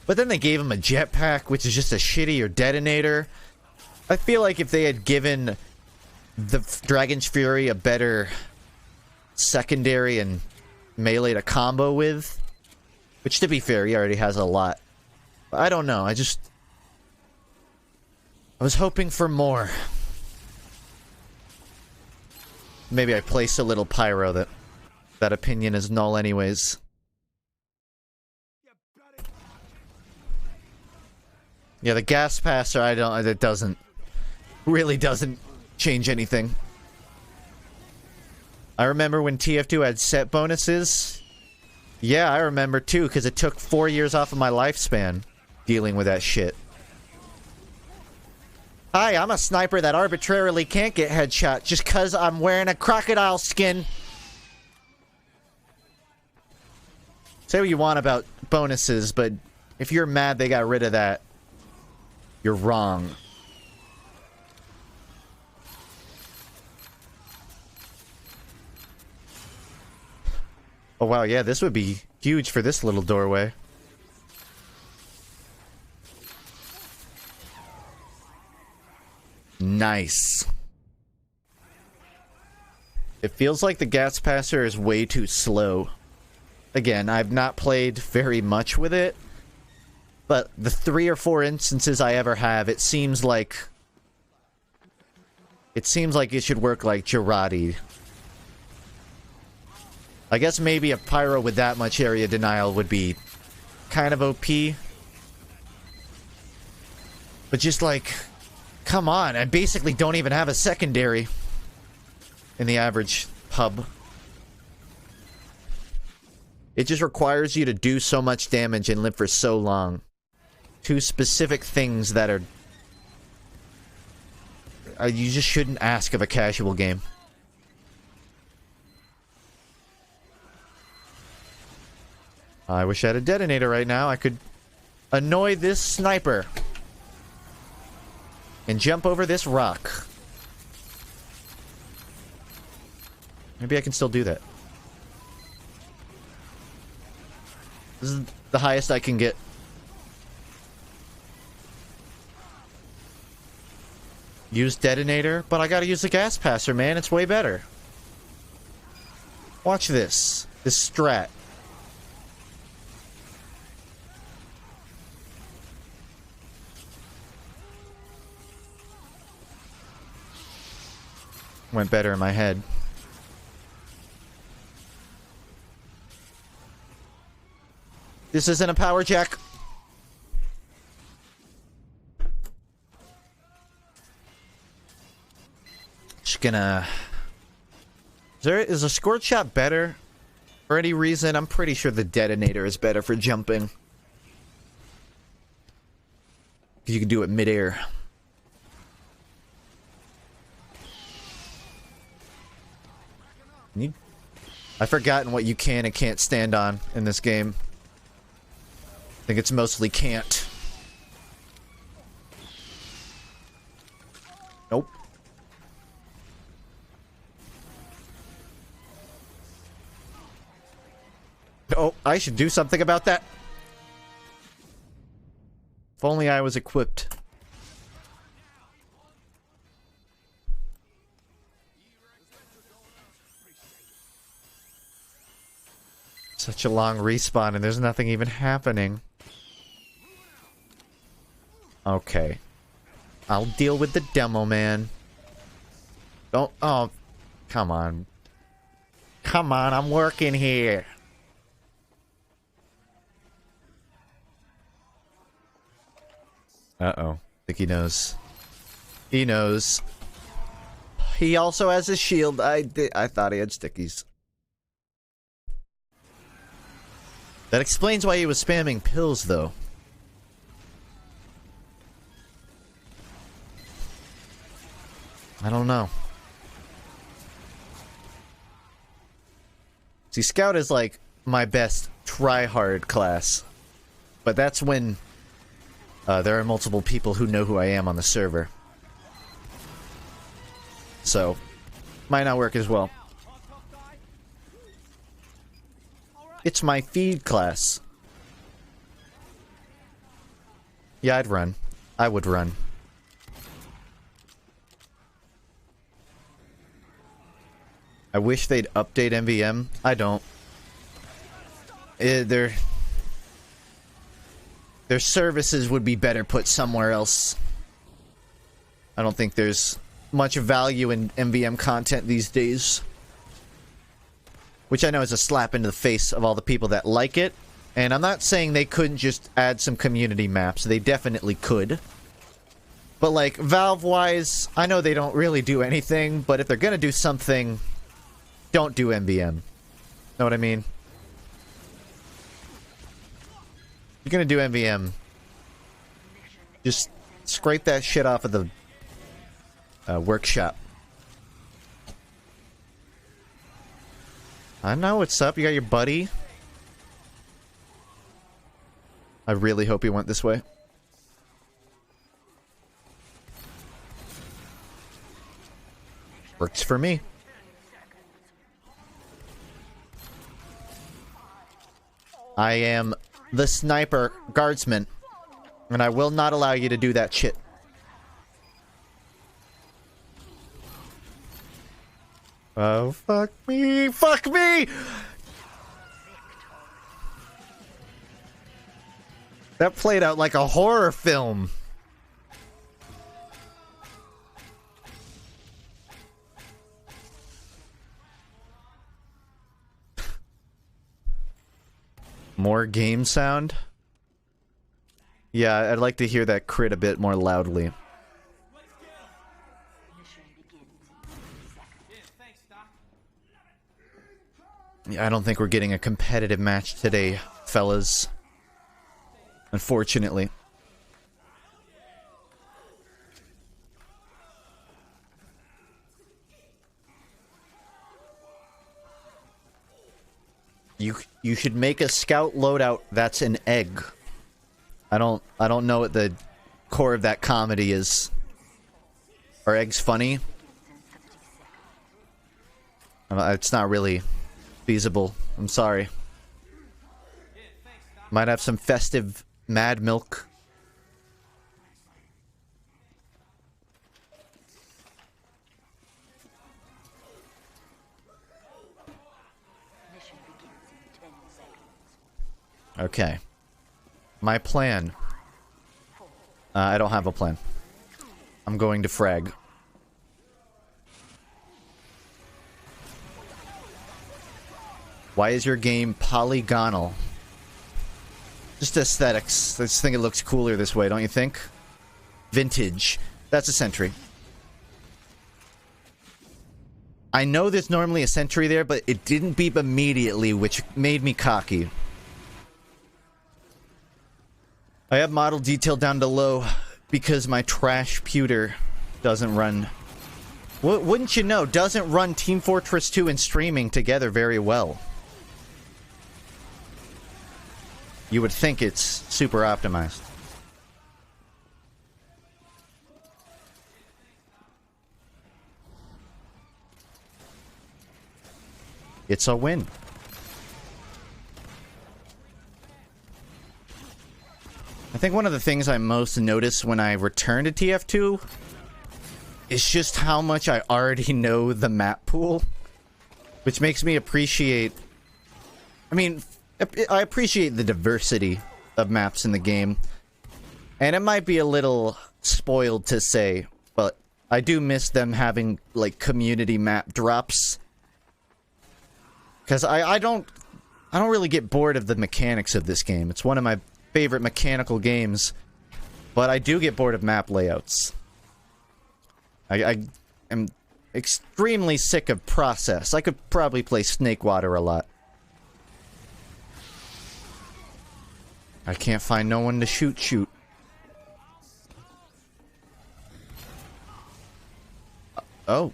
But then they gave him a jetpack, which is just a shittier detonator. I feel like if they had given the Dragon's Fury a better secondary and melee to combo with, which, to be fair, he already has a lot. I don't know, I was hoping for more. Maybe I placed a little pyro that opinion is null anyways. Yeah, the gas passer, it really doesn't change anything. I remember when TF2 had set bonuses. Yeah, I remember too, because it took 4 years off of my lifespan dealing with that shit. Hi, I'm a sniper that arbitrarily can't get headshot just because I'm wearing a crocodile skin. Say what you want about bonuses, but if you're mad they got rid of that, you're wrong. Oh wow, yeah, this would be huge for this little doorway. Nice. It feels like the gas passer is way too slow. Again, I've not played very much with it, but the 3 or 4 instances I ever have, it seems like it should work like Girardi. I guess maybe a pyro with that much area denial would be kind of OP. But just like, come on, I basically don't even have a secondary in the average pub. It just requires you to do so much damage and live for so long. 2 specific things that are... you just shouldn't ask of a casual game. I wish I had a detonator right now. I could annoy this sniper. And jump over this rock. Maybe I can still do that. This is the highest I can get. Use detonator, but I gotta use the gas passer, man. It's way better. Watch this. This strat. Went better in my head. This isn't a power jack. Just gonna... Is a squirt shot better? For any reason, I'm pretty sure the detonator is better for jumping. Because you can do it mid-air. I've forgotten what you can and can't stand on in this game. I think it's mostly can't. Nope. I should do something about that. If only I was equipped. Such a long respawn and there's nothing even happening. Okay. I'll deal with the demo, man. Don't... Oh, come on. Come on, I'm working here. Uh-oh. I think he knows. He knows. He also has a shield. I thought he had stickies. That explains why he was spamming pills, though. I don't know. See, Scout is like my best try-hard class. But that's when there are multiple people who know who I am on the server. So, might not work as well. It's my feed class. Yeah, I'd run. I would run. I wish they'd update MVM. I don't. Their services would be better put somewhere else. I don't think there's much value in MVM content these days. Which I know is a slap into the face of all the people that like it. And I'm not saying they couldn't just add some community maps. They definitely could. But like, Valve-wise, I know they don't really do anything. But if they're gonna do something, don't do MVM. Know what I mean? If you're gonna do MVM, just scrape that shit off of the workshop. I know what's up. You got your buddy. I really hope he went this way. Works for me. I am the sniper guardsman, and I will not allow you to do that shit. Oh, fuck me! Fuck me! That played out like a horror film. More game sound? Yeah, I'd like to hear that crit a bit more loudly. Yeah, I don't think we're getting a competitive match today, fellas. Unfortunately. You should make a scout loadout that's an egg. I don't know what the core of that comedy is. Are eggs funny? It's not really feasible. I'm sorry. Might have some festive mad milk. Okay. My plan. I don't have a plan. I'm going to frag. Why is your game polygonal? Just aesthetics. I just think it looks cooler this way, don't you think? Vintage. That's a sentry. I know there's normally a sentry there, but it didn't beep immediately, which made me cocky. I have model detail down to low because my trash pewter doesn't run. Wouldn't you know, doesn't run Team Fortress 2 and streaming together very well. You would think it's super optimized. It's a win. think one of the things I most notice when I return to TF2 is just how much I already know the map pool, which makes me appreciate... I mean, I appreciate the diversity of maps in the game, and it might be a little spoiled to say, but I do miss them having, like, community map drops. Because I don't really get bored of the mechanics of this game. It's one of my favorite mechanical games, but I do get bored of map layouts. I am extremely sick of process. I could probably play Snakewater a lot. I can't find no one to shoot. Oh.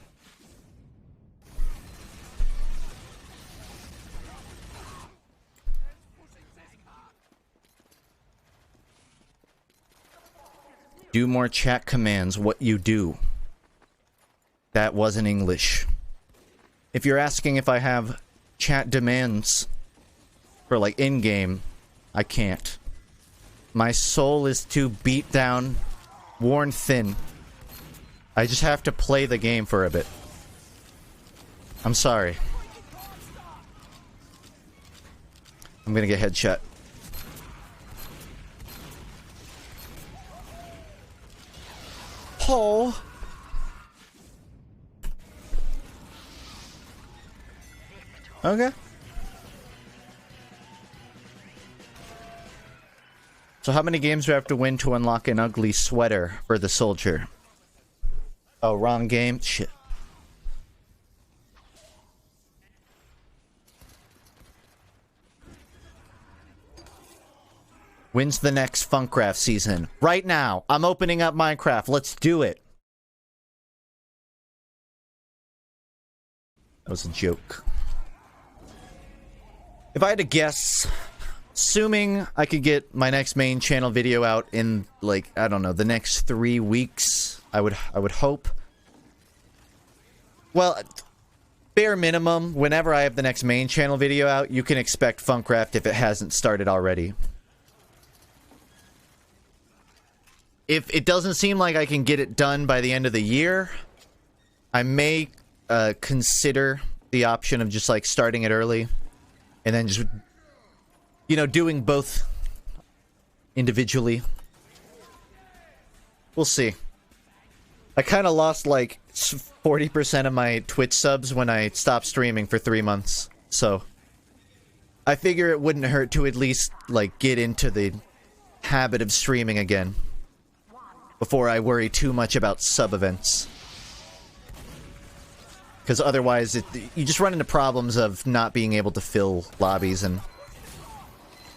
Do more chat commands, what you do. That wasn't English. If you're asking if I have chat demands for, like, in-game, I can't. My soul is too beat down, worn thin. I just have to play the game for a bit. I'm sorry. I'm gonna get headshot. Oh. Okay. So how many games do I have to win to unlock an ugly sweater for the soldier? Oh, wrong game? Shit. When's the next Funkcraft season? Right now! I'm opening up Minecraft. Let's do it! That was a joke. If I had to guess, assuming I could get my next main channel video out in, like, I don't know, the next 3 weeks, I would hope. Well, bare minimum, whenever I have the next main channel video out, you can expect Funkcraft if it hasn't started already. If it doesn't seem like I can get it done by the end of the year, I may consider the option of just, like, starting it early. And then just, you know, doing both individually. We'll see. I kind of lost, like, 40% of my Twitch subs when I stopped streaming for 3 months. So, I figure it wouldn't hurt to at least, like, get into the habit of streaming again. Before I worry too much about sub-events. Because otherwise, you just run into problems of not being able to fill lobbies and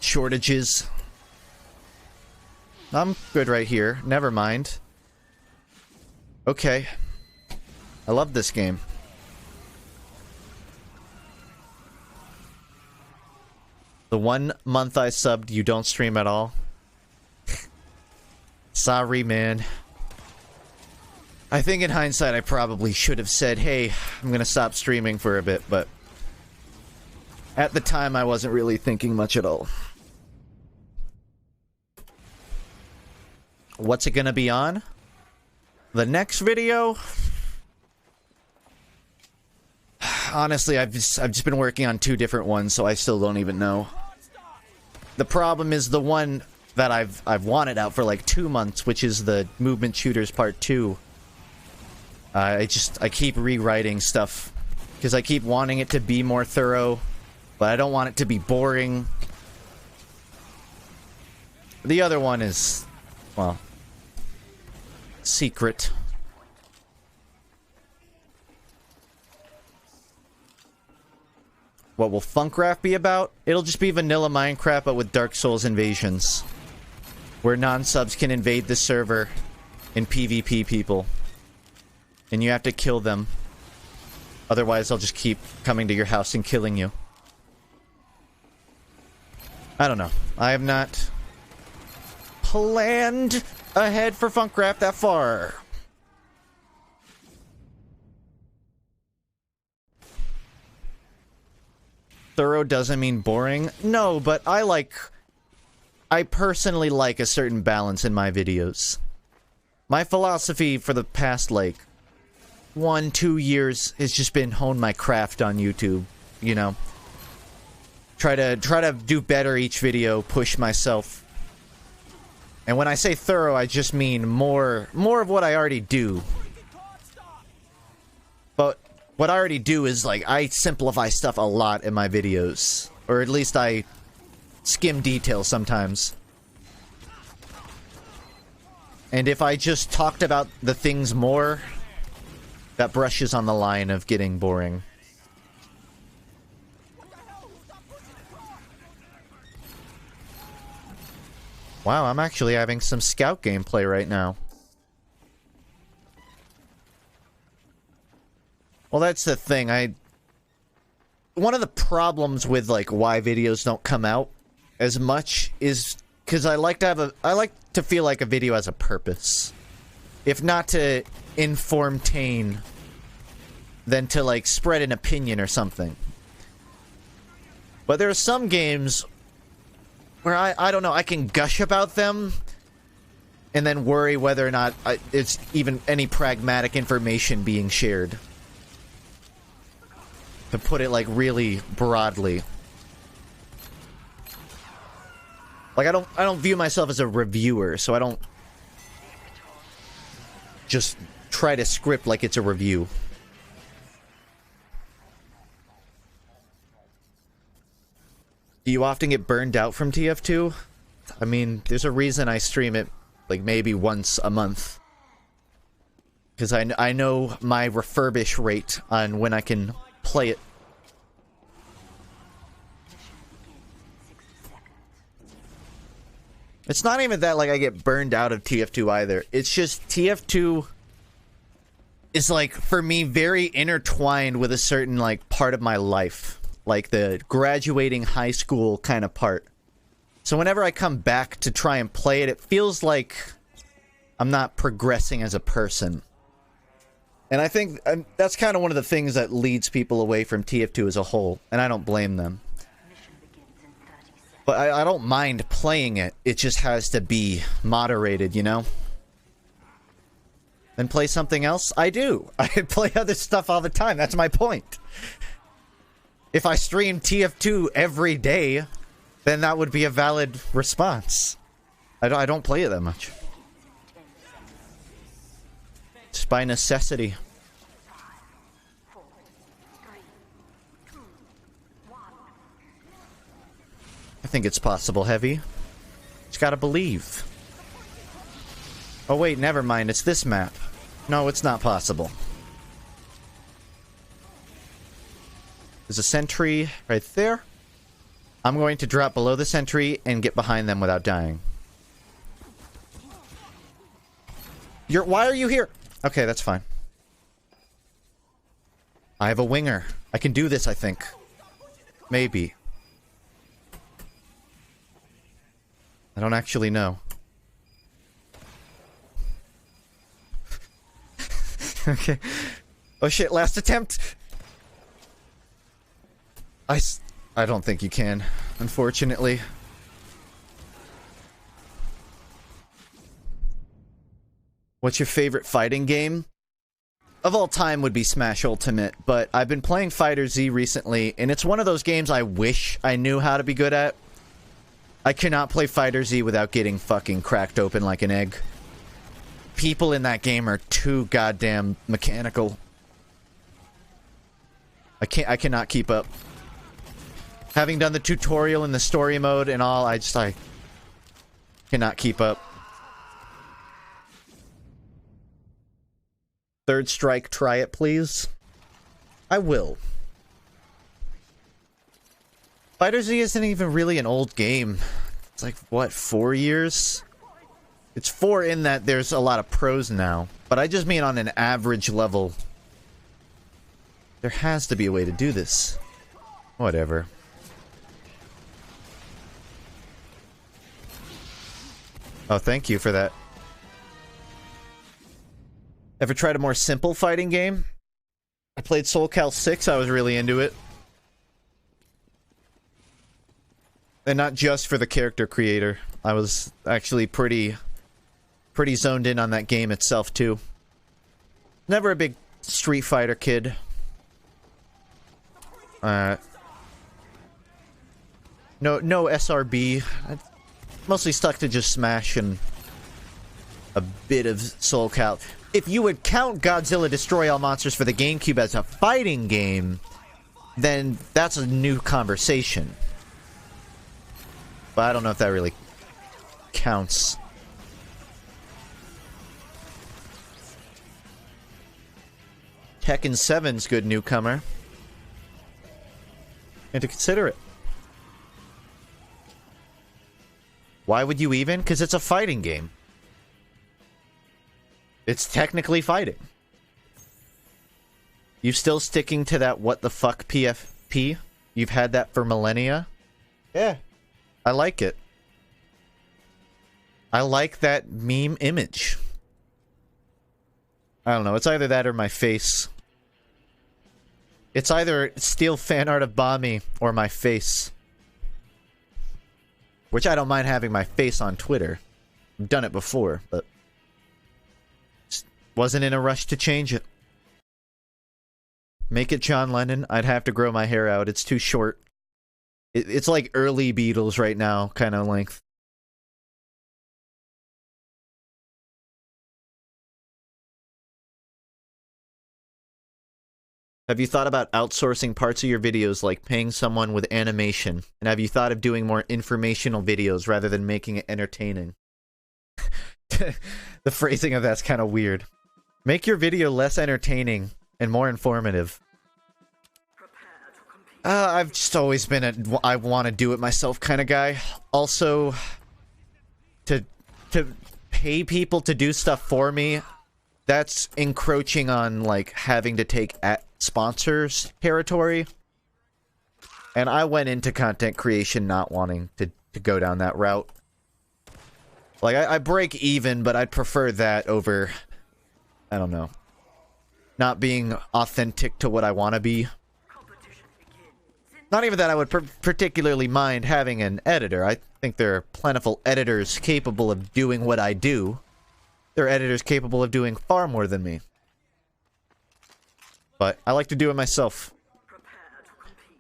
shortages. I'm good right here. Never mind. Okay. I love this game. The 1 month I subbed, you don't stream at all? Sorry, man. I think in hindsight I probably should have said, hey, I'm gonna stop streaming for a bit, but at the time I wasn't really thinking much at all. What's it gonna be on? The next video? Honestly, I've just been working on 2 different ones, so I still don't even know. The problem is the one that I've wanted out for like 2 months, which is the Movement Shooters Part 2. I keep rewriting stuff because I keep wanting it to be more thorough, but I don't want it to be boring. The other one is, well, secret. What will Funkcraft be about? It'll just be vanilla Minecraft, but with Dark Souls invasions. Where non-subs can invade the server and PvP people. And you have to kill them. Otherwise, I'll just keep coming to your house and killing you. I don't know. I have not planned ahead for Funkcraft that far. Thorough doesn't mean boring. No, but I like I personally like a certain balance in my videos. My philosophy for the past, like, 1-2 years has just been hone my craft on YouTube, you know? Try to do better each video, push myself. And when I say thorough, I just mean more of what I already do. But what I already do is, like, I simplify stuff a lot in my videos. Or at least I skim details sometimes. And if I just talked about the things more, that brushes on the line of getting boring. Wow, I'm actually having some scout gameplay right now. Well, that's the thing. One of the problems with, like, why videos don't come out as much is because I like to feel like a video has a purpose. If not to inform Tane, then to, like, spread an opinion or something. But there are some games where I don't know, I can gush about them and then worry whether or not it's even any pragmatic information being shared. To put it, like, really broadly. Like, I don't view myself as a reviewer, so I don't just try to script like it's a review. Do you often get burned out from TF2? I mean, there's a reason I stream it, like, maybe once a month. Because I know my refurbish rate on when I can play it. It's not even that, like, I get burned out of TF2 either. It's just TF2 is, like, for me, very intertwined with a certain, like, part of my life. Like, the graduating high school kind of part. So whenever I come back to try and play it, it feels like I'm not progressing as a person. And I think that's kind of one of the things that leads people away from TF2 as a whole. And I don't blame them. But I don't mind playing it. It just has to be moderated, you know? Then play something else? I do. I play other stuff all the time. That's my point. If I stream TF2 every day, then that would be a valid response. I don't play it that much. Just by necessity. I think it's possible, Heavy. Just gotta believe. Oh wait, never mind, it's this map. No, it's not possible. There's a sentry right there. I'm going to drop below the sentry and get behind them without dying. Why are you here? Okay, that's fine. I have a winger. I can do this, I think. Maybe. I don't actually know. Okay. Oh shit, last attempt! I don't think you can, unfortunately. What's your favorite fighting game? Of all time would be Smash Ultimate, but I've been playing Fighter Z recently, and it's one of those games I wish I knew how to be good at. I cannot play Fighter Z without getting fucking cracked open like an egg. People in that game are too goddamn mechanical. I cannot keep up. Having done the tutorial in the story mode and all, I cannot keep up. Third Strike, try it, please. I will. Fighter Z isn't even really an old game. It's like, what, 4 years? It's 4 in that there's a lot of pros now. But I just mean on an average level. There has to be a way to do this. Whatever. Oh, thank you for that. Ever tried a more simple fighting game? I played Soul Cal 6, I was really into it. And not just for the character creator. I was actually pretty zoned in on that game itself, too. Never a big Street Fighter kid. No SRB. I mostly stuck to just Smash and a bit of Soul Cal. If you would count Godzilla Destroy All Monsters for the GameCube as a fighting game, then that's a new conversation. But I don't know if that really counts. Tekken 7's good newcomer. And to consider it. Why would you even? Because it's a fighting game. It's technically fighting. You still sticking to that what the fuck PFP? You've had that for millennia? Yeah. I like it. I like that meme image. I don't know, it's either that or my face. It's either steal fan art of Bami or my face. Which I don't mind having my face on Twitter. I've done it before, but just wasn't in a rush to change it. Make it John Lennon. I'd have to grow my hair out. It's too short. It's like early Beatles right now, kind of length. Have you thought about outsourcing parts of your videos, like paying someone with animation? And have you thought of doing more informational videos rather than making it entertaining? The phrasing of that's kind of weird. Make your video less entertaining and more informative. I've just always been a I want to do it myself kind of guy. Also, to pay people to do stuff for me, that's encroaching on, like, having to take at sponsors territory. And I went into content creation not wanting to go down that route. Like, I break even, but I'd prefer that over, I don't know, not being authentic to what I want to be. Not even that I would particularly mind having an editor. I think there are plentiful editors capable of doing what I do. There are editors capable of doing far more than me. But I like to do it myself.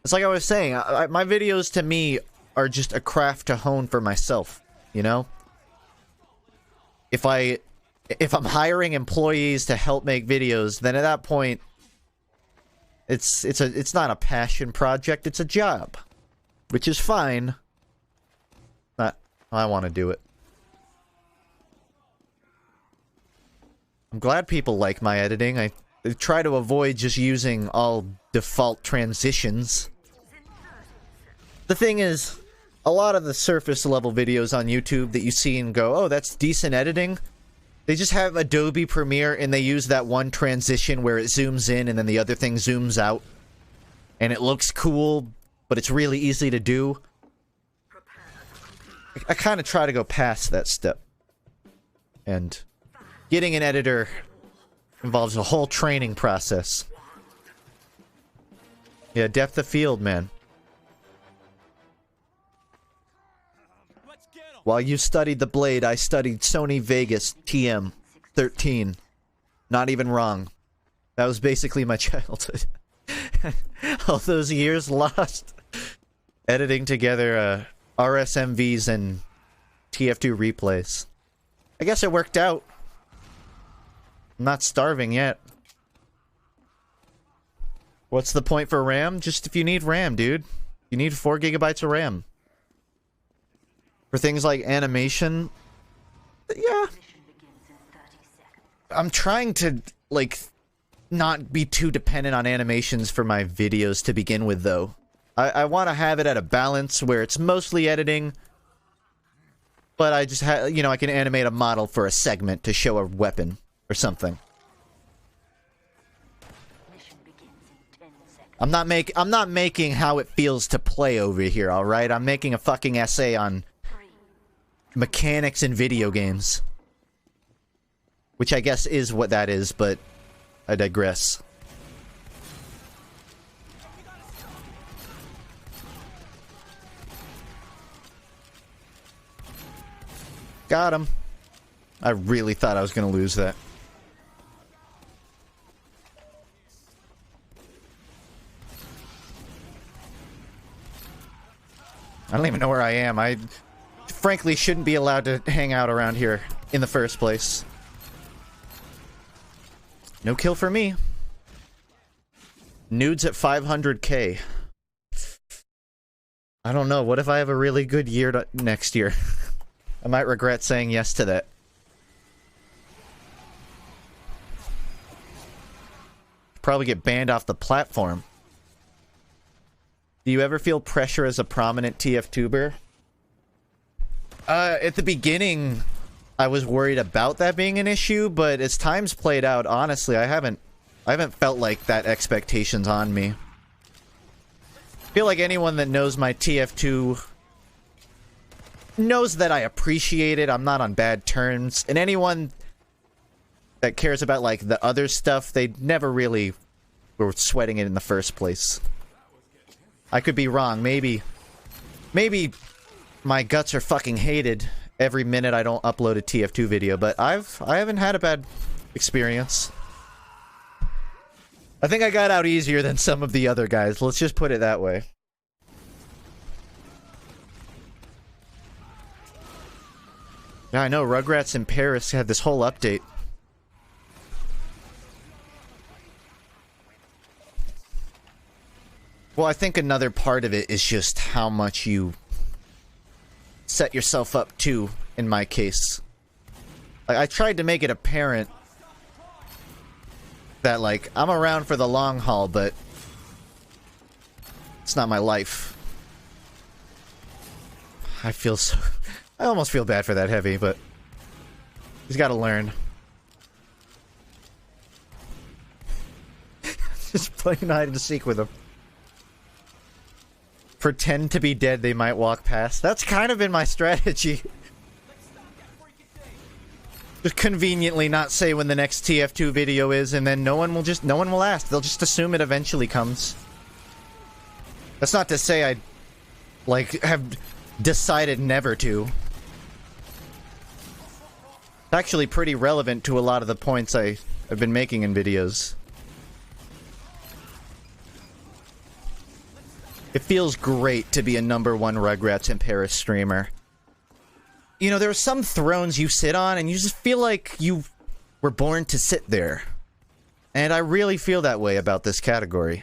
It's like I was saying, my videos to me are just a craft to hone for myself, you know? If I'm hiring employees to help make videos, then at that point it's not a passion project, it's a job. Which is fine. Not I want to do it. I'm glad people like my editing. I try to avoid just using all default transitions. The thing is, a lot of the surface level videos on YouTube that you see and go, oh, that's decent editing. They just have Adobe Premiere and they use that one transition where it zooms in and then the other thing zooms out. And it looks cool, but it's really easy to do. I kind of try to go past that step. And getting an editor involves a whole training process. Yeah, depth of field, man. While you studied the Blade, I studied Sony Vegas TM13. Not even wrong. That was basically my childhood. All those years lost editing together RSMVs and TF2 replays. I guess it worked out. I'm not starving yet. What's the point for RAM? Just if you need RAM, dude. You need 4 gigabytes of RAM. For things like animation, yeah. I'm trying to, like, not be too dependent on animations for my videos to begin with, though. I want to have it at a balance where it's mostly editing, but I just you know, I can animate a model for a segment to show a weapon or something. I'm not making how it feels to play over here, all right? I'm making a fucking essay on mechanics in video games. Which I guess is what that is, but I digress. Got him. I really thought I was gonna lose that. I don't even know where I am. I frankly shouldn't be allowed to hang out around here in the first place. No kill for me. Nudes at 500k. I don't know. What if I have a really good year next year? I might regret saying yes to that. Probably get banned off the platform. Do you ever feel pressure as a prominent TF2ber? At the beginning, I was worried about that being an issue, but as time's played out, honestly, I haven't felt like that expectation's on me. I feel like anyone that knows my TF2 knows that I appreciate it. I'm not on bad terms. And anyone that cares about, like, the other stuff, they never really were sweating it in the first place. I could be wrong. Maybe my guts are fucking hated every minute I don't upload a TF2 video, but I haven't had a bad experience. I think I got out easier than some of the other guys. Let's just put it that way. Yeah, I know. Rugrats in Paris had this whole update. Well, I think another part of it is just how much you set yourself up to, in my case. Like, I tried to make it apparent that, like, I'm around for the long haul, but it's not my life. I feel so... I almost feel bad for that Heavy, but he's gotta learn. Just playing hide and seek with him. Pretend to be dead, they might walk past. That's kind of been my strategy. Just conveniently not say when the next TF2 video is, and then no one will ask. They'll just assume it eventually comes. That's not to say I, like, have decided never to. It's actually pretty relevant to a lot of the points I've been making in videos. It feels great to be a #1 Rugrats in Paris streamer. You know, there are some thrones you sit on and you just feel like you were born to sit there. And I really feel that way about this category.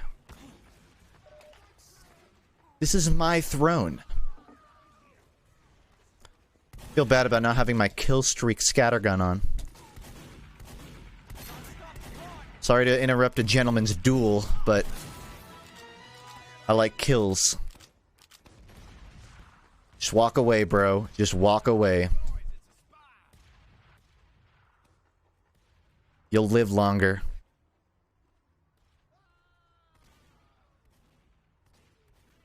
This is my throne. Feel bad about not having my kill streak scattergun on. Sorry to interrupt a gentleman's duel, but I like kills. Just walk away, bro. Just walk away. You'll live longer.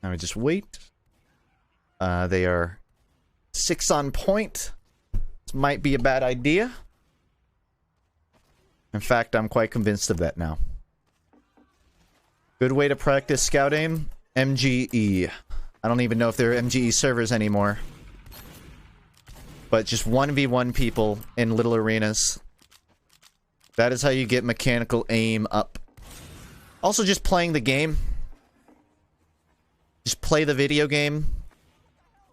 Let me just wait. They are 6 on point. This might be a bad idea. In fact, I'm quite convinced of that now. Good way to practice scout aim? MGE. I don't even know if there are MGE servers anymore. But just 1v1 people in little arenas. That is how you get mechanical aim up. Also, just playing the game. Just play the video game.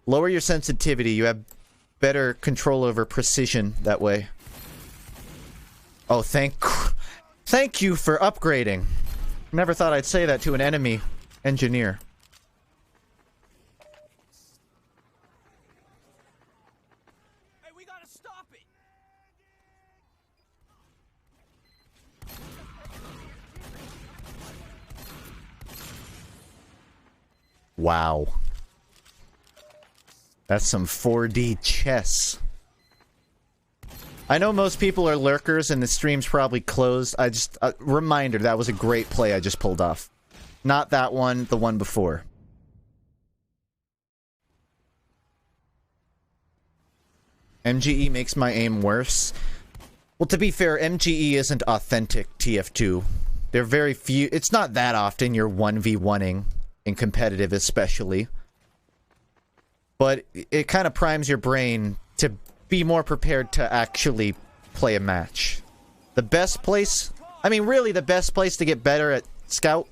Lower your sensitivity. You have better control over precision that way. Oh, thank you for upgrading. Never thought I'd say that to an enemy engineer. Hey, we gotta stop it. Wow. That's some 4D chess. I know most people are lurkers and the stream's probably closed. Reminder, that was a great play I just pulled off. Not that one, the one before. MGE makes my aim worse. Well, to be fair, MGE isn't authentic TF2. They're very few. It's not that often you're 1v1ing in competitive especially. But it kind of primes your brain to be more prepared to actually play a match. The best place, I mean, really the best place to get better at Scout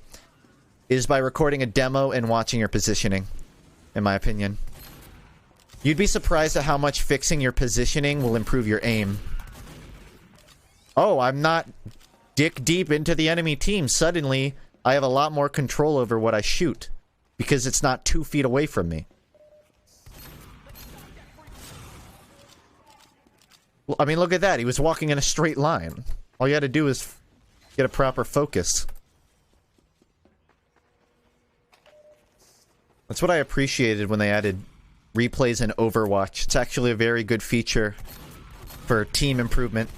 is by recording a demo and watching your positioning, in my opinion. You'd be surprised at how much fixing your positioning will improve your aim. Oh, I'm not dick deep into the enemy team. Suddenly, I have a lot more control over what I shoot because it's not 2 feet away from me. Well, I mean, look at that. He was walking in a straight line. All you had to do is get a proper focus. That's what I appreciated when they added replays in Overwatch. It's actually a very good feature for team improvement.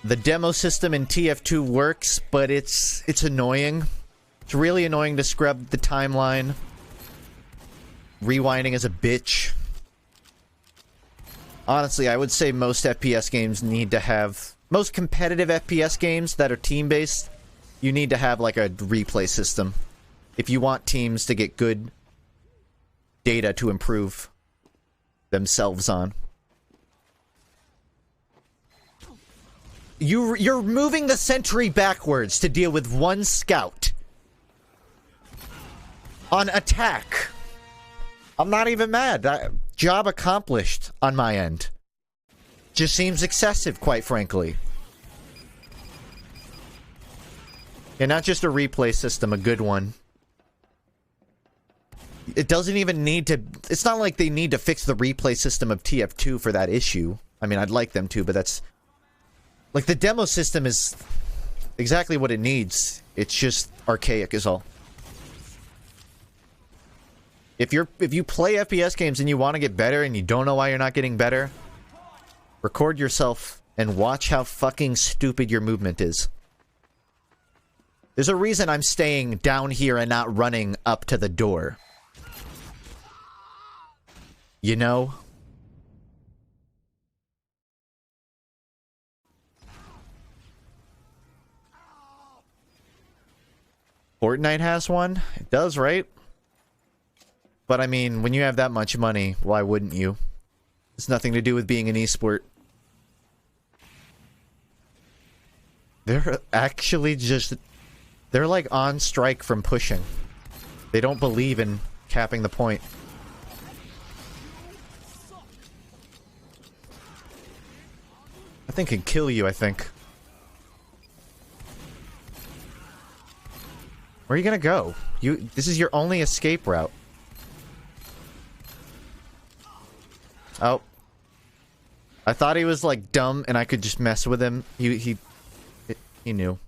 The demo system in TF2 works, but it's annoying. It's really annoying to scrub the timeline. Rewinding is a bitch. Honestly, I would say most FPS games need to have... Most competitive FPS games that are team-based, you need to have like a replay system. If you want teams to get good data to improve themselves on. You're moving the sentry backwards to deal with one scout. On attack. I'm not even mad. Job accomplished on my end. Just seems excessive, quite frankly. Yeah, not just a replay system, a good one. It doesn't even need to... It's not like they need to fix the replay system of TF2 for that issue. I mean, I'd like them to, but that's... Like, the demo system is exactly what it needs. It's just archaic is all. If you play FPS games and you want to get better and you don't know why you're not getting better, record yourself and watch how fucking stupid your movement is. There's a reason I'm staying down here and not running up to the door. You know? Fortnite has one? It does, right? But I mean, when you have that much money, why wouldn't you? It's nothing to do with being an esport. They're actually just... They're like on strike from pushing. They don't believe in capping the point. That thing can kill you, I think. Where are you gonna go? This is your only escape route. Oh. I thought he was, like, dumb and I could just mess with him. He knew.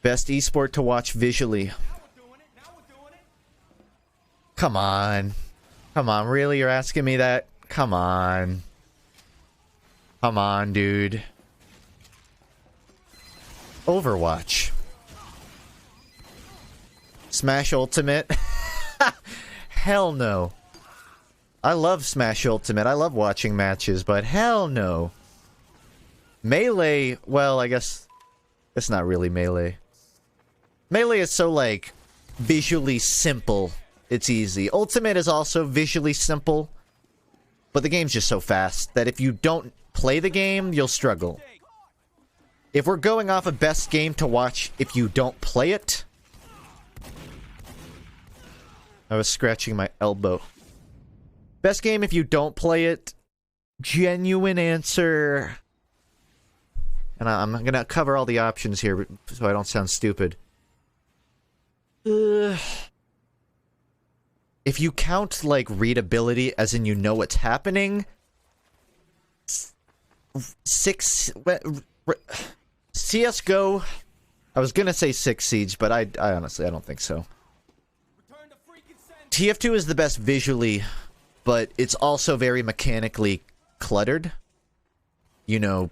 Best esport to watch visually. Come on. Come on, really? You're asking me that? Come on. Come on, dude. Overwatch. Smash Ultimate? Hell no. I love Smash Ultimate. I love watching matches, but hell no. Melee, well, I guess it's not really Melee. Melee is so, like, visually simple. It's easy. Ultimate is also visually simple, but the game's just so fast that if you don't play the game, you'll struggle. If we're going off a best game to watch if you don't play it... I was scratching my elbow. Best game if you don't play it. Genuine answer. And I'm gonna cover all the options here so I don't sound stupid. If you count, like, readability, as in you know what's happening... CSGO... I was gonna say 6 Siege, but I honestly, I don't think so. TF2 is the best visually, but it's also very mechanically cluttered. You know,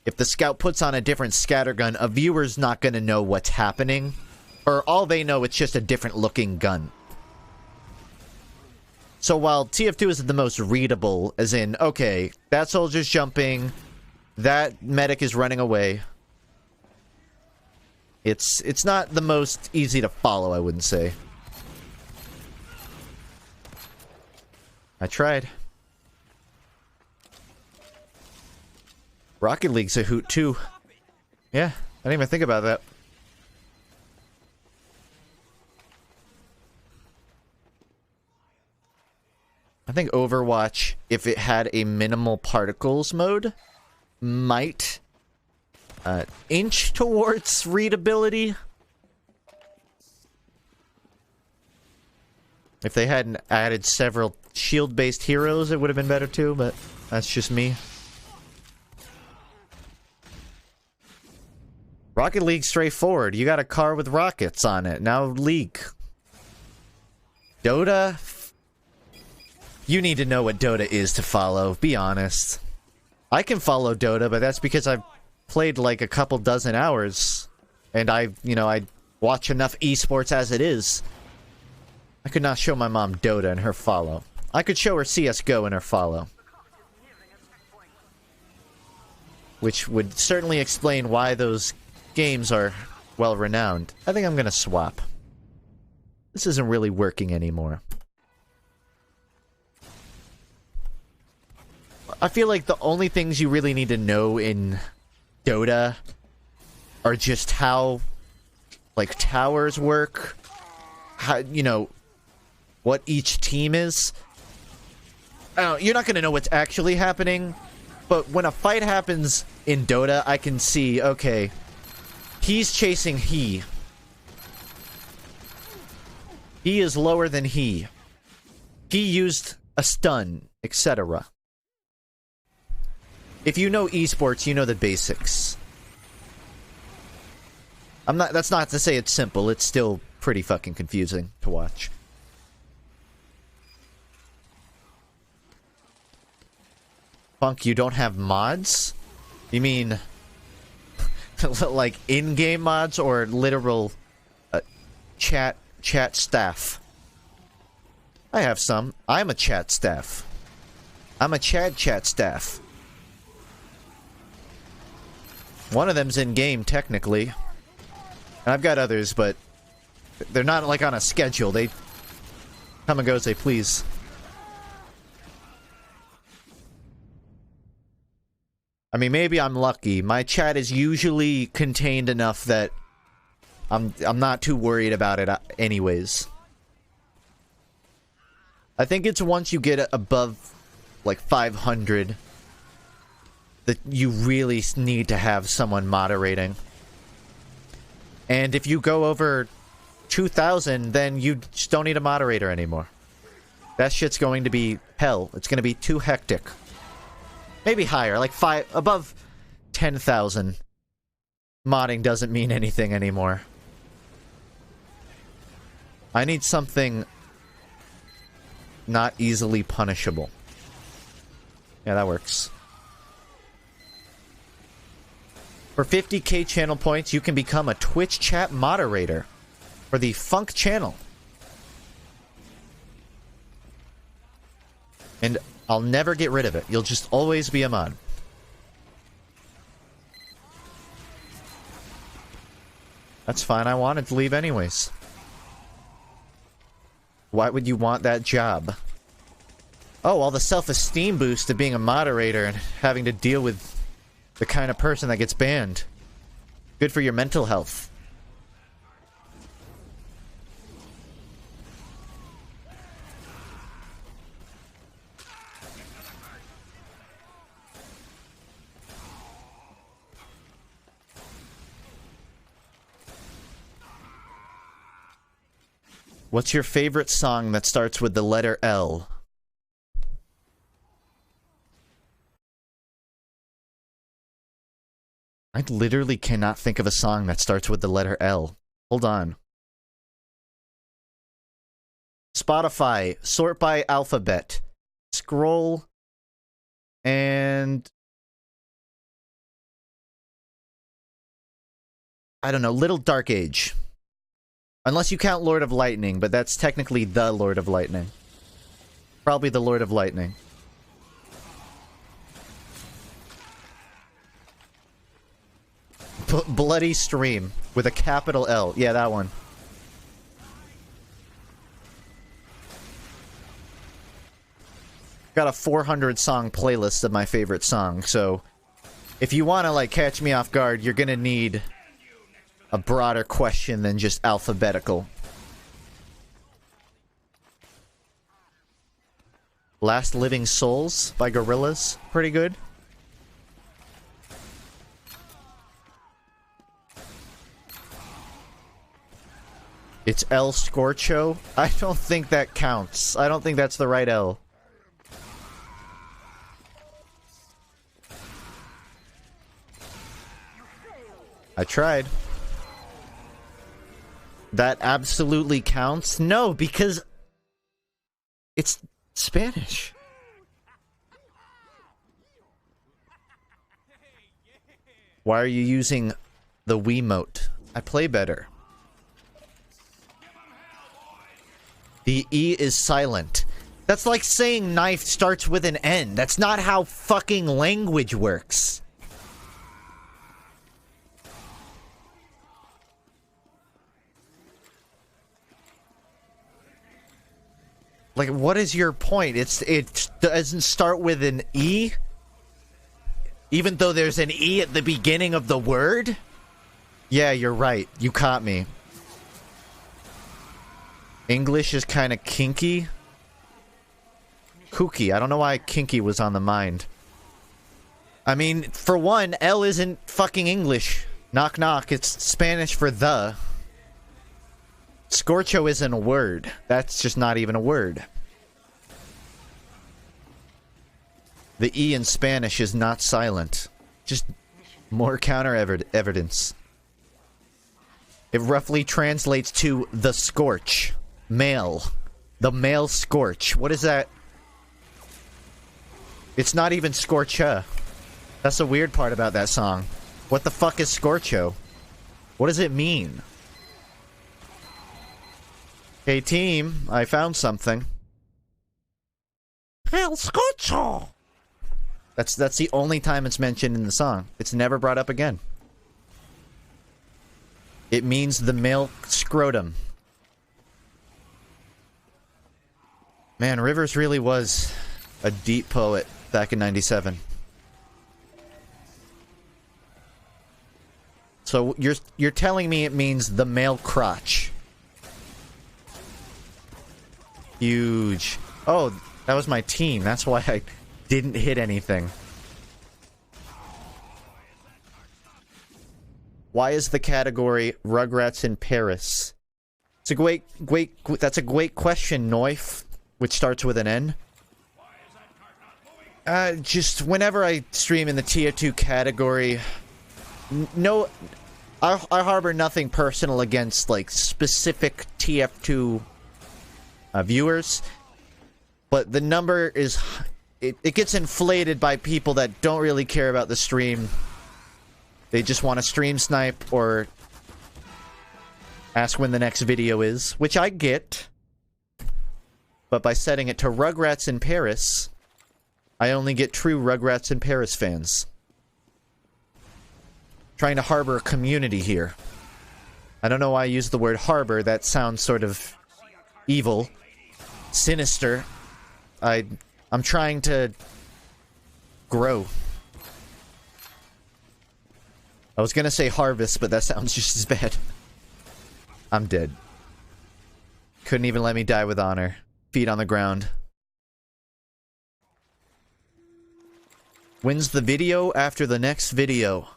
if the scout puts on a different scattergun, a viewer's not gonna know what's happening. Or all they know, it's just a different looking gun. So while TF2 is the most readable, as in, okay, that soldier's jumping, that medic is running away. It's not the most easy to follow, I wouldn't say. I tried. Rocket League's a hoot too. Yeah, I didn't even think about that. I think Overwatch, if it had a minimal particles mode, might inch towards readability. If they hadn't added several shield-based heroes, it would have been better too, but that's just me. Rocket League straightforward. You got a car with rockets on it. Now League. Dota? You need to know what Dota is to follow. Be honest. I can follow Dota, but that's because I've played like a couple dozen hours. And I watch enough esports as it is. I could not show my mom Dota and her follow. I could show her CSGO and her follow. Which would certainly explain why those games are well renowned. I think I'm gonna swap. This isn't really working anymore. I feel like the only things you really need to know in Dota are just how, like, towers work, how, what each team is. I don't know, you're not gonna know what's actually happening, but when a fight happens in Dota, I can see, okay, he's chasing he. He is lower than he. He used a stun, etc. If you know esports, you know the basics. That's not to say it's simple, it's still pretty fucking confusing to watch. Funk, you don't have mods? You mean like in-game mods or literal chat staff? I have some. I'm a chat staff. I'm a chat staff. One of them's in-game, technically. And I've got others, but they're not, like, on a schedule. They come and go as they please. I mean, maybe I'm lucky. My chat is usually contained enough that I'm not too worried about it anyways. I think it's once you get above, like, 500... that you really need to have someone moderating. And if you go over 2,000, then you just don't need a moderator anymore. That shit's going to be hell. It's going to be too hectic. Maybe higher, like above 10,000. Modding doesn't mean anything anymore. I need something not easily punishable. Yeah, that works. For 50k channel points, you can become a Twitch chat moderator for the FUNKe channel. And I'll never get rid of it. You'll just always be a mod. That's fine. I wanted to leave anyways. Why would you want that job? Oh, all the self-esteem boost of being a moderator and having to deal with the kind of person that gets banned. Good for your mental health. What's your favorite song that starts with the letter L? I literally cannot think of a song that starts with the letter L. Hold on. Spotify, sort by alphabet. Scroll. And... I don't know, Little Dark Age. Unless you count Lord of Lightning, but that's technically the Lord of Lightning. Probably the Lord of Lightning. Bloody Stream with a capital L. Yeah, that one. Got a 400 song playlist of my favorite songs, so if you want to like catch me off guard, you're gonna need a broader question than just alphabetical. Last Living Souls by Gorillaz, pretty good. It's El Scorcho. I don't think that counts. I don't think that's the right L. I tried. That absolutely counts? No, because it's Spanish. Why are you using the Wiimote? I play better. The E is silent. That's like saying knife starts with an N. That's not how fucking language works. Like, what is your point? It doesn't start with an E? Even though there's an E at the beginning of the word? Yeah, you're right. You caught me. English is kind of kinky. Kooky. I don't know why kinky was on the mind. I mean, for one, L isn't fucking English. Knock knock. It's Spanish for the. Scorcho isn't a word. That's just not even a word. The E in Spanish is not silent. Just more counter evidence. It roughly translates to the scorch. Male. The male scorch. What is that? It's not even Scorcha. That's the weird part about that song. What the fuck is Scorcho? What does it mean? Hey team, I found something. El Scorcho! That's the only time it's mentioned in the song. It's never brought up again. It means the male scrotum. Man, Rivers really was a deep poet back in '97. So you're telling me it means the male crotch. Huge. Oh, that was my team. That's why I didn't hit anything. Why is the category Rugrats in Paris? It's a that's a great question, Noif, which starts with an N. Just whenever I stream in the Tier 2 category, no, I harbor nothing personal against, like, specific TF2 viewers, but the number is it gets inflated by people that don't really care about the stream. They just want to stream snipe or ask when the next video is, which I get. But by setting it to Rugrats in Paris, I only get true Rugrats in Paris fans. Trying to harbor a community here. I don't know why I use the word harbor. That sounds sort of evil. Sinister. I'm trying to grow. I was gonna say harvest, but that sounds just as bad. I'm dead. Couldn't even let me die with honor. Feet on the ground. When's the video after the next video?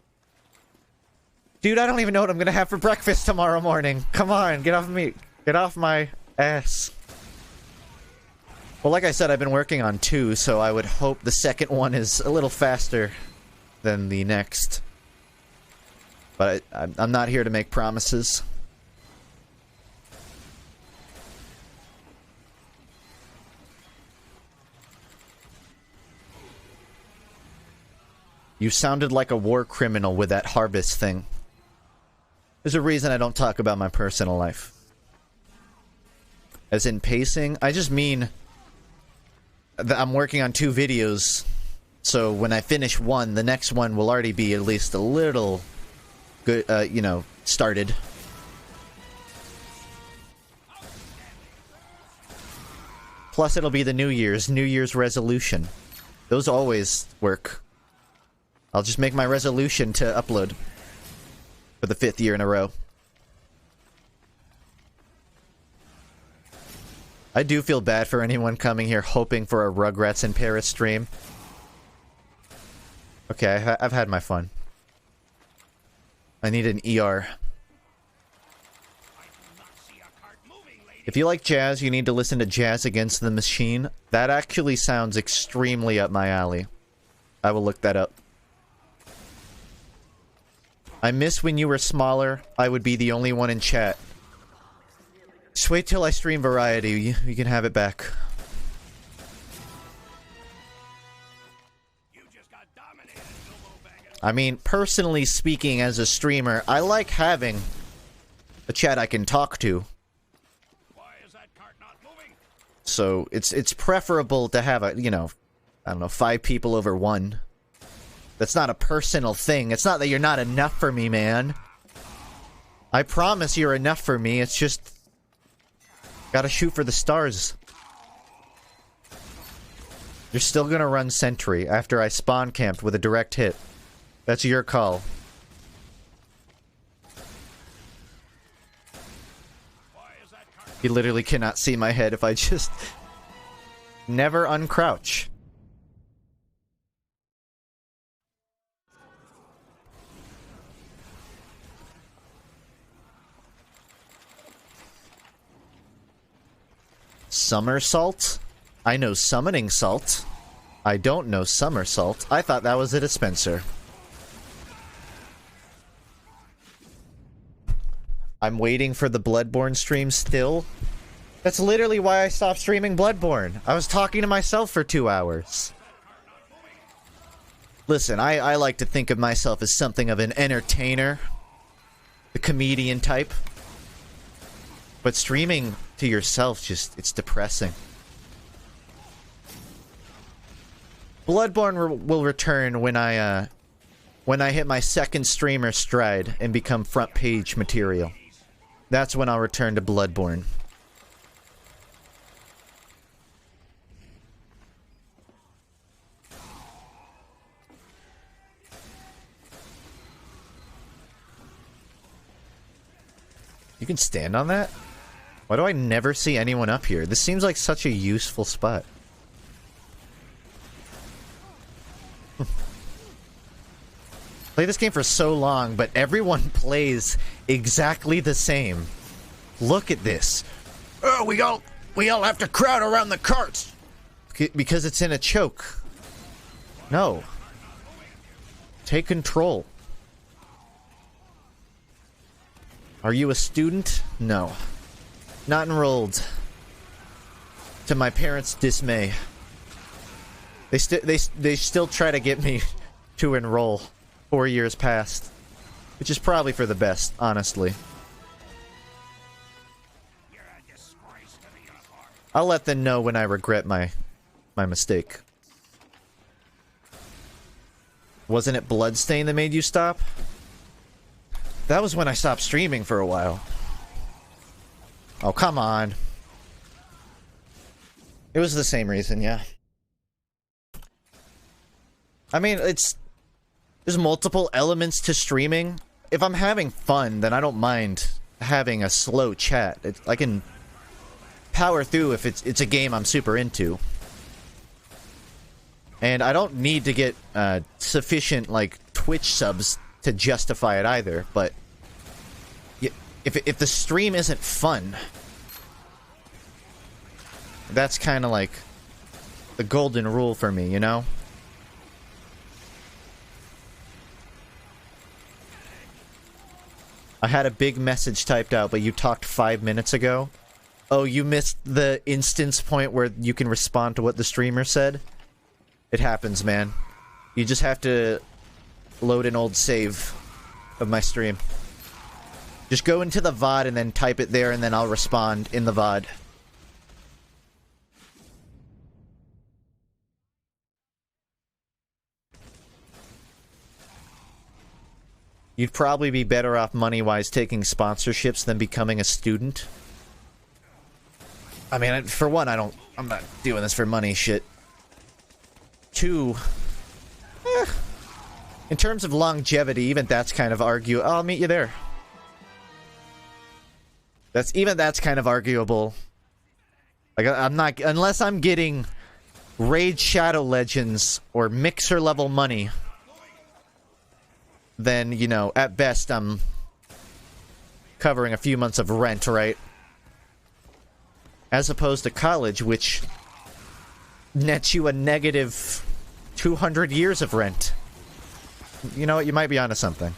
Dude, I don't even know what I'm gonna have for breakfast tomorrow morning. Come on, get off me. Get off my ass. Well, like I said, I've been working on 2, so I would hope the second one is a little faster than the next. But I'm not here to make promises. You sounded like a war criminal with that harvest thing. There's a reason I don't talk about my personal life. As in pacing, I just mean that I'm working on 2 videos, so when I finish one, the next one will already be at least a little good, you know, started. Plus, it'll be the New Year's resolution. Those always work. I'll just make my resolution to upload for the 5th year in a row. I do feel bad for anyone coming here hoping for a Rugrats in Paris stream. Okay, I've had my fun. I need an ER. If you like jazz, you need to listen to Jazz Against the Machine. That actually sounds extremely up my alley. I will look that up. I miss when you were smaller. I would be the only one in chat. Just wait till I stream Variety. You can have it back. I mean, personally speaking as a streamer, I like having a chat I can talk to. So, it's preferable to have a, you know, I don't know, 5 people over 1. That's not a personal thing. It's not that you're not enough for me, man. I promise you're enough for me. It's just... gotta shoot for the stars. You're still gonna run sentry after I spawn camped with a direct hit. That's your call. You literally cannot see my head if I just... never uncrouch. Somersault? I know summoning salt. I don't know somersault. I thought that was a dispenser. I'm waiting for the Bloodborne stream still. That's literally why I stopped streaming Bloodborne. I was talking to myself for 2 hours. Listen, I like to think of myself as something of an entertainer. The comedian type. But streaming to yourself, just, it's depressing. Bloodborne will return when I hit my 2nd streamer stride and become front page material. That's when I'll return to Bloodborne. You can stand on that? Why do I never see anyone up here? This seems like such a useful spot. Play this game for so long, but everyone plays exactly the same. Look at this. Oh, we all have to crowd around the carts because it's in a choke. No. Take control. Are you a student? No. Not enrolled. To my parents' dismay. They still try to get me to enroll 4 years past. Which is probably for the best, honestly. I'll let them know when I regret my mistake. Wasn't it Bloodstain that made you stop? That was when I stopped streaming for a while. Oh, come on. It was the same reason, yeah. I mean, there's multiple elements to streaming. If I'm having fun, then I don't mind having a slow chat. I can power through if it's a game I'm super into. And I don't need to get sufficient, like, Twitch subs to justify it either, but if the stream isn't fun, that's kind of like the golden rule for me, you know? I had a big message typed out, but you talked 5 minutes ago. Oh, you missed the instance point where you can respond to what the streamer said? It happens, man. You just have to load an old save of my stream. Just go into the VOD and then type it there, and then I'll respond in the VOD. you'd probably be better off money-wise taking sponsorships than becoming a student. I mean, for one, I'm not doing this for money shit. Two, in terms of longevity, even that's kind of I'll meet you there. That's kind of arguable. Like, I'm not, unless I'm getting Raid Shadow Legends or Mixer level money, then, you know, at best I'm covering a few months of rent, right? As opposed to college, which nets you a negative 200 years of rent. You know what? You might be onto something.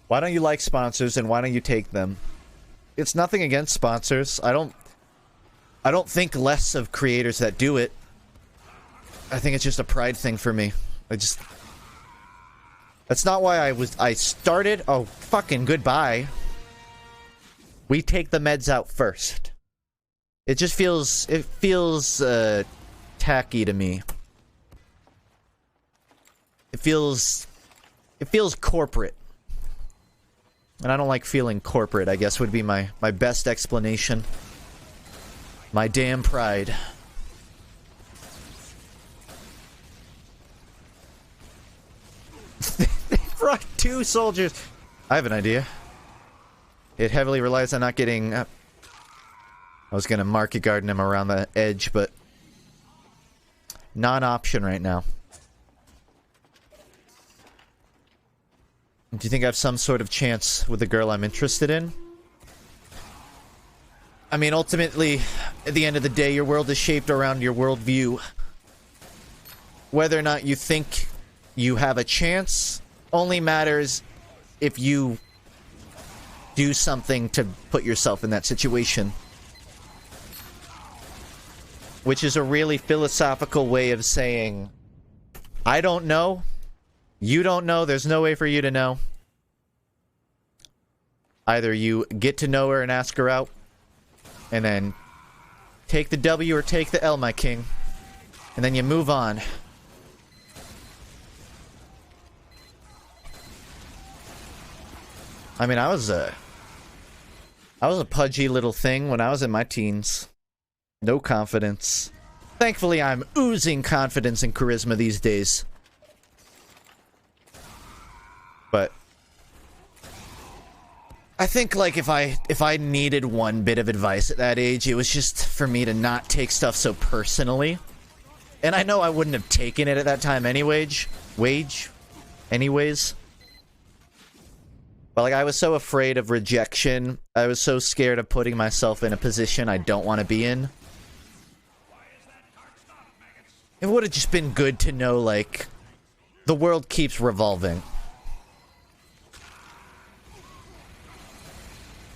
Why don't you like sponsors and why don't you take them? It's nothing against sponsors. I don't think less of creators that do it. I think it's just a pride thing for me. That's not why I started. Oh, fucking goodbye. We take the meds out first. It just feels, tacky to me. It feels corporate. And I don't like feeling corporate, I guess would be my best explanation. My damn pride. They brought 2 soldiers. I have an idea. It heavily relies on not getting... I was gonna market garden him around the edge, but... non-option right now. Do you think I have some sort of chance with the girl I'm interested in? I mean, ultimately, at the end of the day, your world is shaped around your worldview. Whether or not you think you have a chance only matters if you do something to put yourself in that situation. Which is a really philosophical way of saying, I don't know. You don't know. There's no way for you to know. Either you get to know her and ask her out, and then take the W or take the L, my king. And then you move on. I mean, I was a pudgy little thing when I was in my teens. No confidence. Thankfully, I'm oozing confidence and charisma these days. But I think, like, if I needed one bit of advice at that age, it was just for me to not take stuff so personally. And I know I wouldn't have taken it at that time anyways. But, like, I was so afraid of rejection. I was so scared of putting myself in a position I don't want to be in. It would have just been good to know, like, the world keeps revolving.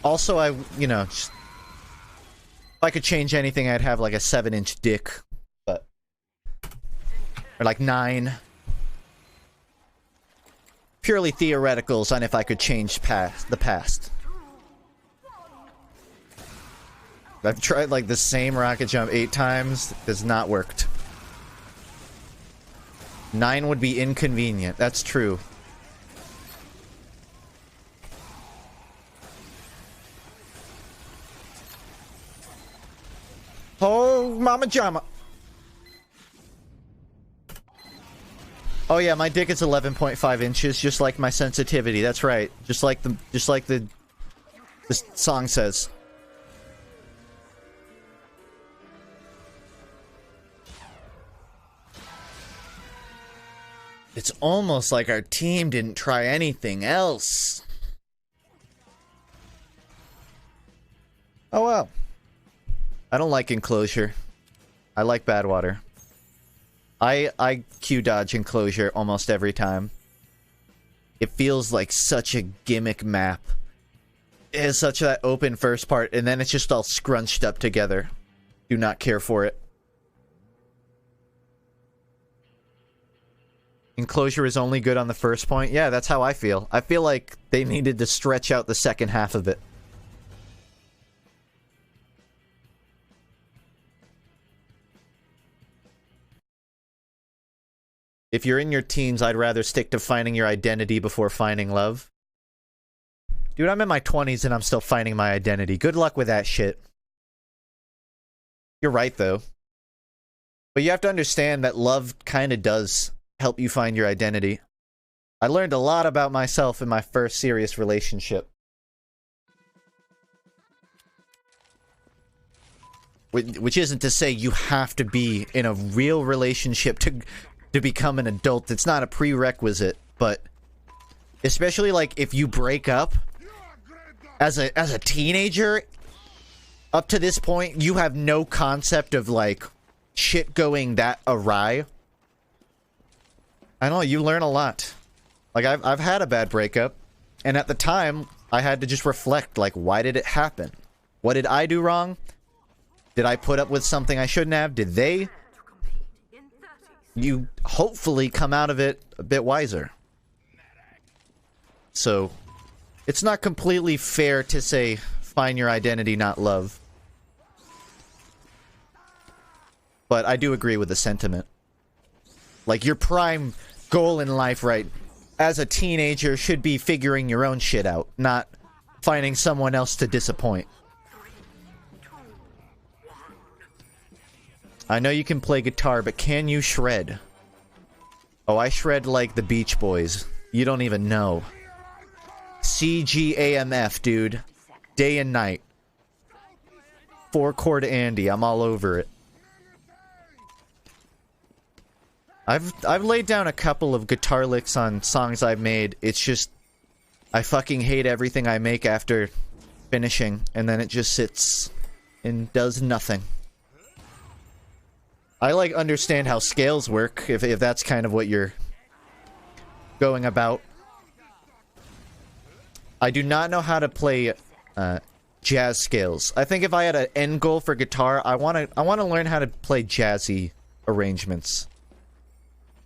Also, you know, just, if I could change anything, I'd have, like, a 7-inch dick. But... or, like, 9. Purely theoreticals on if I could change the past. I've tried, like, the same rocket jump 8 times. It has not worked. 9 would be inconvenient. That's true. Oh, mama jama. Oh yeah, my dick is 11.5 inches, just like my sensitivity. That's right. Just like the song says. It's almost like our team didn't try anything else. Oh well. I don't like enclosure. I like Badwater. I Q dodge enclosure almost every time. It feels like such a gimmick map. It has such that open first part, and then it's just all scrunched up together. Do not care for it. Enclosure is only good on the first point? Yeah, that's how I feel. I feel like they needed to stretch out the second half of it. If you're in your teens, I'd rather stick to finding your identity before finding love. Dude, I'm in my 20s and I'm still finding my identity. Good luck with that shit. You're right, though. But you have to understand that love kind of does help you find your identity. I learned a lot about myself in my first serious relationship. Which isn't to say you have to be in a real relationship to become an adult. It's not a prerequisite, but especially like if you break up as a teenager, up to this point, you have no concept of like shit going that awry. I don't know, you learn a lot. Like I've had a bad breakup, and at the time I had to just reflect, like, why did it happen? What did I do wrong? Did I put up with something I shouldn't have? Did they? You hopefully come out of it a bit wiser. So, it's not completely fair to say, find your identity, not love. But I do agree with the sentiment. Like, your prime goal in life, right, as a teenager should be figuring your own shit out, not finding someone else to disappoint. I know you can play guitar, but can you shred? Oh, I shred like the Beach Boys. You don't even know. CGAMF, dude. Day and night. 4-chord Andy. I'm all over it. I've laid down a couple of guitar licks on songs I've made. It's just I fucking hate everything I make after finishing, and then it just sits and does nothing. I, like, understand how scales work, if that's kind of what you're going about. I do not know how to play jazz scales. I think if I had an end goal for guitar, I want to learn how to play jazzy arrangements.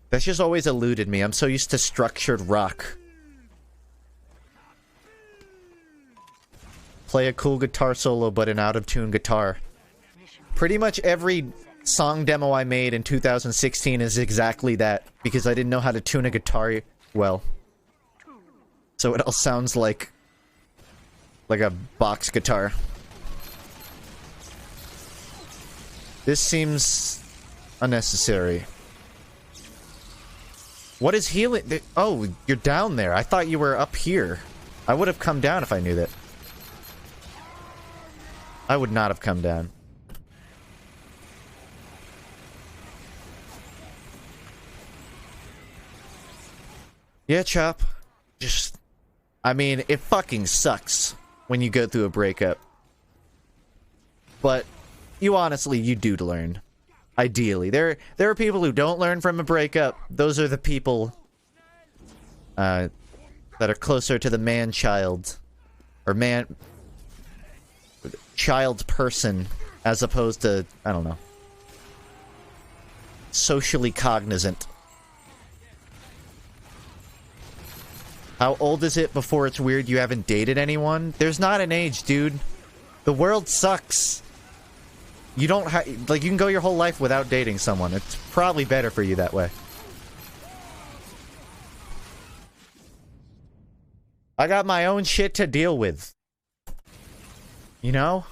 That's just always eluded me. I'm so used to structured rock. Play a cool guitar solo, but an out-of-tune guitar. Pretty much every song demo I made in 2016 is exactly that, because I didn't know how to tune a guitar well. So it all sounds like a box guitar. This seems unnecessary. What is healing? Oh, you're down there. I thought you were up here. I would have come down if I knew that. I would not have come down. Yeah, Chop. Just... I mean, it fucking sucks when you go through a breakup. But, you honestly, you do learn. Ideally. There are people who don't learn from a breakup. Those are the people... that are closer to the man-child. Or child person, as opposed to, I don't know, socially cognizant. How old is it before it's weird you haven't dated anyone? There's not an age, dude. The world sucks. You don't have, like, you can go your whole life without dating someone. It's probably better for you that way. I got my own shit to deal with. You know?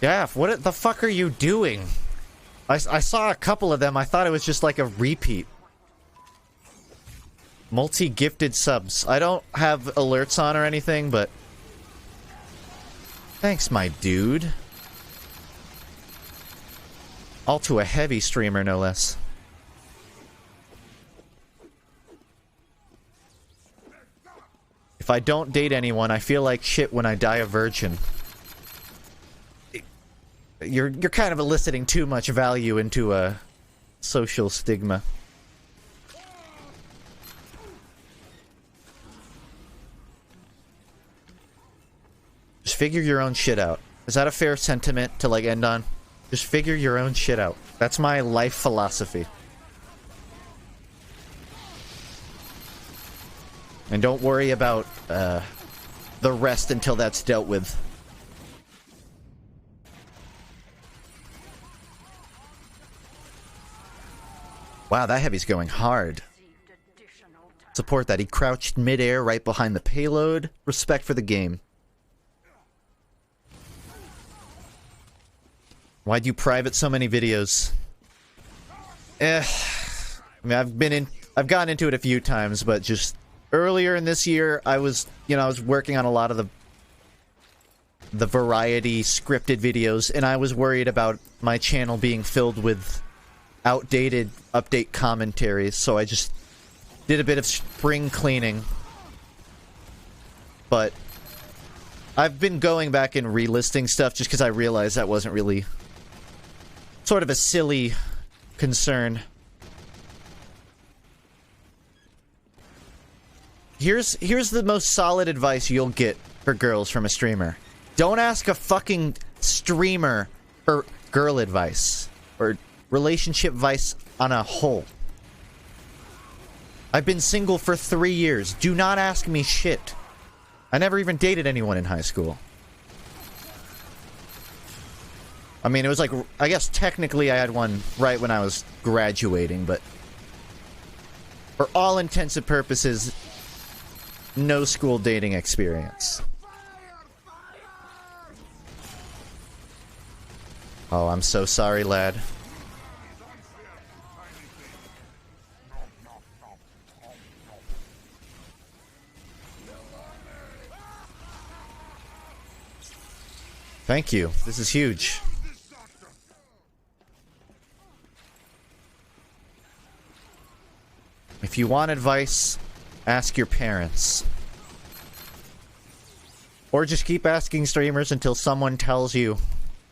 Yeah, what the fuck are you doing? I saw a couple of them. I thought it was just like a repeat. Multi-gifted subs. I don't have alerts on or anything, but... Thanks, my dude. All to a heavy streamer, no less. If I don't date anyone, I feel like shit when I die a virgin. You're kind of eliciting too much value into a social stigma. Just figure your own shit out. Is that a fair sentiment to, like, end on? Just figure your own shit out. That's my life philosophy. And don't worry about the rest until that's dealt with. Wow, that heavy's going hard. Support that. He crouched midair right behind the payload. Respect for the game. Why'd you private so many videos? I mean, I've gotten into it a few times, but just earlier in this year, I was working on a lot of the variety scripted videos, and I was worried about my channel being filled with outdated update commentaries, so I just did a bit of spring cleaning. But I've been going back and relisting stuff just because I realized that wasn't really sort of a silly concern. Here's the most solid advice you'll get for girls from a streamer. Don't ask a fucking streamer for girl advice or relationship advice on a whole. I've been single for 3 years. Do not ask me shit. I never even dated anyone in high school. I mean, it was like, I guess technically I had one right when I was graduating, but for all intents and purposes, no school dating experience. Oh, I'm so sorry, lad. Thank you. This is huge. If you want advice, ask your parents. Or just keep asking streamers until someone tells you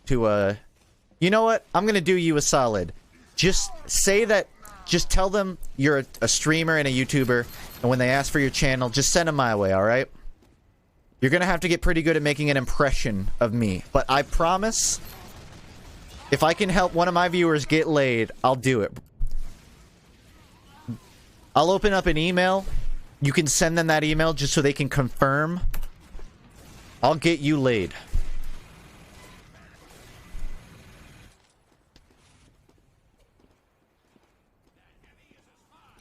to, you know what? I'm gonna do you a solid. Just say that, just tell them you're a streamer and a YouTuber, and when they ask for your channel, just send them my way, alright? You're gonna have to get pretty good at making an impression of me. But I promise, if I can help one of my viewers get laid, I'll do it. I'll open up an email. You can send them that email just so they can confirm. I'll get you laid.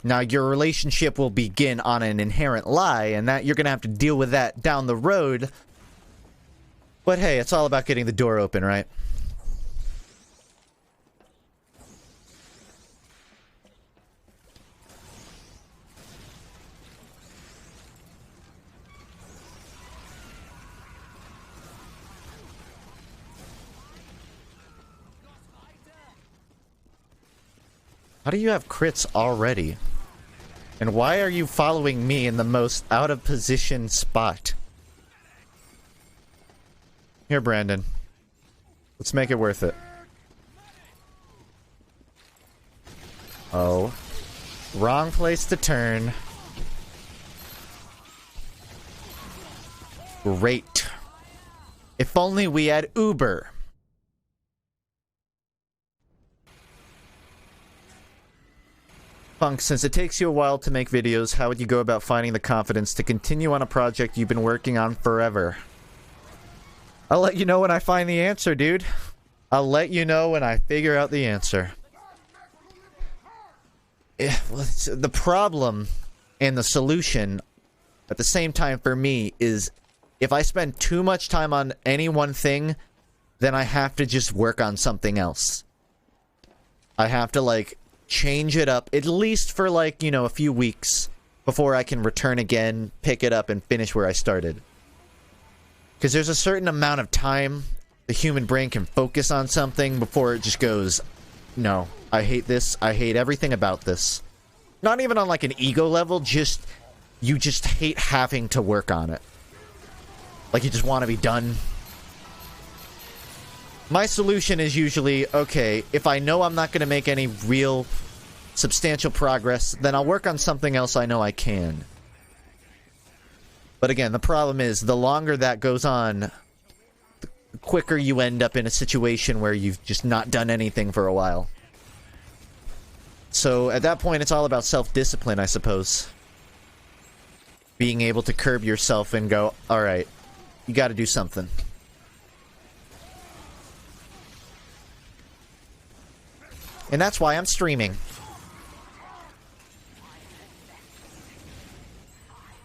Now, your relationship will begin on an inherent lie, and that you're gonna have to deal with that down the road. But hey, it's all about getting the door open, right? How do you have crits already? And why are you following me in the most out-of-position spot? Here, Brandon. Let's make it worth it. Oh. Wrong place to turn. Great. If only we had Uber. FUNKe, since it takes you a while to make videos, how would you go about finding the confidence to continue on a project you've been working on forever? I'll let you know when I find the answer, dude. I'll let you know when I figure out the answer. Well, the problem and the solution at the same time for me is if I spend too much time on any one thing, then I have to just work on something else. I have to, like, change it up, at least for, like, you know, a few weeks before I can return again, pick it up, and finish where I started. Because there's a certain amount of time the human brain can focus on something before it just goes, no, I hate this, I hate everything about this. Not even on, like, an ego level, just, you just hate having to work on it. Like, you just want to be done. My solution is usually, okay, if I know I'm not going to make any real substantial progress, then I'll work on something else I know I can. But again, the problem is, the longer that goes on, the quicker you end up in a situation where you've just not done anything for a while. So, at that point, it's all about self-discipline, I suppose. Being able to curb yourself and go, alright, you gotta do something. And that's why I'm streaming.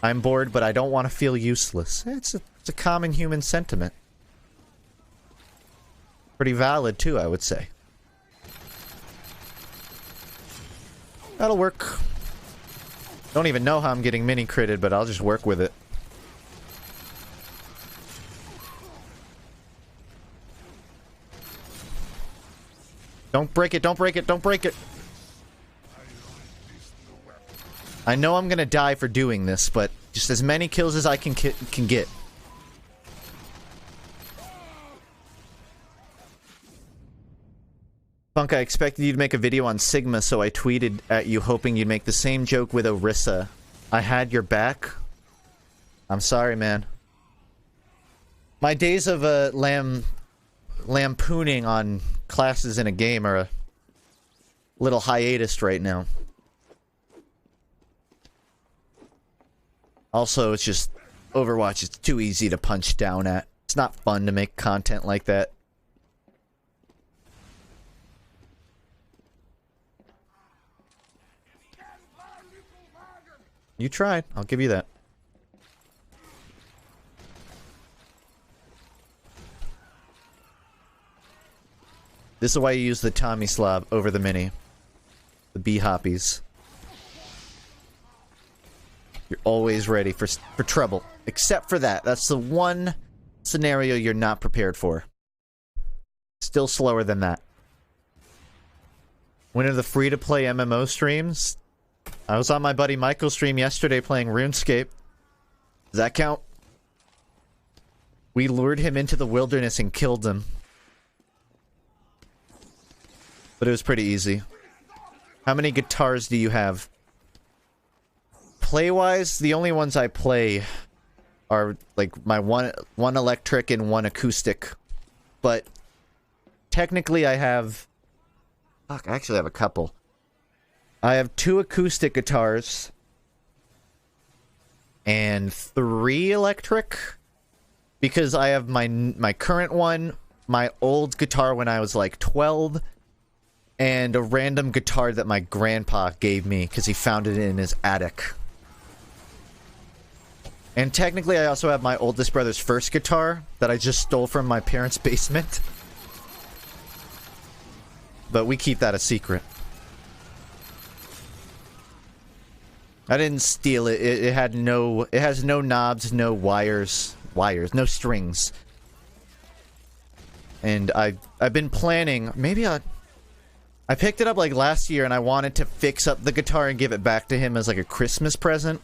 I'm bored, but I don't want to feel useless. It's a common human sentiment. Pretty valid, too, I would say. That'll work. Don't even know how I'm getting mini-critted, but I'll just work with it. Don't break it, don't break it, don't break it! I know I'm gonna die for doing this, but just as many kills as I can get. Funk, I expected you to make a video on Sigma, so I tweeted at you hoping you'd make the same joke with Orisa. I had your back. I'm sorry, man. My days of lampooning on classes in a game are a little hiatus right now. Also, it's just Overwatch is too easy to punch down at. It's not fun to make content like that. You tried. I'll give you that. This is why you use the Tommy Slav over the Mini. The B-hoppies. You're always ready for trouble. Except for that. That's the one scenario you're not prepared for. Still slower than that. One of the free-to-play MMO streams. I was on my buddy Michael's stream yesterday playing RuneScape. Does that count? We lured him into the wilderness and killed him. But it was pretty easy. How many guitars do you have? Play-wise, the only ones I play are, like, my one electric and one acoustic. But technically I have... Fuck, I actually have a couple. I have 2 acoustic guitars and 3 electric because I have my current one, my old guitar when I was like 12, and a random guitar that my grandpa gave me because he found it in his attic. And technically I also have my oldest brother's first guitar that I just stole from my parents' basement. But we keep that a secret. I didn't steal it. It has no knobs, no wires, no strings. And I've been planning, maybe I picked it up like last year and I wanted to fix up the guitar and give it back to him as like a Christmas present.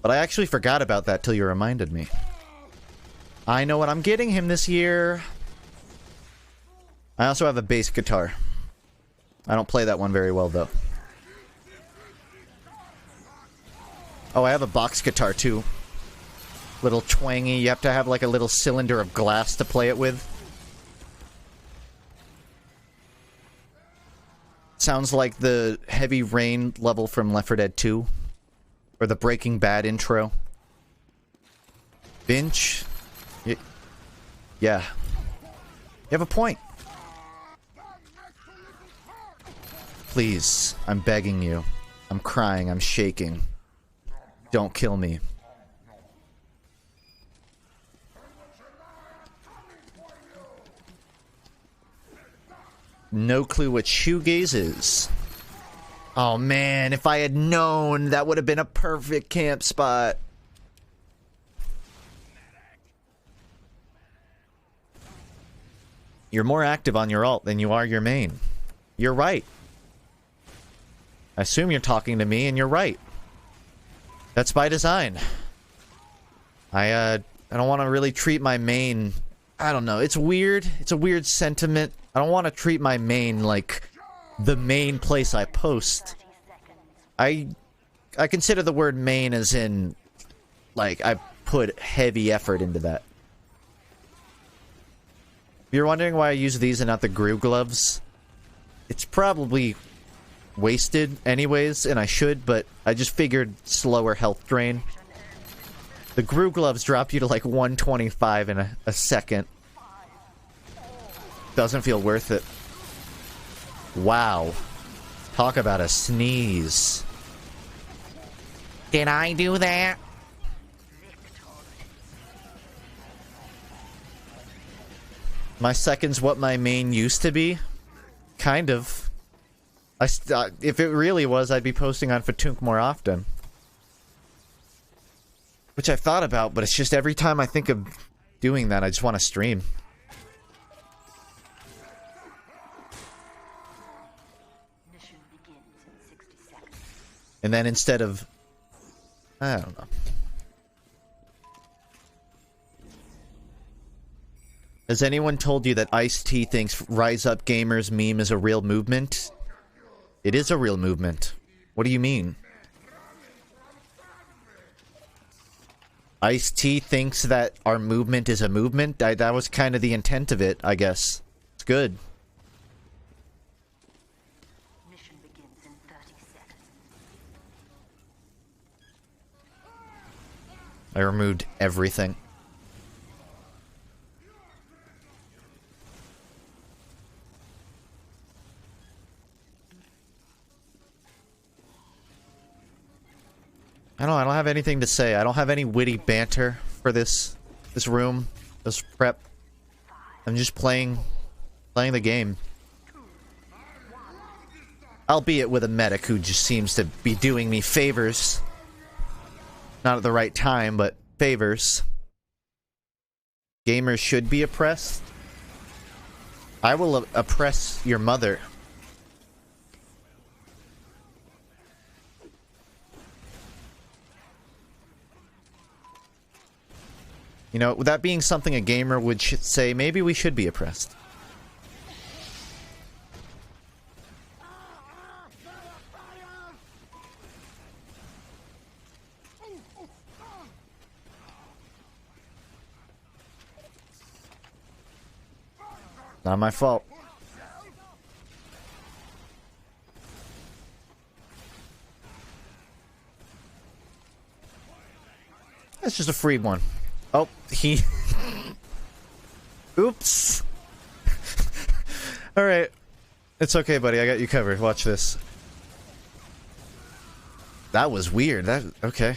But I actually forgot about that till you reminded me. I know what I'm getting him this year. I also have a bass guitar. I don't play that one very well though. Oh, I have a box guitar, too. Little twangy. You have to have, like, a little cylinder of glass to play it with. Sounds like the Heavy Rain level from Left 4 Dead 2. Or the Breaking Bad intro. Binch? Yeah. You have a point. Please, I'm begging you. I'm crying, I'm shaking. Don't kill me. No clue what shoegaze is. Oh man, if I had known, that would have been a perfect camp spot. You're more active on your alt than you are your main. You're right. I assume you're talking to me, and you're right. That's by design. I don't want to really treat my main... I don't know. It's weird. It's a weird sentiment. I don't want to treat my main like the main place I post. I consider the word main as in... like, I put heavy effort into that. If you're wondering why I use these and not the Gru gloves, it's probably wasted anyways, and I should, but I just figured slower health drain. The Gru gloves drop you to like 125 in a second. Doesn't feel worth it. Wow. Talk about a sneeze. Did I do that? My second's what my main used to be. Kind of. If it really was, I'd be posting on FUNKe more often. Which I thought about, but it's just every time I think of doing that, I just want to stream. Mission begins in 60 seconds. And then instead of... I don't know. Has anyone told you that Ice-T thinks Rise Up Gamers meme is a real movement? It is a real movement. What do you mean? Ice-T thinks that our movement is a movement? That was kind of the intent of it, I guess. It's good. Mission begins in 30 seconds. I removed everything. I don't have anything to say. I don't have any witty banter for this room, this prep. I'm just playing the game. Albeit with a medic who just seems to be doing me favors. Not at the right time, but favors. Gamers should be oppressed. I will oppress your mother. You know, that being something a gamer would say, maybe we should be oppressed. Not my fault. That's just a free one. Oh, he... Oops. Alright. It's okay, buddy. I got you covered. Watch this. That was weird. Okay.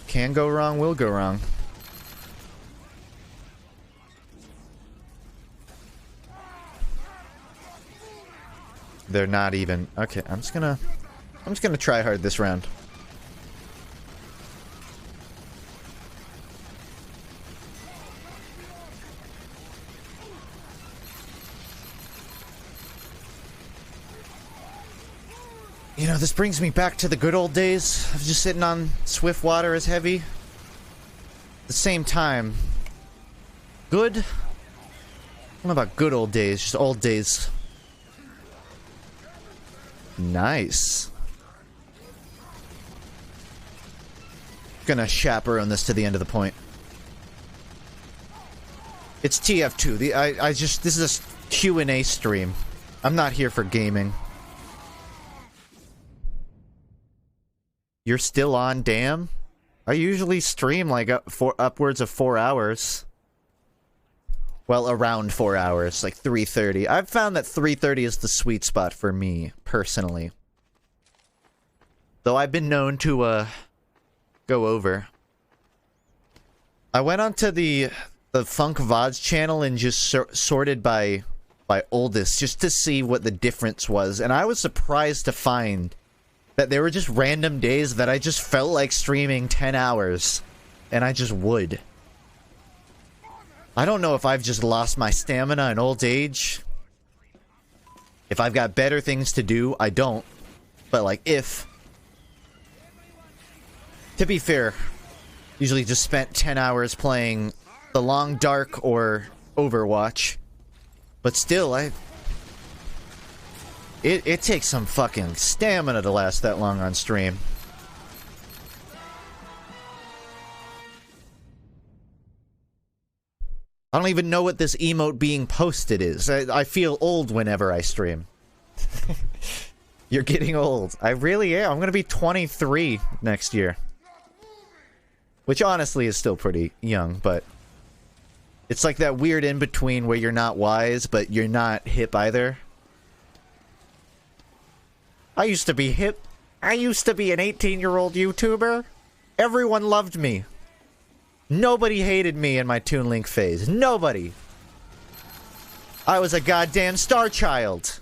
Can go wrong, will go wrong. They're not even... Okay, I'm just gonna try hard this round. You know, this brings me back to the good old days of just sitting on swift water as heavy. At the same time, good? I don't know about good old days, just old days. Nice. Gonna chaperone this to the end of the point. It's TF2. This is a Q&A stream. I'm not here for gaming. You're still on, damn? I usually stream like upwards of 4 hours. Well, around 4 hours, like 3:30. I've found that 3:30 is the sweet spot for me, personally. Though I've been known to, go over. I went onto the FUNKe VODs channel and just sorted by oldest, just to see what the difference was. And I was surprised to find that there were just random days that I just felt like streaming 10 hours. And I just would. I don't know if I've just lost my stamina in old age. If I've got better things to do, I don't. But like, if... To be fair, usually just spent 10 hours playing The Long Dark or Overwatch. But still, It takes some fucking stamina to last that long on stream. I don't even know what this emote being posted is. I feel old whenever I stream. You're getting old. I really am. I'm gonna be 23 next year. Which honestly is still pretty young, but... It's like that weird in-between where you're not wise, but you're not hip either. I used to be hip. I used to be an 18-year-old YouTuber. Everyone loved me. Nobody hated me in my Toon Link phase. Nobody. I was a goddamn star child.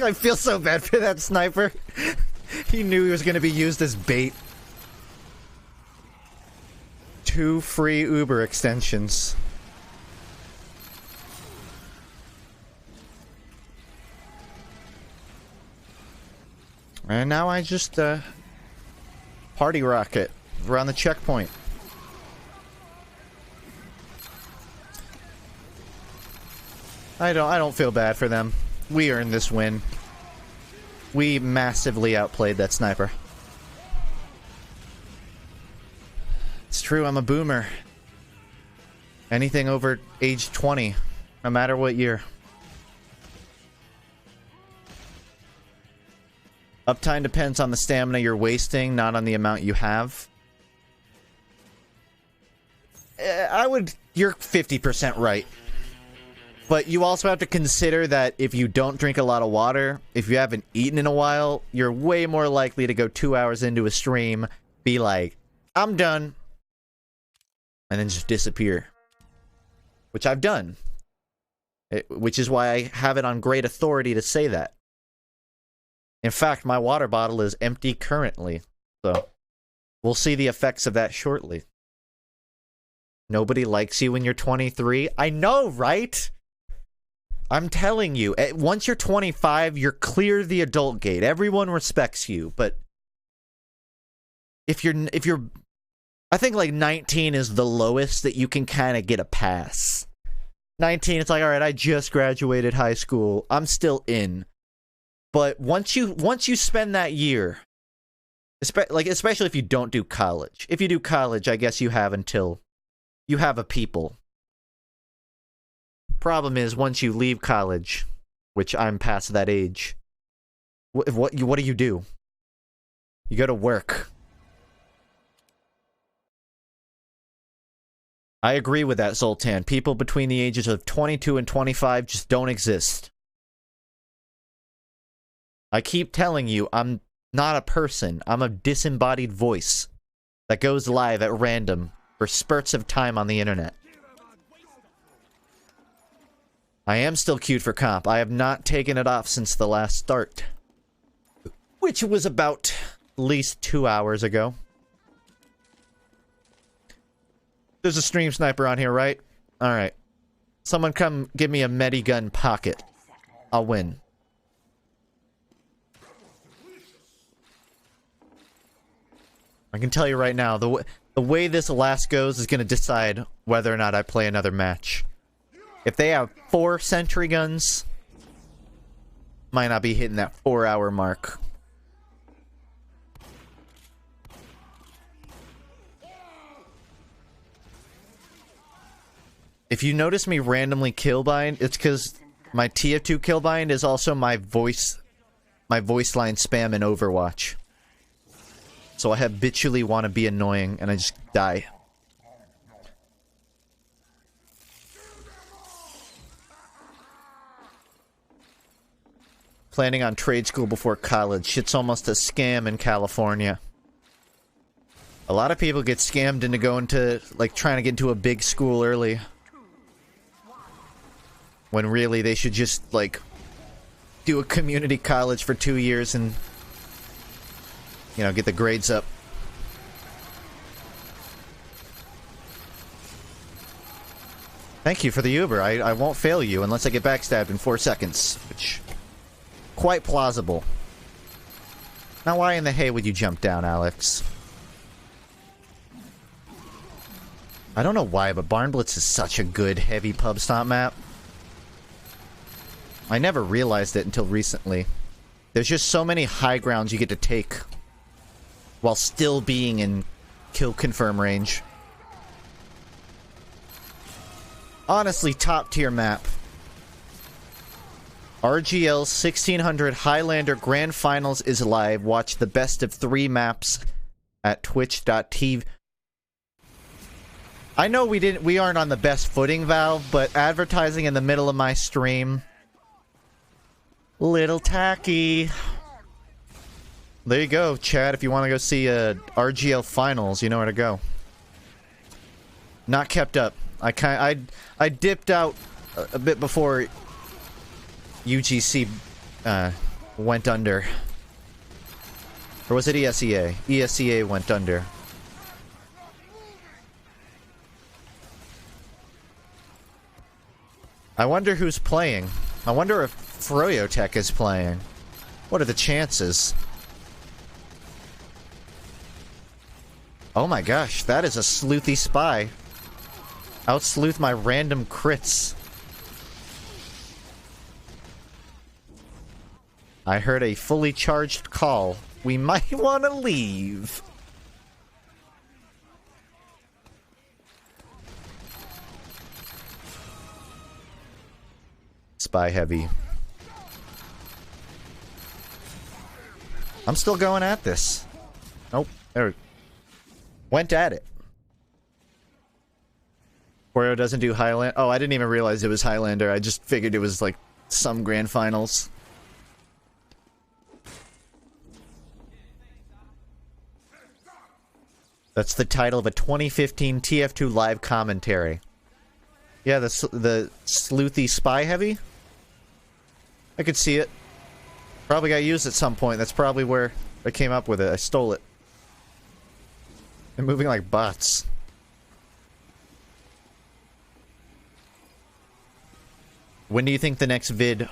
I feel so bad for that sniper. He knew he was going to be used as bait. 2 free Uber extensions. And now I just, party rocket around the checkpoint. I don't feel bad for them. We earned this win. We massively outplayed that sniper. It's true, I'm a boomer. Anything over age 20, no matter what year. Uptime depends on the stamina you're wasting, not on the amount you have. You're 50% right. But you also have to consider that if you don't drink a lot of water, if you haven't eaten in a while, you're way more likely to go 2 hours into a stream, be like, I'm done, and then just disappear. Which I've done. Which is why I have it on great authority to say that. In fact, my water bottle is empty currently, so we'll see the effects of that shortly. Nobody likes you when you're 23? I know, right? I'm telling you, once you're 25, you're clear the adult gate. Everyone respects you, but if you're I think like 19 is the lowest that you can kind of get a pass. 19, it's like, all right, I just graduated high school. I'm still in. But once you spend that year, especially if you don't do college. If you do college, I guess you have until you have a people. Problem is, once you leave college, which I'm past that age, what do you do? You go to work. I agree with that, Zoltan. People between the ages of 22 and 25 just don't exist. I keep telling you, I'm not a person. I'm a disembodied voice that goes live at random for spurts of time on the internet. I am still cute for comp. I have not taken it off since the last start, which was about at least 2 hours ago. There's a stream sniper on here, right? Alright. Someone come give me a medigun pocket. I'll win. I can tell you right now, the way this last goes is going to decide whether or not I play another match. If they have 4 sentry guns, might not be hitting that 4-hour mark. If you notice me randomly killbind, it's because my TF2 killbind is also my voice line spam in Overwatch. So I habitually want to be annoying, and I just die. Planning on trade school before college. Shit's almost a scam in California. A lot of people get scammed into going to, like, trying to get into a big school early. When really they should just, like, do a community college for 2 years and, you know, get the grades up. Thank you for the Uber. I won't fail you unless I get backstabbed in 4 seconds. Which, quite plausible. Now why in the hay would you jump down, Alex? I don't know why, but Barn Blitz is such a good heavy pub stomp map. I never realized it until recently. There's just so many high grounds you get to take while still being in kill confirm range. Honestly, top tier map. RGL 1600 Highlander Grand Finals is live. Watch the best of 3 maps at twitch.tv. I know we aren't on the best footing, Valve, but advertising in the middle of my stream, little tacky. There you go, Chad. If you want to go see RGL finals, you know where to go. Not kept up. I dipped out a bit before UGC went under. Or was it ESEA? ESEA went under. I wonder who's playing. I wonder if Froyotech is playing. What are the chances? Oh my gosh, that is a sleuthy spy. Out-sleuth my random crits. I heard a fully charged call. We might want to leave. Spy heavy. I'm still going at this. Nope. There. Went at it. Wario doesn't do Highland. Oh, I didn't even realize it was Highlander. I just figured it was like some grand finals. That's the title of a 2015 TF2 live commentary. Yeah, the sleuthy spy heavy. I could see it. Probably got used at some point. That's probably where I came up with it. I stole it. They're moving like bots. When do you think the next vid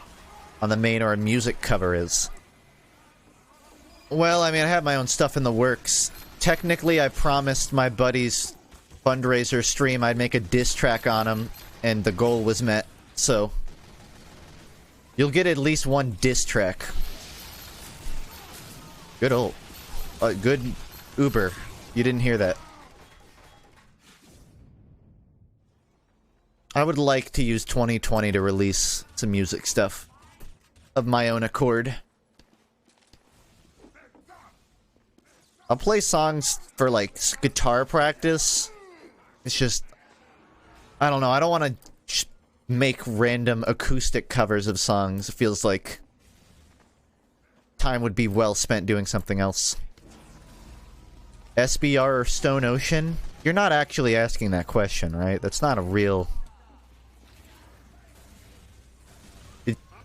on the main or music cover is? Well, I mean, I have my own stuff in the works. Technically, I promised my buddy's fundraiser stream I'd make a diss track on him, and the goal was met, so... You'll get at least one diss track. Good old... good Uber. You didn't hear that. I would like to use 2020 to release some music stuff of my own accord. I'll play songs for, like, guitar practice. It's just... I don't know, I don't want to make random acoustic covers of songs. It feels like time would be well spent doing something else. SBR or Stone Ocean? You're not actually asking that question, right? That's not a real...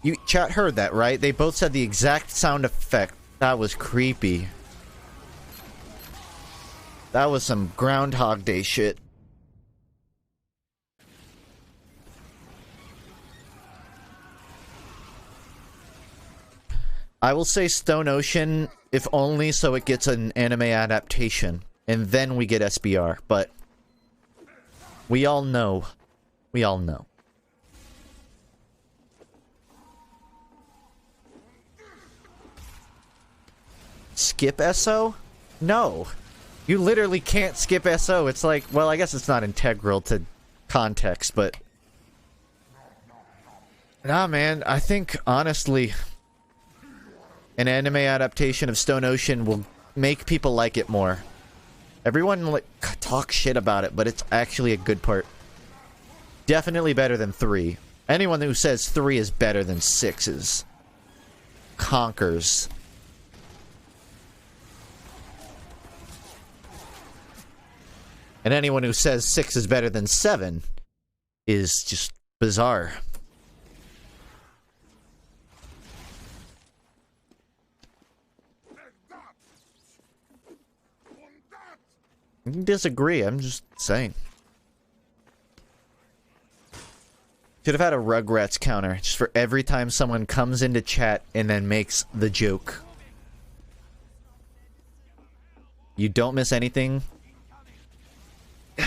You chat heard that, right? They both said the exact sound effect. That was creepy. That was some Groundhog Day shit. I will say Stone Ocean, if only so it gets an anime adaptation. And then we get SBR, but... we all know. We all know. Skip SO? No. You literally can't skip SO. It's like, well, I guess it's not integral to context, but... Nah, man, I think, honestly, an anime adaptation of Stone Ocean will make people like it more. Everyone, like, talks shit about it, but it's actually a good part. Definitely better than 3. Anyone who says 3 is better than 6 is... conkers. And anyone who says 6 is better than 7 is just bizarre. You can disagree, I'm just saying. Should have had a Rugrats counter, just for every time someone comes into chat and then makes the joke. You don't miss anything?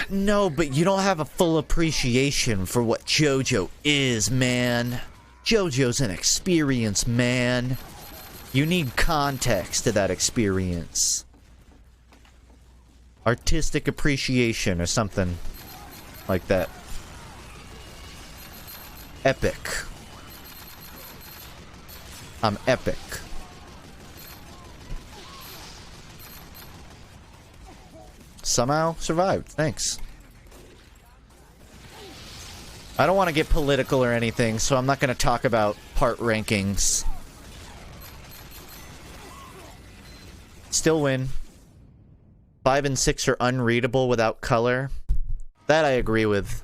No, but you don't have a full appreciation for what JoJo is, man. JoJo's an experience, man. You need context to that experience. Artistic appreciation or something like that. Epic. I'm epic. Somehow survived. Thanks. I don't want to get political or anything, so I'm not going to talk about part rankings. Still win. 5 and 6 are unreadable without color. That I agree with.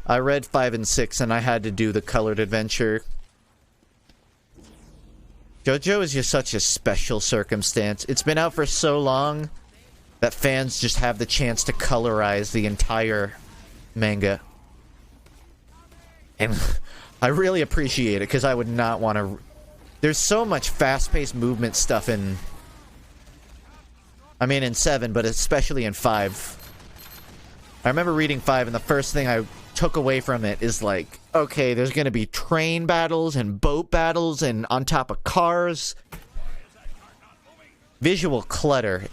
I read 5 and 6 and I had to do the colored adventure. JoJo is just such a special circumstance. It's been out for so long that fans just have the chance to colorize the entire manga. And I really appreciate it, because I would not want to... There's so much fast-paced movement stuff in... I mean in 7, but especially in 5. I remember reading 5, and the first thing I took away from it is like, okay, there's gonna be train battles and boat battles and on top of cars. Visual clutter.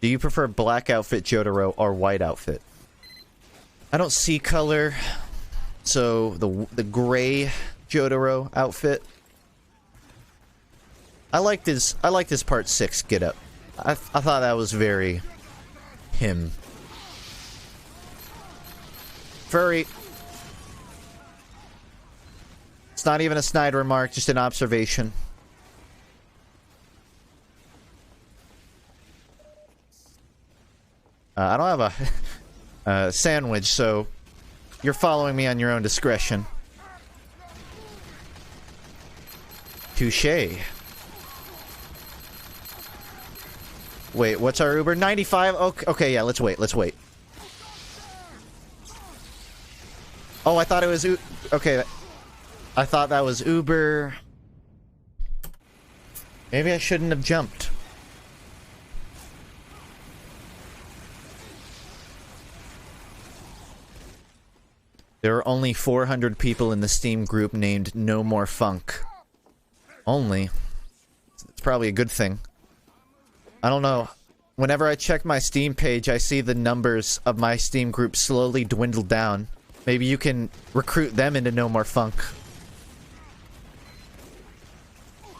Do you prefer black outfit Jotaro or white outfit? I don't see color, so the gray Jotaro outfit. I liked his part 6 get up. I thought that was very him. Furry. It's not even a snide remark, just an observation. I don't have a sandwich, so you're following me on your own discretion. Touché. Wait, what's our Uber? 95? Okay, yeah, let's wait, let's wait. Oh, I thought it was okay, I thought that was Uber. Maybe I shouldn't have jumped. There are only 400 people in the Steam group named No More Funk. Only. It's probably a good thing. I don't know. Whenever I check my Steam page, I see the numbers of my Steam group slowly dwindle down. Maybe you can recruit them into No More Funk.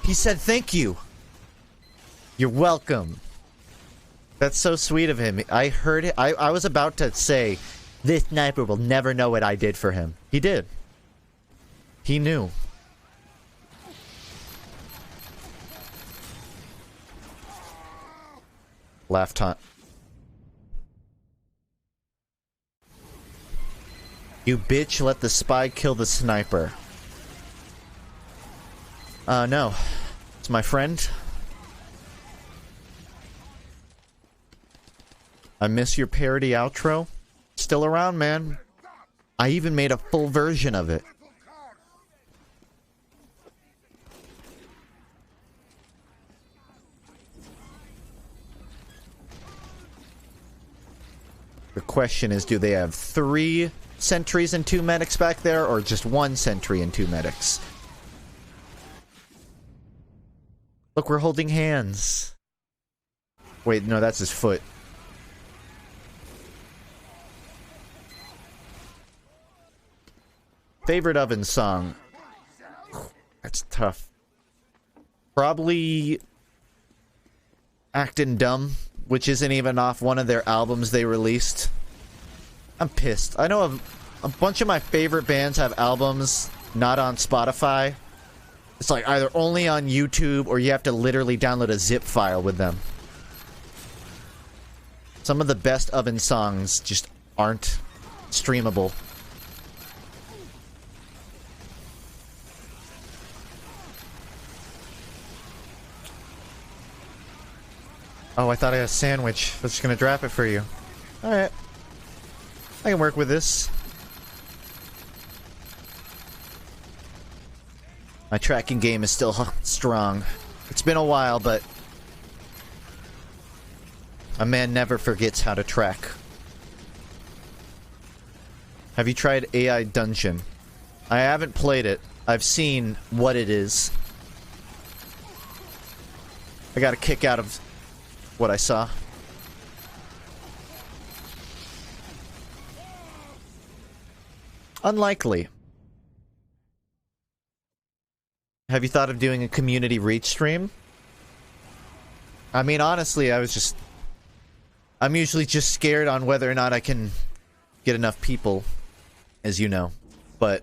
He said thank you. You're welcome. That's so sweet of him. I heard it. I was about to say, this sniper will never know what I did for him. He did. He knew. Laugh taunt. You bitch, let the spy kill the sniper. No. It's my friend. I miss your parody outro. Still around, man. I even made a full version of it. The question is, do they have 3 sentries and 2 medics back there, or just 1 sentry and 2 medics? Look, we're holding hands. Wait, no, that's his foot. Favorite oven song? That's tough. Probably Actin' Dumb, which isn't even off one of their albums they released. I'm pissed. I know a bunch of my favorite bands have albums not on Spotify. It's like either only on YouTube or you have to literally download a zip file with them. Some of the best oven songs just aren't streamable. Oh, I thought I had a sandwich. I was just gonna drop it for you. Alright. I can work with this. My tracking game is still strong. It's been a while, but a man never forgets how to track. Have you tried AI Dungeon? I haven't played it. I've seen what it is. I got a kick out of what I saw. Unlikely. Have you thought of doing a community reach stream? I mean, honestly, I'm usually just scared on whether or not I can get enough people, as you know. But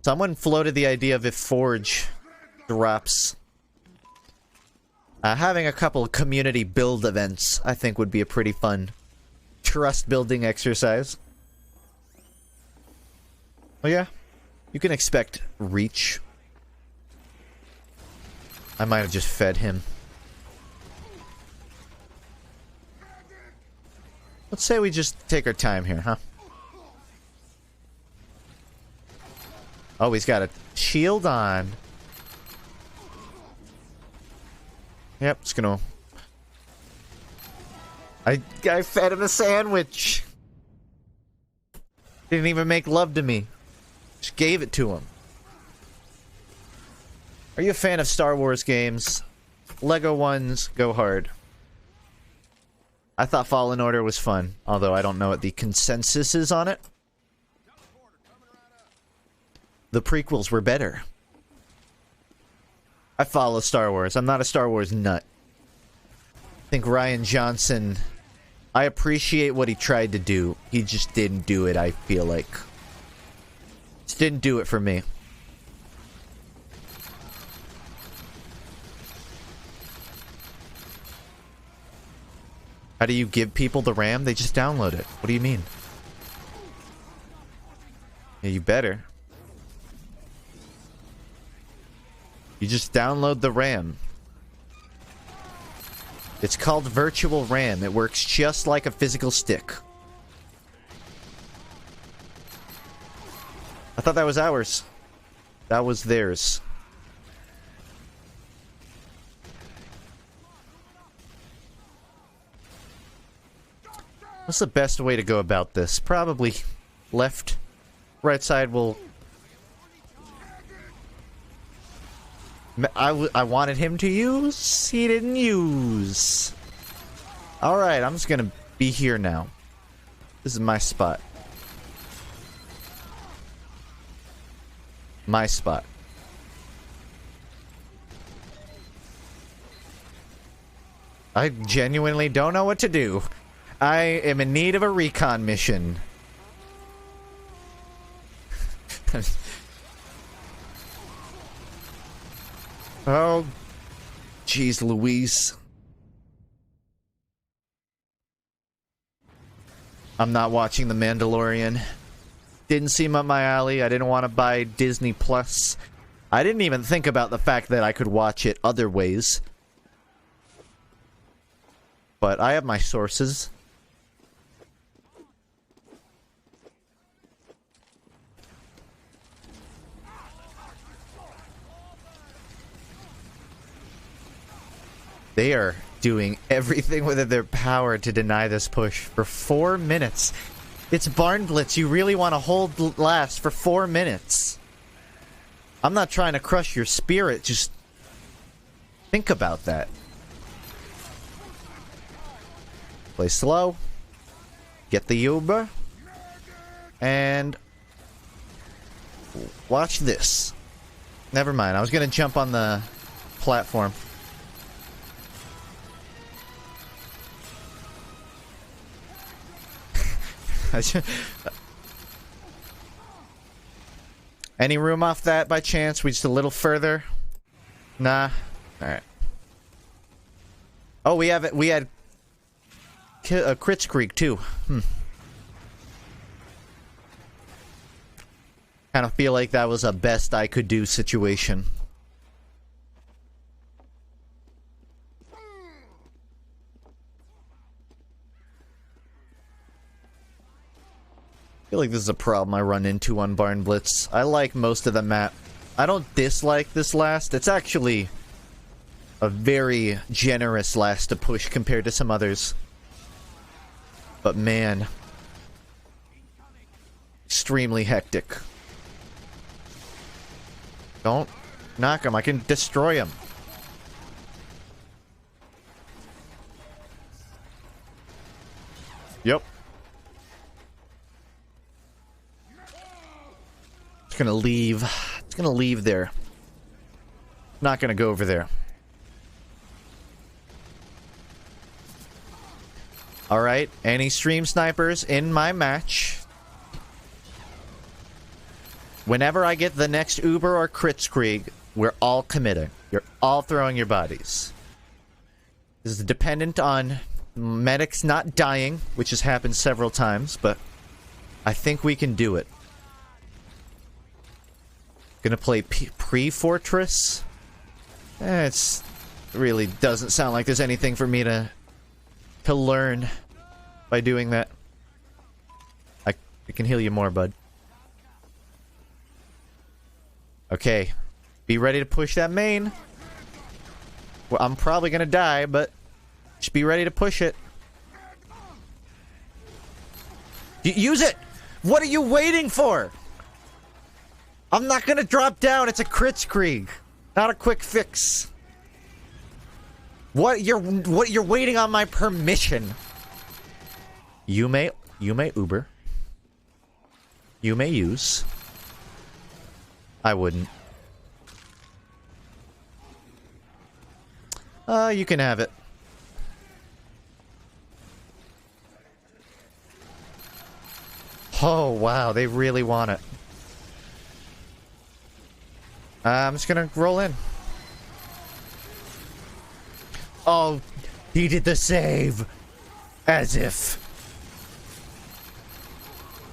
someone floated the idea of if Forge drops, having a couple of community build events, I think would be a pretty fun trust building exercise. Well, yeah, you can expect reach. I might have just fed him. Let's say we just take our time here, huh? Oh, he's got a shield on. Yep, just gonna... I fed him a sandwich! Didn't even make love to me. Just gave it to him. Are you a fan of Star Wars games? Lego ones go hard. I thought Fallen Order was fun, although I don't know what the consensus is on it. The prequels were better. I follow Star Wars. I'm not a Star Wars nut. I think Rian Johnson... I appreciate what he tried to do. He just didn't do it, I feel like. Just didn't do it for me. How do you give people the RAM? They just download it. What do you mean? Yeah, you better. You just download the RAM. It's called virtual RAM. It works just like a physical stick. I thought that was ours. That was theirs. What's the best way to go about this? Probably left. Right side will... I wanted him to use. He didn't use. Alright, I'm just gonna be here now. This is my spot. My spot. I genuinely don't know what to do. I am in need of a recon mission. Oh, jeez Louise. I'm not watching The Mandalorian. Didn't seem up my alley. I didn't want to buy Disney Plus. I didn't even think about the fact that I could watch it other ways. But I have my sources. They are doing everything within their power to deny this push for 4 minutes. It's Barn Blitz. You really want to hold last for 4 minutes. I'm not trying to crush your spirit. Just think about that. Play slow. Get the Uber. And watch this. Never mind. I was going to jump on the platform. Any room off that by chance? We just a little further? Nah. Alright. Oh, we had a Crits Creek too. Kind of feel like that was a best I could do situation. I feel like this is a problem I run into on Barn Blitz. I like most of the map. I don't dislike this last. It's actually a very generous last to push compared to some others. But man, extremely hectic. Don't knock him. I can destroy him. Yep. It's gonna leave. It's gonna leave there. Not gonna go over there. Alright, any stream snipers in my match? Whenever I get the next Uber or Kritzkrieg, we're all committing. You're all throwing your bodies. This is dependent on medics not dying, which has happened several times, but I think we can do it. Gonna play pre-Fortress? It really doesn't sound like there's anything for me to learn by doing that. I can heal you more, bud. Okay. Be ready to push that main. Well, I'm probably gonna die, but just be ready to push it. Use it! What are you waiting for? I'm not gonna drop down. It's a Kritzkrieg, not a quick fix. What you're waiting on my permission. You may Uber. You may use. I wouldn't. You can have it. Oh wow, they really want it. I'm just gonna roll in. Oh, he did the save. As if.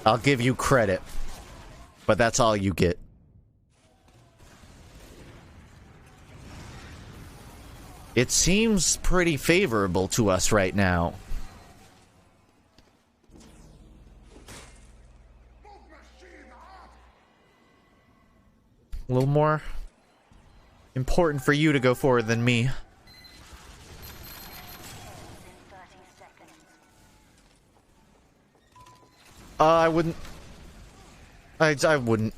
I'll give you credit. But that's all you get. It seems pretty favorable to us right now. A little more important for you to go forward than me. I wouldn't. I wouldn't.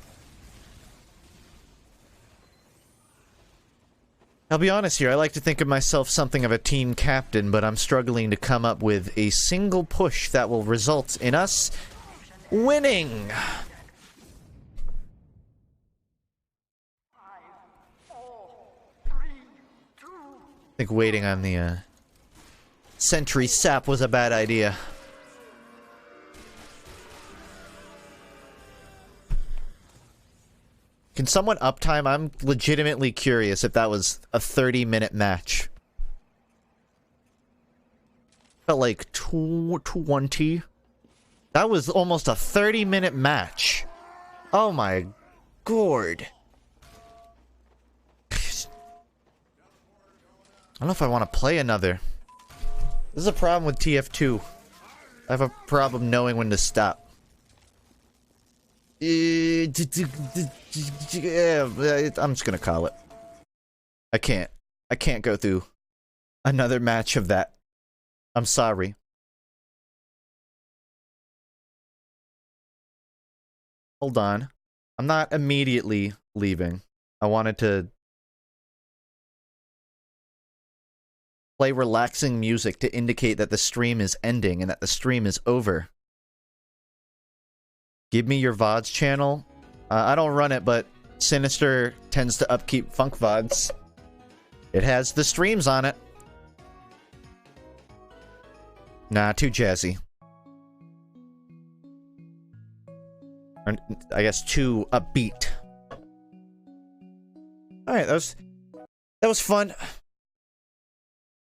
I'll be honest here, I like to think of myself something of a team captain, but I'm struggling to come up with a single push that will result in us winning. I think waiting on the sentry sap was a bad idea. Can someone uptime? I'm legitimately curious if that was a 30-minute match. Felt like 20. That was almost a 30-minute match. Oh my god. I don't know if I want to play another. This is a problem with TF2. I have a problem knowing when to stop. Yeah, I'm just gonna call it. I can't go through another match of that. I'm sorry. Hold on. I'm not immediately leaving. I wanted to play relaxing music to indicate that the stream is ending and that the stream is over. Give me your VODs channel. I don't run it, but Sinister tends to upkeep Funk VODs. It has the streams on it. Nah, too jazzy. Or, I guess too upbeat. Alright, that was fun.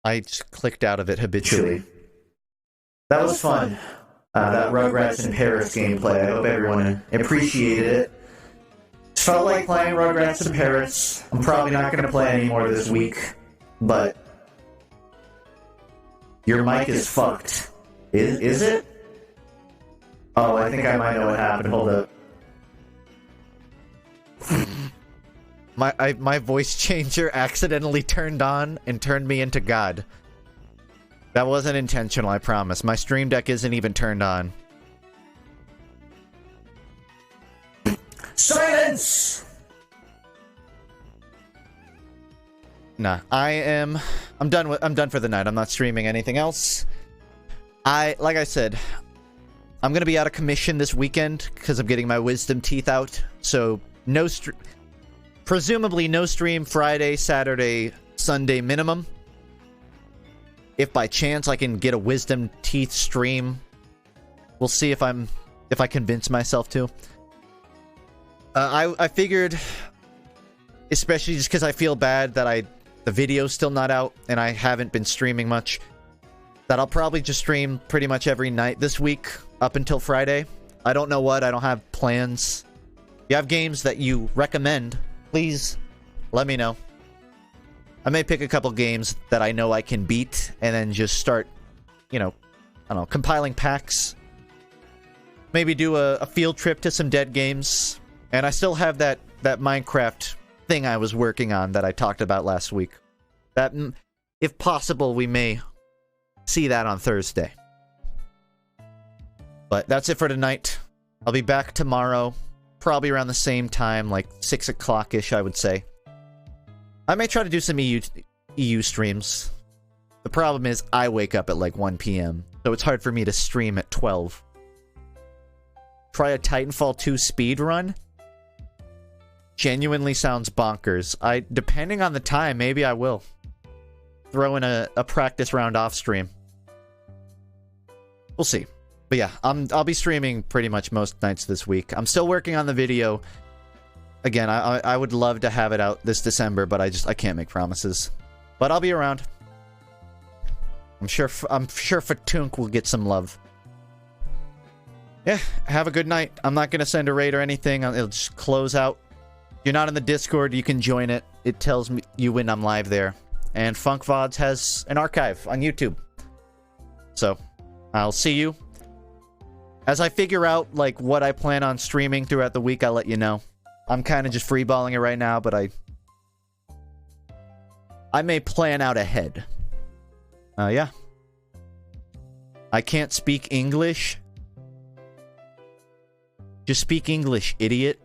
I just clicked out of it habitually. That was fun. That Rugrats in Paris gameplay. I hope everyone appreciated it. Felt like playing Rugrats in Paris. I'm probably not going to play anymore this week, but your mic is fucked. Is it? Oh, I think I might know what happened. Hold up. My voice changer accidentally turned on and turned me into God. That wasn't intentional, I promise. My stream deck isn't even turned on. Silence! Nah, I'm done for the night. I'm not streaming anything else. Like I said, I'm gonna be out of commission this weekend because I'm getting my wisdom teeth out. So presumably no stream Friday, Saturday, Sunday minimum. If by chance I can get a Wisdom Teeth stream, we'll see if I convince myself to. I figured, especially just because I feel bad that the video's still not out and I haven't been streaming much, that I'll probably just stream pretty much every night this week up until Friday. I don't know what, I don't have plans. If you have games that you recommend, please let me know. I may pick a couple games that I know I can beat and then just start, you know, I don't know, compiling packs. Maybe do a field trip to some dead games. And I still have that Minecraft thing I was working on that I talked about last week. That, if possible, we may see that on Thursday. But that's it for tonight. I'll be back tomorrow, probably around the same time, like 6 o'clock-ish, I would say. I may try to do some EU streams. The problem is I wake up at like 1 p.m., so it's hard for me to stream at 12. Try a Titanfall 2 speedrun? Genuinely sounds bonkers. Depending on the time, maybe I will. Throw in a practice round off stream. We'll see. But yeah, I'll be streaming pretty much most nights this week. I'm still working on the video. Again, I would love to have it out this December, but I can't make promises. But I'll be around. I'm sure FUNKe will get some love. Yeah, have a good night. I'm not going to send a raid or anything. It'll just close out. If you're not in the Discord, you can join it. It tells me you when I'm live there. And FUNKe VODs has an archive on YouTube. So, I'll see you. As I figure out, like, what I plan on streaming throughout the week, I'll let you know. I'm kind of just freeballing it right now, but I may plan out ahead. Yeah. I can't speak English. Just speak English, idiot.